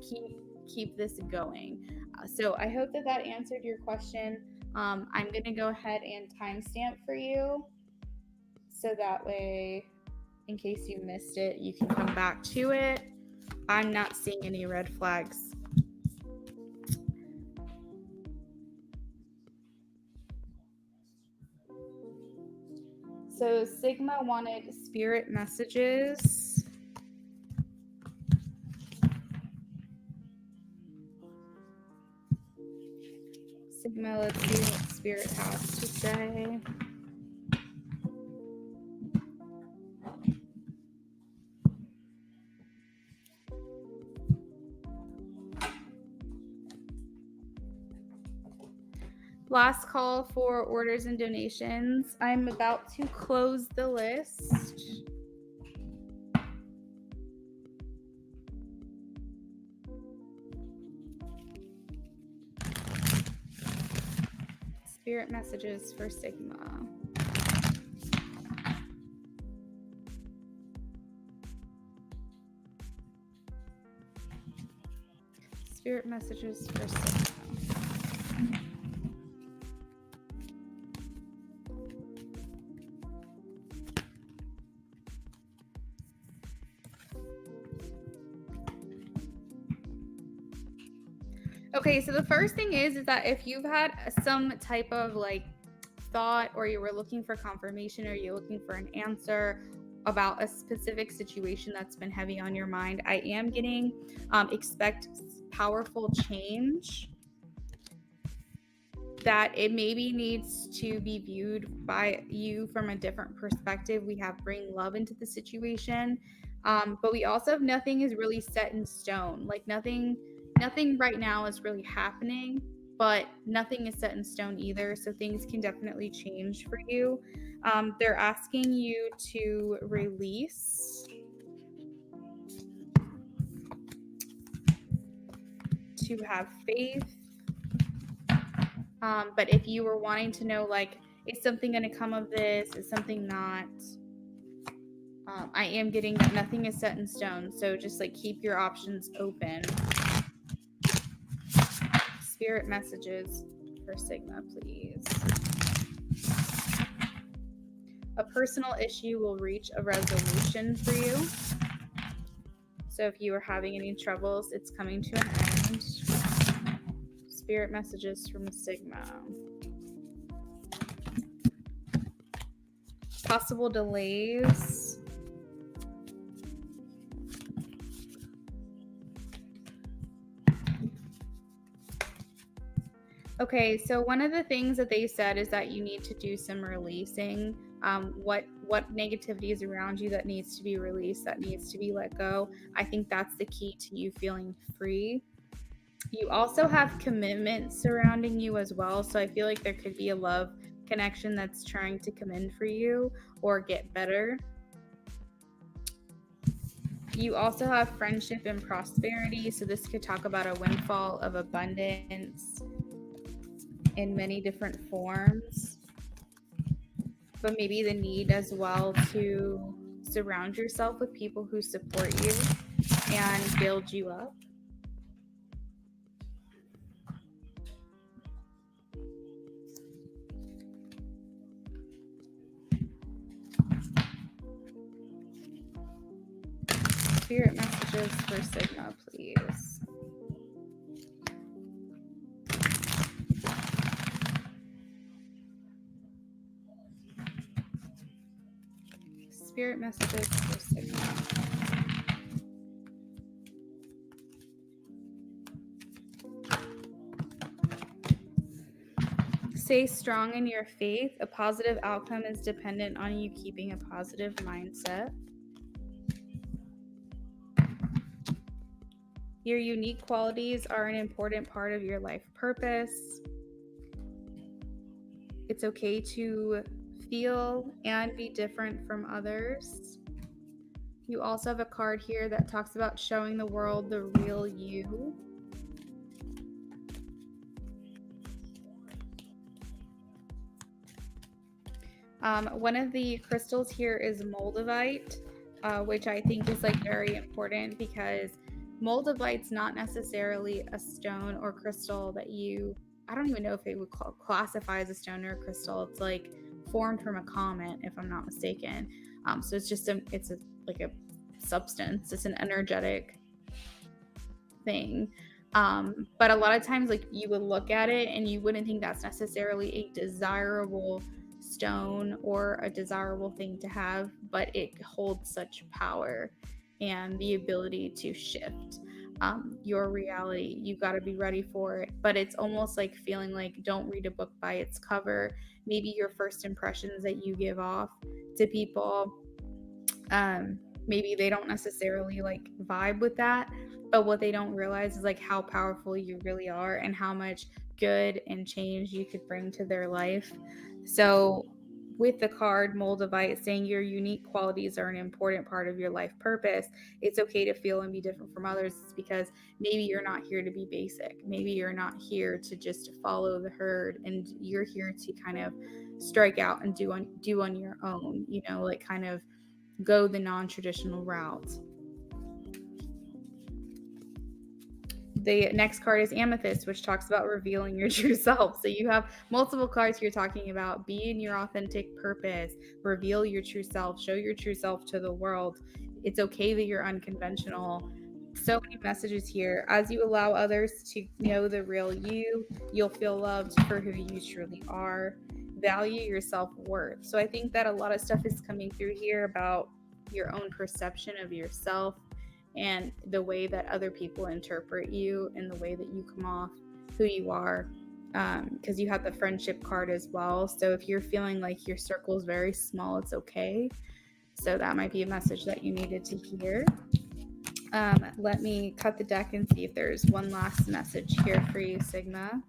keep this going. So I hope that answered your question. I'm going to go ahead and timestamp for you. So that way, in case you missed it, you can come back to it. I'm not seeing any red flags. So Sigma wanted spirit messages. Sigma, let's see what spirit has to say. Last call for orders and donations. I'm about to close the list. Spirit messages for Sigma. Spirit messages for Sigma. Okay, so the first thing is that if you've had some type of like thought, or you were looking for confirmation, or you're looking for an answer about a specific situation that's been heavy on your mind, I am getting expect powerful change, that it maybe needs to be viewed by you from a different perspective. We have bring love into the situation, but we also have nothing is really set in stone. Like nothing right now is really happening, but nothing is set in stone either. So things can definitely change for you. They're asking you to release, to have faith. But if you were wanting to know, like, is something going to come of this? Is something not? I am getting that nothing is set in stone. So just like keep your options open. Spirit messages for Sigma, please. A personal issue will reach a resolution for you. So if you are having any troubles, it's coming to an end. Spirit messages from Sigma. Possible delays. Okay, so one of the things that they said is that you need to do some releasing. What negativity is around you that needs to be released, that needs to be let go. I think that's the key to you feeling free. You also have commitment surrounding you as well. So I feel like there could be a love connection that's trying to come in for you or get better. You also have friendship and prosperity. So this could talk about a windfall of abundance in many different forms, but maybe the need as well to surround yourself with people who support you and build you up. Spirit messages for Sigma, please. Spirit messages for Sigma. Stay strong in your faith. A positive outcome is dependent on you keeping a positive mindset. Your unique qualities are an important part of your life purpose. It's okay to feel and be different from others. You also have a card here that talks about showing the world the real you. One of the crystals here is moldavite, which I think is like very important because moldavite's not necessarily a stone or crystal that I don't even know if it would classify as a stone or a crystal. It's like formed from a comet, if I'm not mistaken. So it's just like a substance. It's an energetic thing. But a lot of times, like, you would look at it and you wouldn't think that's necessarily a desirable stone or a desirable thing to have, but it holds such power and the ability to shift your reality. You got to be ready for it. But it's almost like feeling like don't read a book by its cover. Maybe your first impressions that you give off to people, maybe they don't necessarily like vibe with that, but what they don't realize is like how powerful you really are and how much good and change you could bring to their life. So with the card moldavite saying your unique qualities are an important part of your life purpose, it's okay to feel and be different from others. It's because maybe you're not here to be basic. Maybe you're not here to just follow the herd, and you're here to kind of strike out and do on your own, like kind of go the non-traditional route. The next card is amethyst, which talks about revealing your true self. So you have multiple cards here talking about be in your authentic purpose, reveal your true self, show your true self to the world. It's okay that you're unconventional. So many messages here. As you allow others to know the real you, you'll feel loved for who you truly are. Value your self-worth. So I think that a lot of stuff is coming through here about your own perception of yourself and the way that other people interpret you and the way that you come off, who you are, because you have the friendship card as well. So if you're feeling like your circle is very small, it's okay. So that might be a message that you needed to hear. Let me cut the deck and see if there's one last message here for you, Sigma.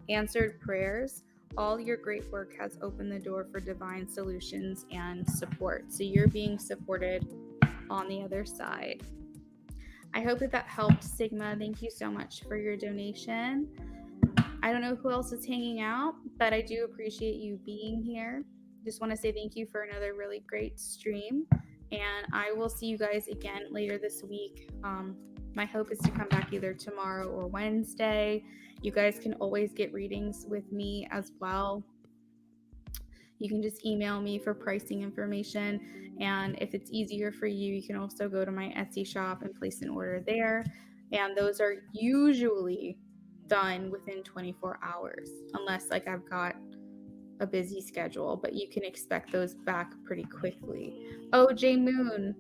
Answered prayers. All your great work has opened the door for divine solutions and support. So you're being supported on the other side. I hope that helped, Sigma. Thank you so much for your donation. I don't know who else is hanging out, but I do appreciate you being here. Just want to say thank you for another really great stream, and I will see you guys again later this week. My hope is to come back either tomorrow or Wednesday. You guys can always get readings with me as well. You can just email me for pricing information. And if it's easier for you, you can also go to my Etsy shop and place an order there. And those are usually done within 24 hours, unless like I've got a busy schedule, but you can expect those back pretty quickly. Oh, J Moon.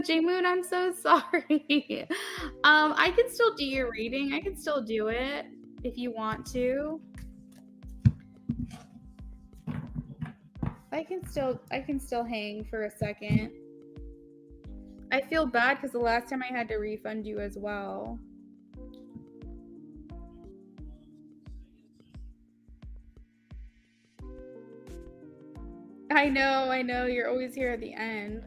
J Moon, I'm so sorry. I can still do your reading. I can still do it if you want to. I can still hang for a second. I feel bad because the last time I had to refund you as well. I know. You're always here at the end.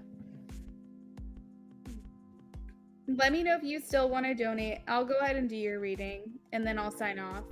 Let me know if you still want to donate. I'll go ahead and do your reading, and then I'll sign off.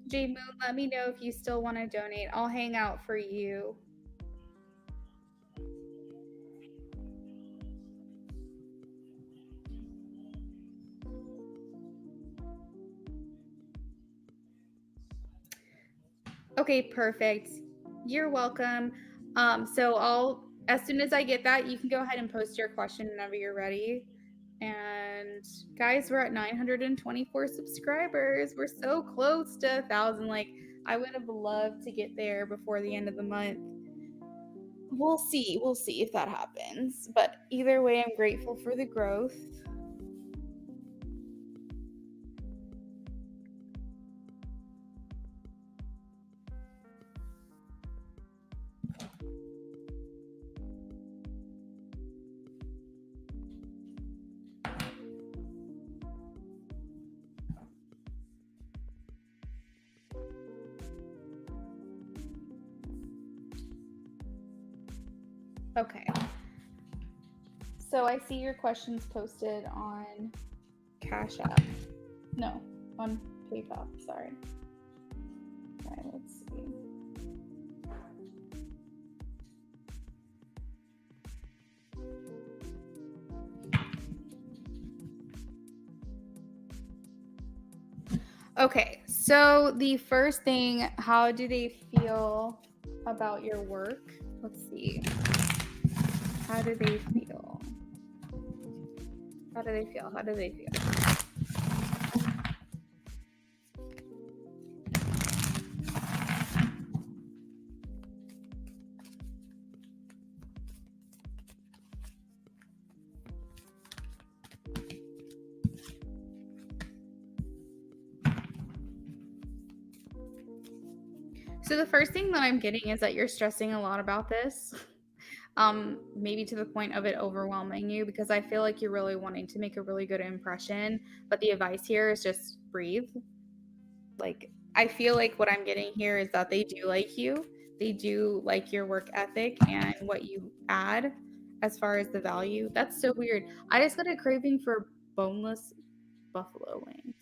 J Moon, let me know if you still want to donate. I'll hang out for you. Okay, perfect. You're welcome. So as soon as I get that, you can go ahead and post your question whenever you're ready. And guys, we're at 924 subscribers. We're so close to 1,000. Like, I would have loved to get there before the end of the month. We'll see. We'll see if that happens. But either way, I'm grateful for the growth. Okay. So I see your questions posted on Cash App. No, on PayPal. Sorry. All right, let's see. Okay, so the first thing, how do they feel about your work? Let's see. How do they feel? How do they feel? How do they feel? So the first thing that I'm getting is that you're stressing a lot about this. Maybe to the point of it overwhelming you, because I feel like you're really wanting to make a really good impression, but the advice here is just breathe. Like, I feel like what I'm getting here is that they do like you. They do like your work ethic and what you add as far as the value. That's so weird. I just got a craving for boneless buffalo wings.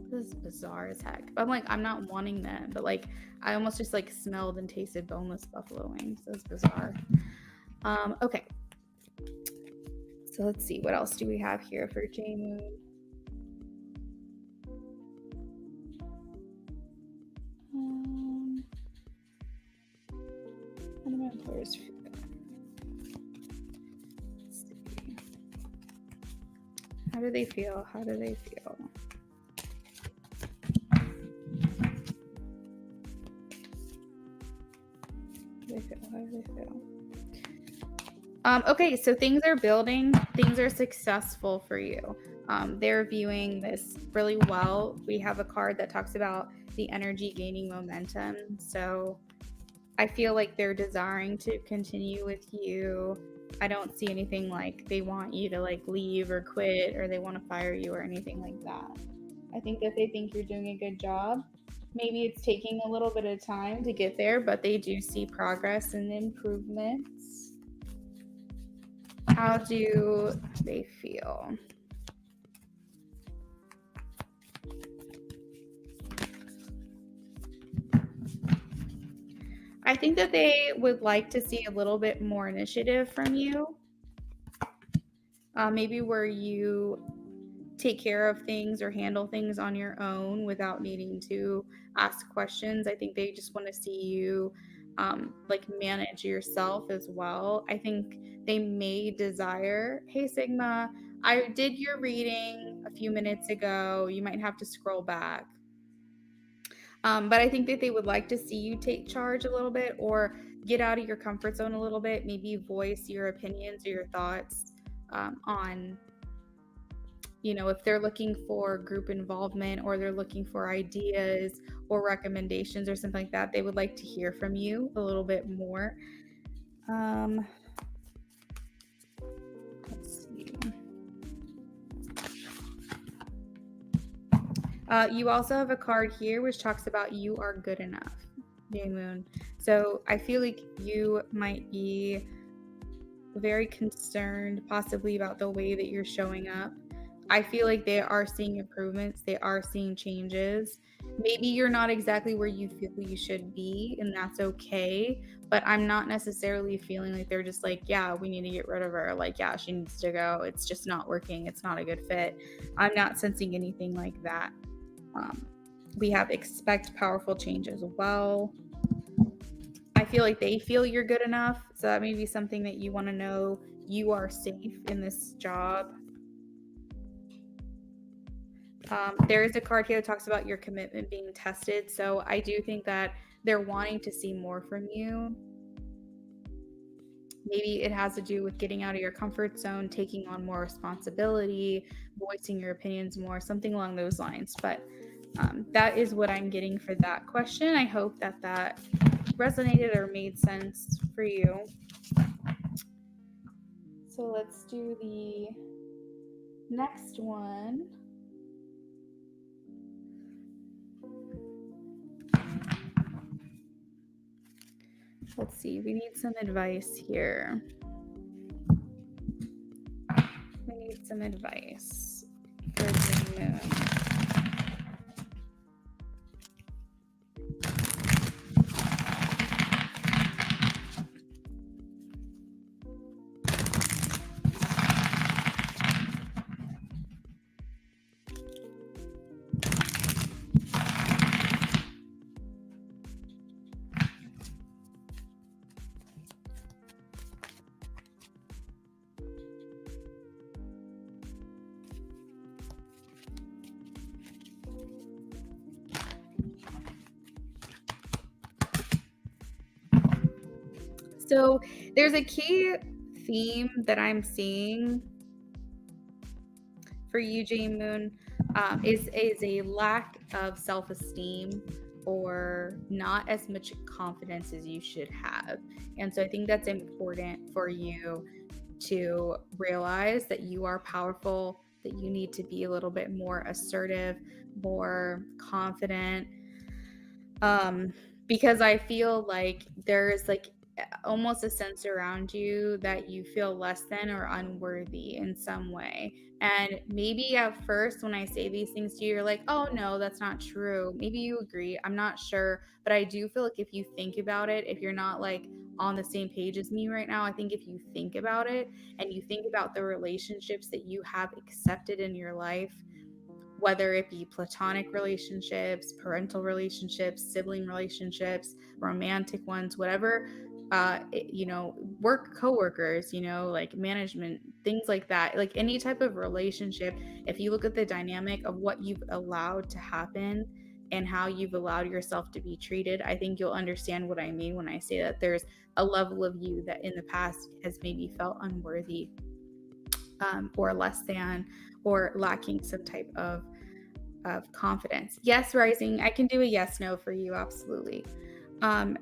This is bizarre as heck. But I'm like, I'm not wanting them, but like, I almost just like smelled and tasted boneless buffalo wings. That's bizarre. Okay. So let's see, what else do we have here for J Moon? How do my employers feel? Let's see. How do they feel? How do they feel? How do they feel? Okay, so things are building, things are successful for you. They're viewing this really well. We have a card that talks about the energy gaining momentum. So I feel like they're desiring to continue with you. I don't see anything like they want you to like leave or quit, or they want to fire you or anything like that. I think that they think you're doing a good job. Maybe it's taking a little bit of time to get there, but they do see progress and improvements. How do they feel? I think that they would like to see a little bit more initiative from you. Maybe where you take care of things or handle things on your own without needing to ask questions. I think they just want to see you like manage yourself as well. I think they may desire, hey Sigma, I did your reading a few minutes ago. You might have to scroll back. But I think that they would like to see you take charge a little bit or get out of your comfort zone a little bit, maybe voice your opinions or your thoughts on, if they're looking for group involvement or they're looking for ideas or recommendations or something like that. They would like to hear from you a little bit more. Let's see. You also have a card here which talks about you are good enough, Day Moon. So I feel like you might be very concerned possibly about the way that you're showing up. I feel like they are seeing improvements. They are seeing changes. Maybe you're not exactly where you feel you should be, and that's okay. But I'm not necessarily feeling like they're just like, yeah, we need to get rid of her. Like, yeah, she needs to go. It's just not working. It's not a good fit. I'm not sensing anything like that. We have expect powerful change as well. I feel like they feel you're good enough. So that may be something that you want to know. You are safe in this job. There is a card here that talks about your commitment being tested. So I do think that they're wanting to see more from you. Maybe it has to do with getting out of your comfort zone, taking on more responsibility, voicing your opinions more, something along those lines. But that is what I'm getting for that question. I hope that that resonated or made sense for you. So let's do the next one. Let's see, we need some advice here. We need some advice for the moon. So there's a key theme that I'm seeing for you, Jane Moon, is a lack of self-esteem or not as much confidence as you should have. And so I think that's important for you to realize that you are powerful, that you need to be a little bit more assertive, more confident. Because I feel like there's like almost a sense around you that you feel less than or unworthy in some way. And maybe at first, when I say these things to you, you're like, oh, no, that's not true. Maybe you agree. I'm not sure. But I do feel like if you think about it, if you're not like on the same page as me right now, I think if you think about it and you think about the relationships that you have accepted in your life, whether it be platonic relationships, parental relationships, sibling relationships, romantic ones, whatever, work coworkers, like management, things like that, like any type of relationship. If you look at the dynamic of what you've allowed to happen and how you've allowed yourself to be treated, I think you'll understand what I mean when I say that there's a level of you that in the past has maybe felt unworthy, or less than, or lacking some type of confidence. Yes, Rising, I can do a yes, no for you, absolutely.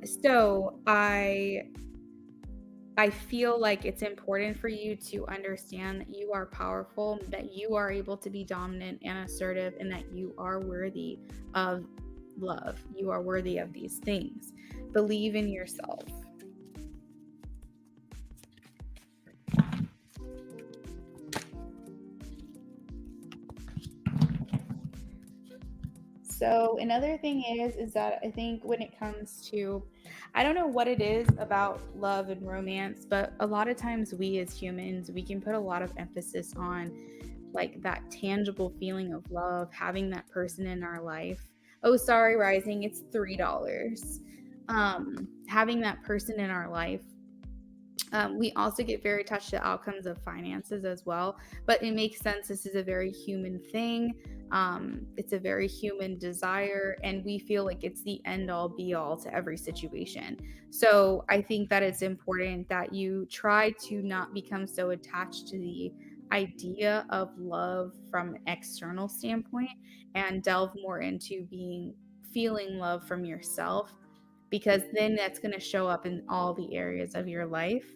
So I feel like it's important for you to understand that you are powerful, that you are able to be dominant and assertive, and that you are worthy of love. You are worthy of these things. Believe in yourself. So another thing is that I think when it comes to, I don't know what it is about love and romance, but a lot of times we as humans, we can put a lot of emphasis on like that tangible feeling of love, having that person in our life. Oh, sorry, Rising, it's $3. Having that person in our life. We also get very attached to outcomes of finances as well, but it makes sense. This is a very human thing. It's a very human desire, and we feel like it's the end all be all to every situation. So I think that it's important that you try to not become so attached to the idea of love from an external standpoint and delve more into feeling love from yourself, because then that's going to show up in all the areas of your life.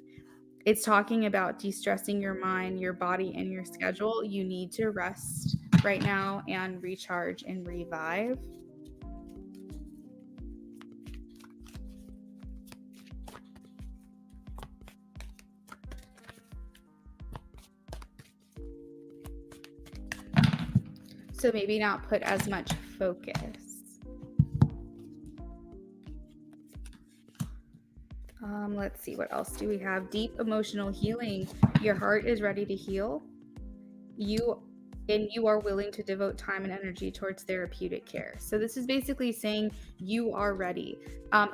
It's talking about de-stressing your mind, your body, and your schedule. You need to rest right now and recharge and revive. So maybe not put as much focus. Let's see, what else do we have? Deep emotional healing. Your heart is ready to heal. You are willing to devote time and energy towards therapeutic care. So this is basically saying you are ready.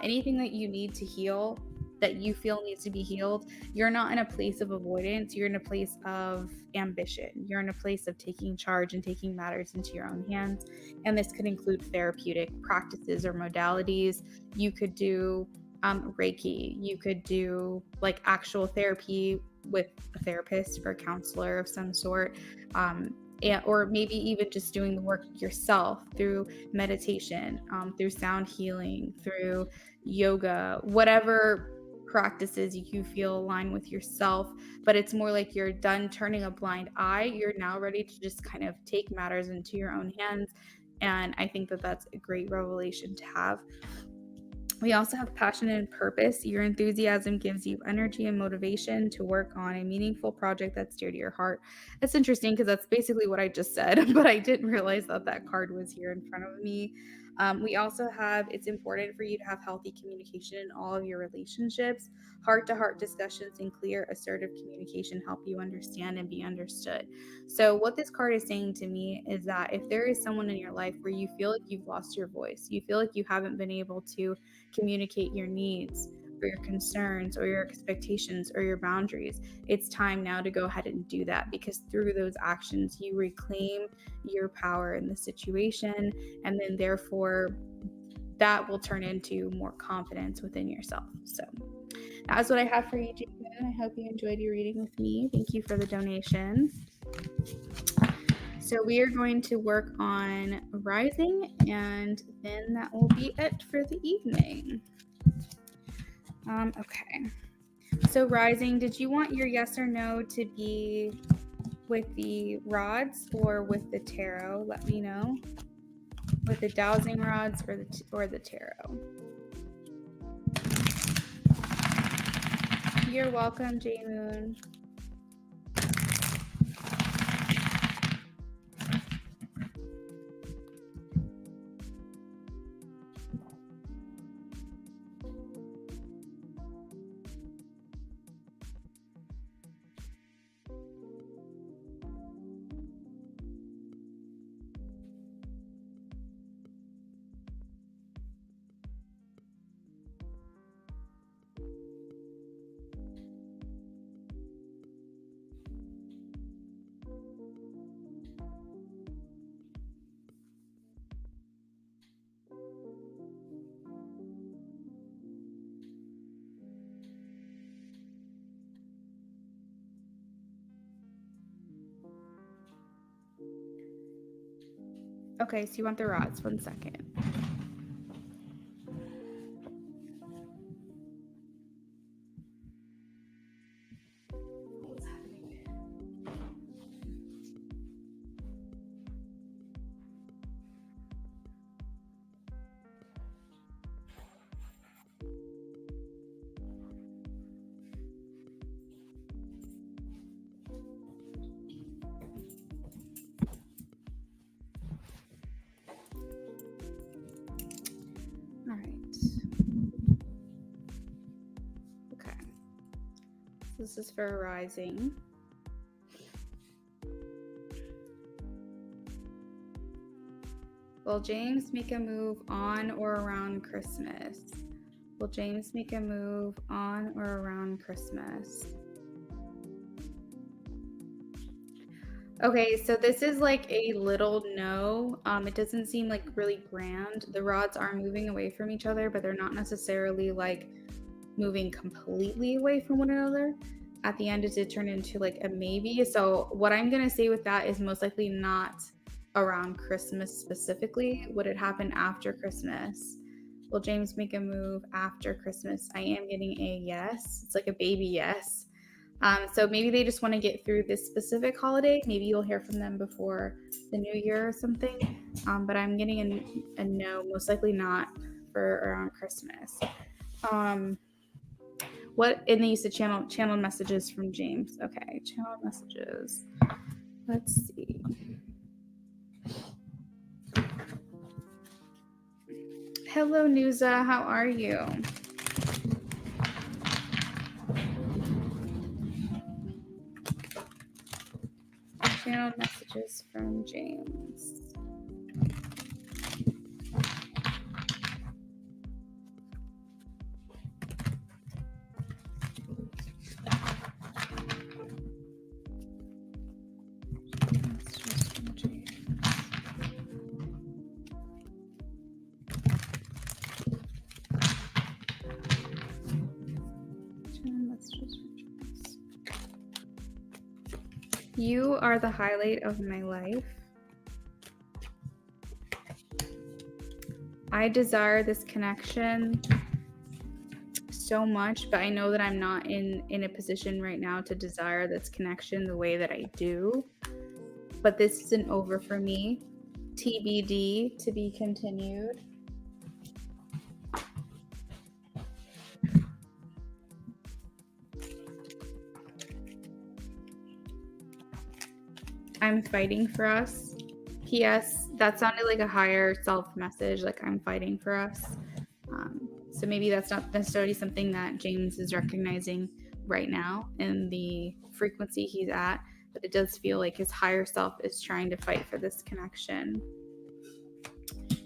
Anything that you need to heal, that you feel needs to be healed, you're not in a place of avoidance. You're in a place of ambition. You're in a place of taking charge and taking matters into your own hands. And this could include therapeutic practices or modalities. You could do Reiki. You could do like actual therapy with a therapist or a counselor of some sort, or maybe even just doing the work yourself through meditation, through sound healing, through yoga, whatever practices you feel align with yourself. But it's more like you're done turning a blind eye. You're now ready to just kind of take matters into your own hands. And I think that that's a great revelation to have. We also have passion and purpose. Your enthusiasm gives you energy and motivation to work on a meaningful project that's dear to your heart. That's interesting because that's basically what I just said, but I didn't realize that card was here in front of me. We also have, it's important for you to have healthy communication in all of your relationships. Heart-to-heart discussions and clear, assertive communication help you understand and be understood. So what this card is saying to me is that if there is someone in your life where you feel like you've lost your voice, you feel like you haven't been able to communicate your needs or your concerns or your expectations or your boundaries, it's time now to go ahead and do that, because through those actions you reclaim your power in the situation, and then therefore that will turn into more confidence within yourself. So that's what I have for you, Jason. I hope you enjoyed your reading with me. Thank you for the donation. So we are going to work on rising, and then that will be it for the evening. Okay. So rising, did you want your yes or no to be with the rods or with the tarot? Let me know. With the dowsing rods or the tarot. You're welcome, J Moon. Okay, so you want the rods. 1 second. This is for rising. Will James make a move on or around Christmas? Will James make a move on or around Christmas? Okay, so this is like a little no. It doesn't seem like really grand. The rods are moving away from each other, but they're not necessarily like moving completely away from one another. At the end, it did turn into like a maybe. So what I'm gonna say with that is most likely not around Christmas specifically. Would it happen after Christmas? Will James make a move after Christmas? I am getting a yes. It's like a baby yes. So maybe they just want to get through this specific holiday. Maybe you'll hear from them before the new year or something. But I'm getting a no, most likely not for around Christmas. What? And then you said channel messages from James. Okay, channel messages. Let's see. Hello, Nuza. How are you? Channel messages from James. You are the highlight of my life. I desire this connection so much, but I know that I'm not in a position right now to desire this connection the way that I do. But this isn't over for me. TBD, to be continued. I'm fighting for us. P.S. That sounded like a higher self message, like I'm fighting for us. So maybe that's not necessarily something that James is recognizing right now in the frequency he's at, but it does feel like his higher self is trying to fight for this connection.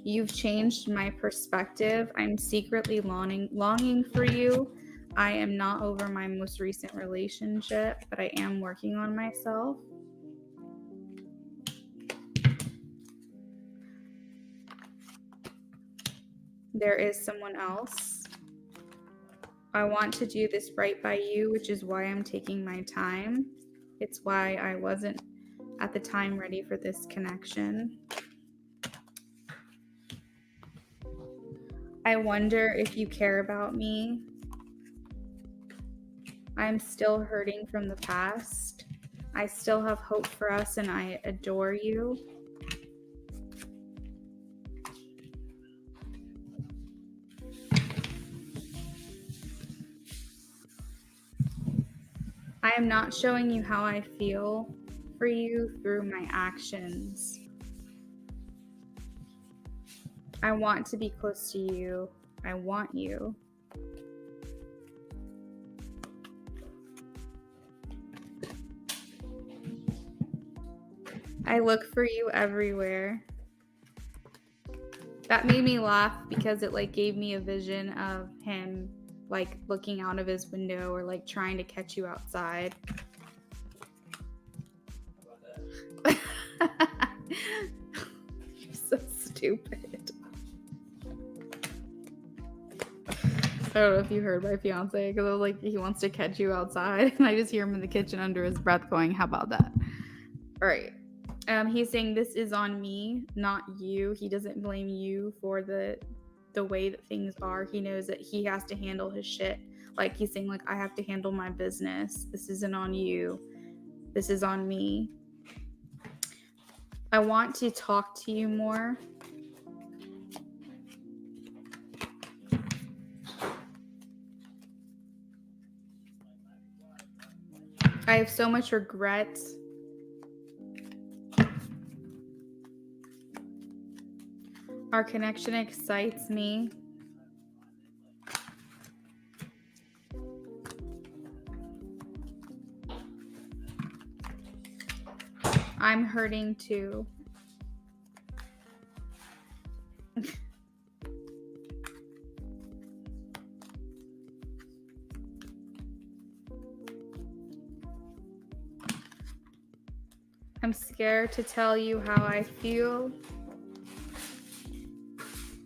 You've changed my perspective. I'm secretly longing for you. I am not over my most recent relationship, but I am working on myself. There is someone else. I want to do this right by you, which is why I'm taking my time. It's why I wasn't at the time ready for this connection. I wonder if you care about me. I'm still hurting from the past. I still have hope for us and I adore you. I am not showing you how I feel for you through my actions. I want to be close to you. I want you. I look for you everywhere. That made me laugh because it like gave me a vision of him like looking out of his window or like trying to catch you outside. You're so stupid. I don't know if you heard my fiance because I was like, he wants to catch you outside, and I just hear him in the kitchen under his breath going, "How about that?" All right. He's saying this is on me, not you. He doesn't blame you for the way that things are. He knows that he has to handle his shit. Like he's saying, like, I have to handle my business. This isn't on you. This is on me. I want to talk to you more. I have so much regret. Our connection excites me. I'm hurting too. I'm scared to tell you how I feel.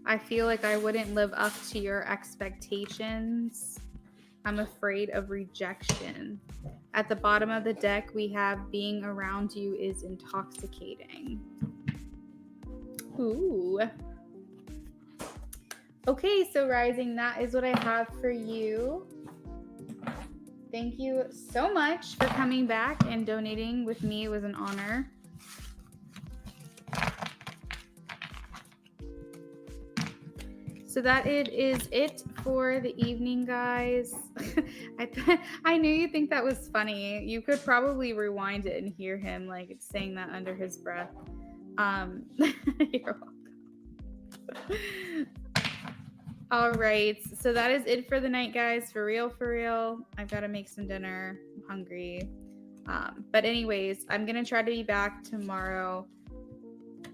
I feel like I wouldn't live up to your expectations. I'm afraid of rejection. At the bottom of the deck, we have being around you is intoxicating. Ooh. Okay, so Rising, that is what I have for you. Thank you so much for coming back and donating with me. It was an honor. So that is it for the evening, guys. I knew you'd think that was funny. You could probably rewind it and hear him like saying that under his breath. You're welcome. All right, so that is it for the night, guys. For real. I've got to make some dinner. I'm hungry. But anyways, I'm gonna try to be back tomorrow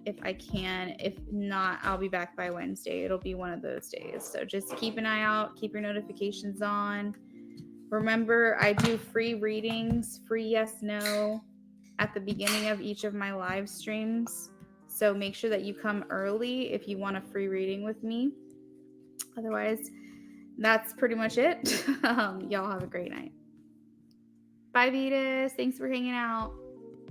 if I can. If not, I'll be back by Wednesday. It'll be one of those days. So just keep an eye out, keep your notifications on. Remember, I do free readings, free yes, no, at the beginning of each of my live streams. So make sure that you come early if you want a free reading with me. Otherwise, that's pretty much it. Y'all have a great night. Bye, Vetus. Thanks for hanging out.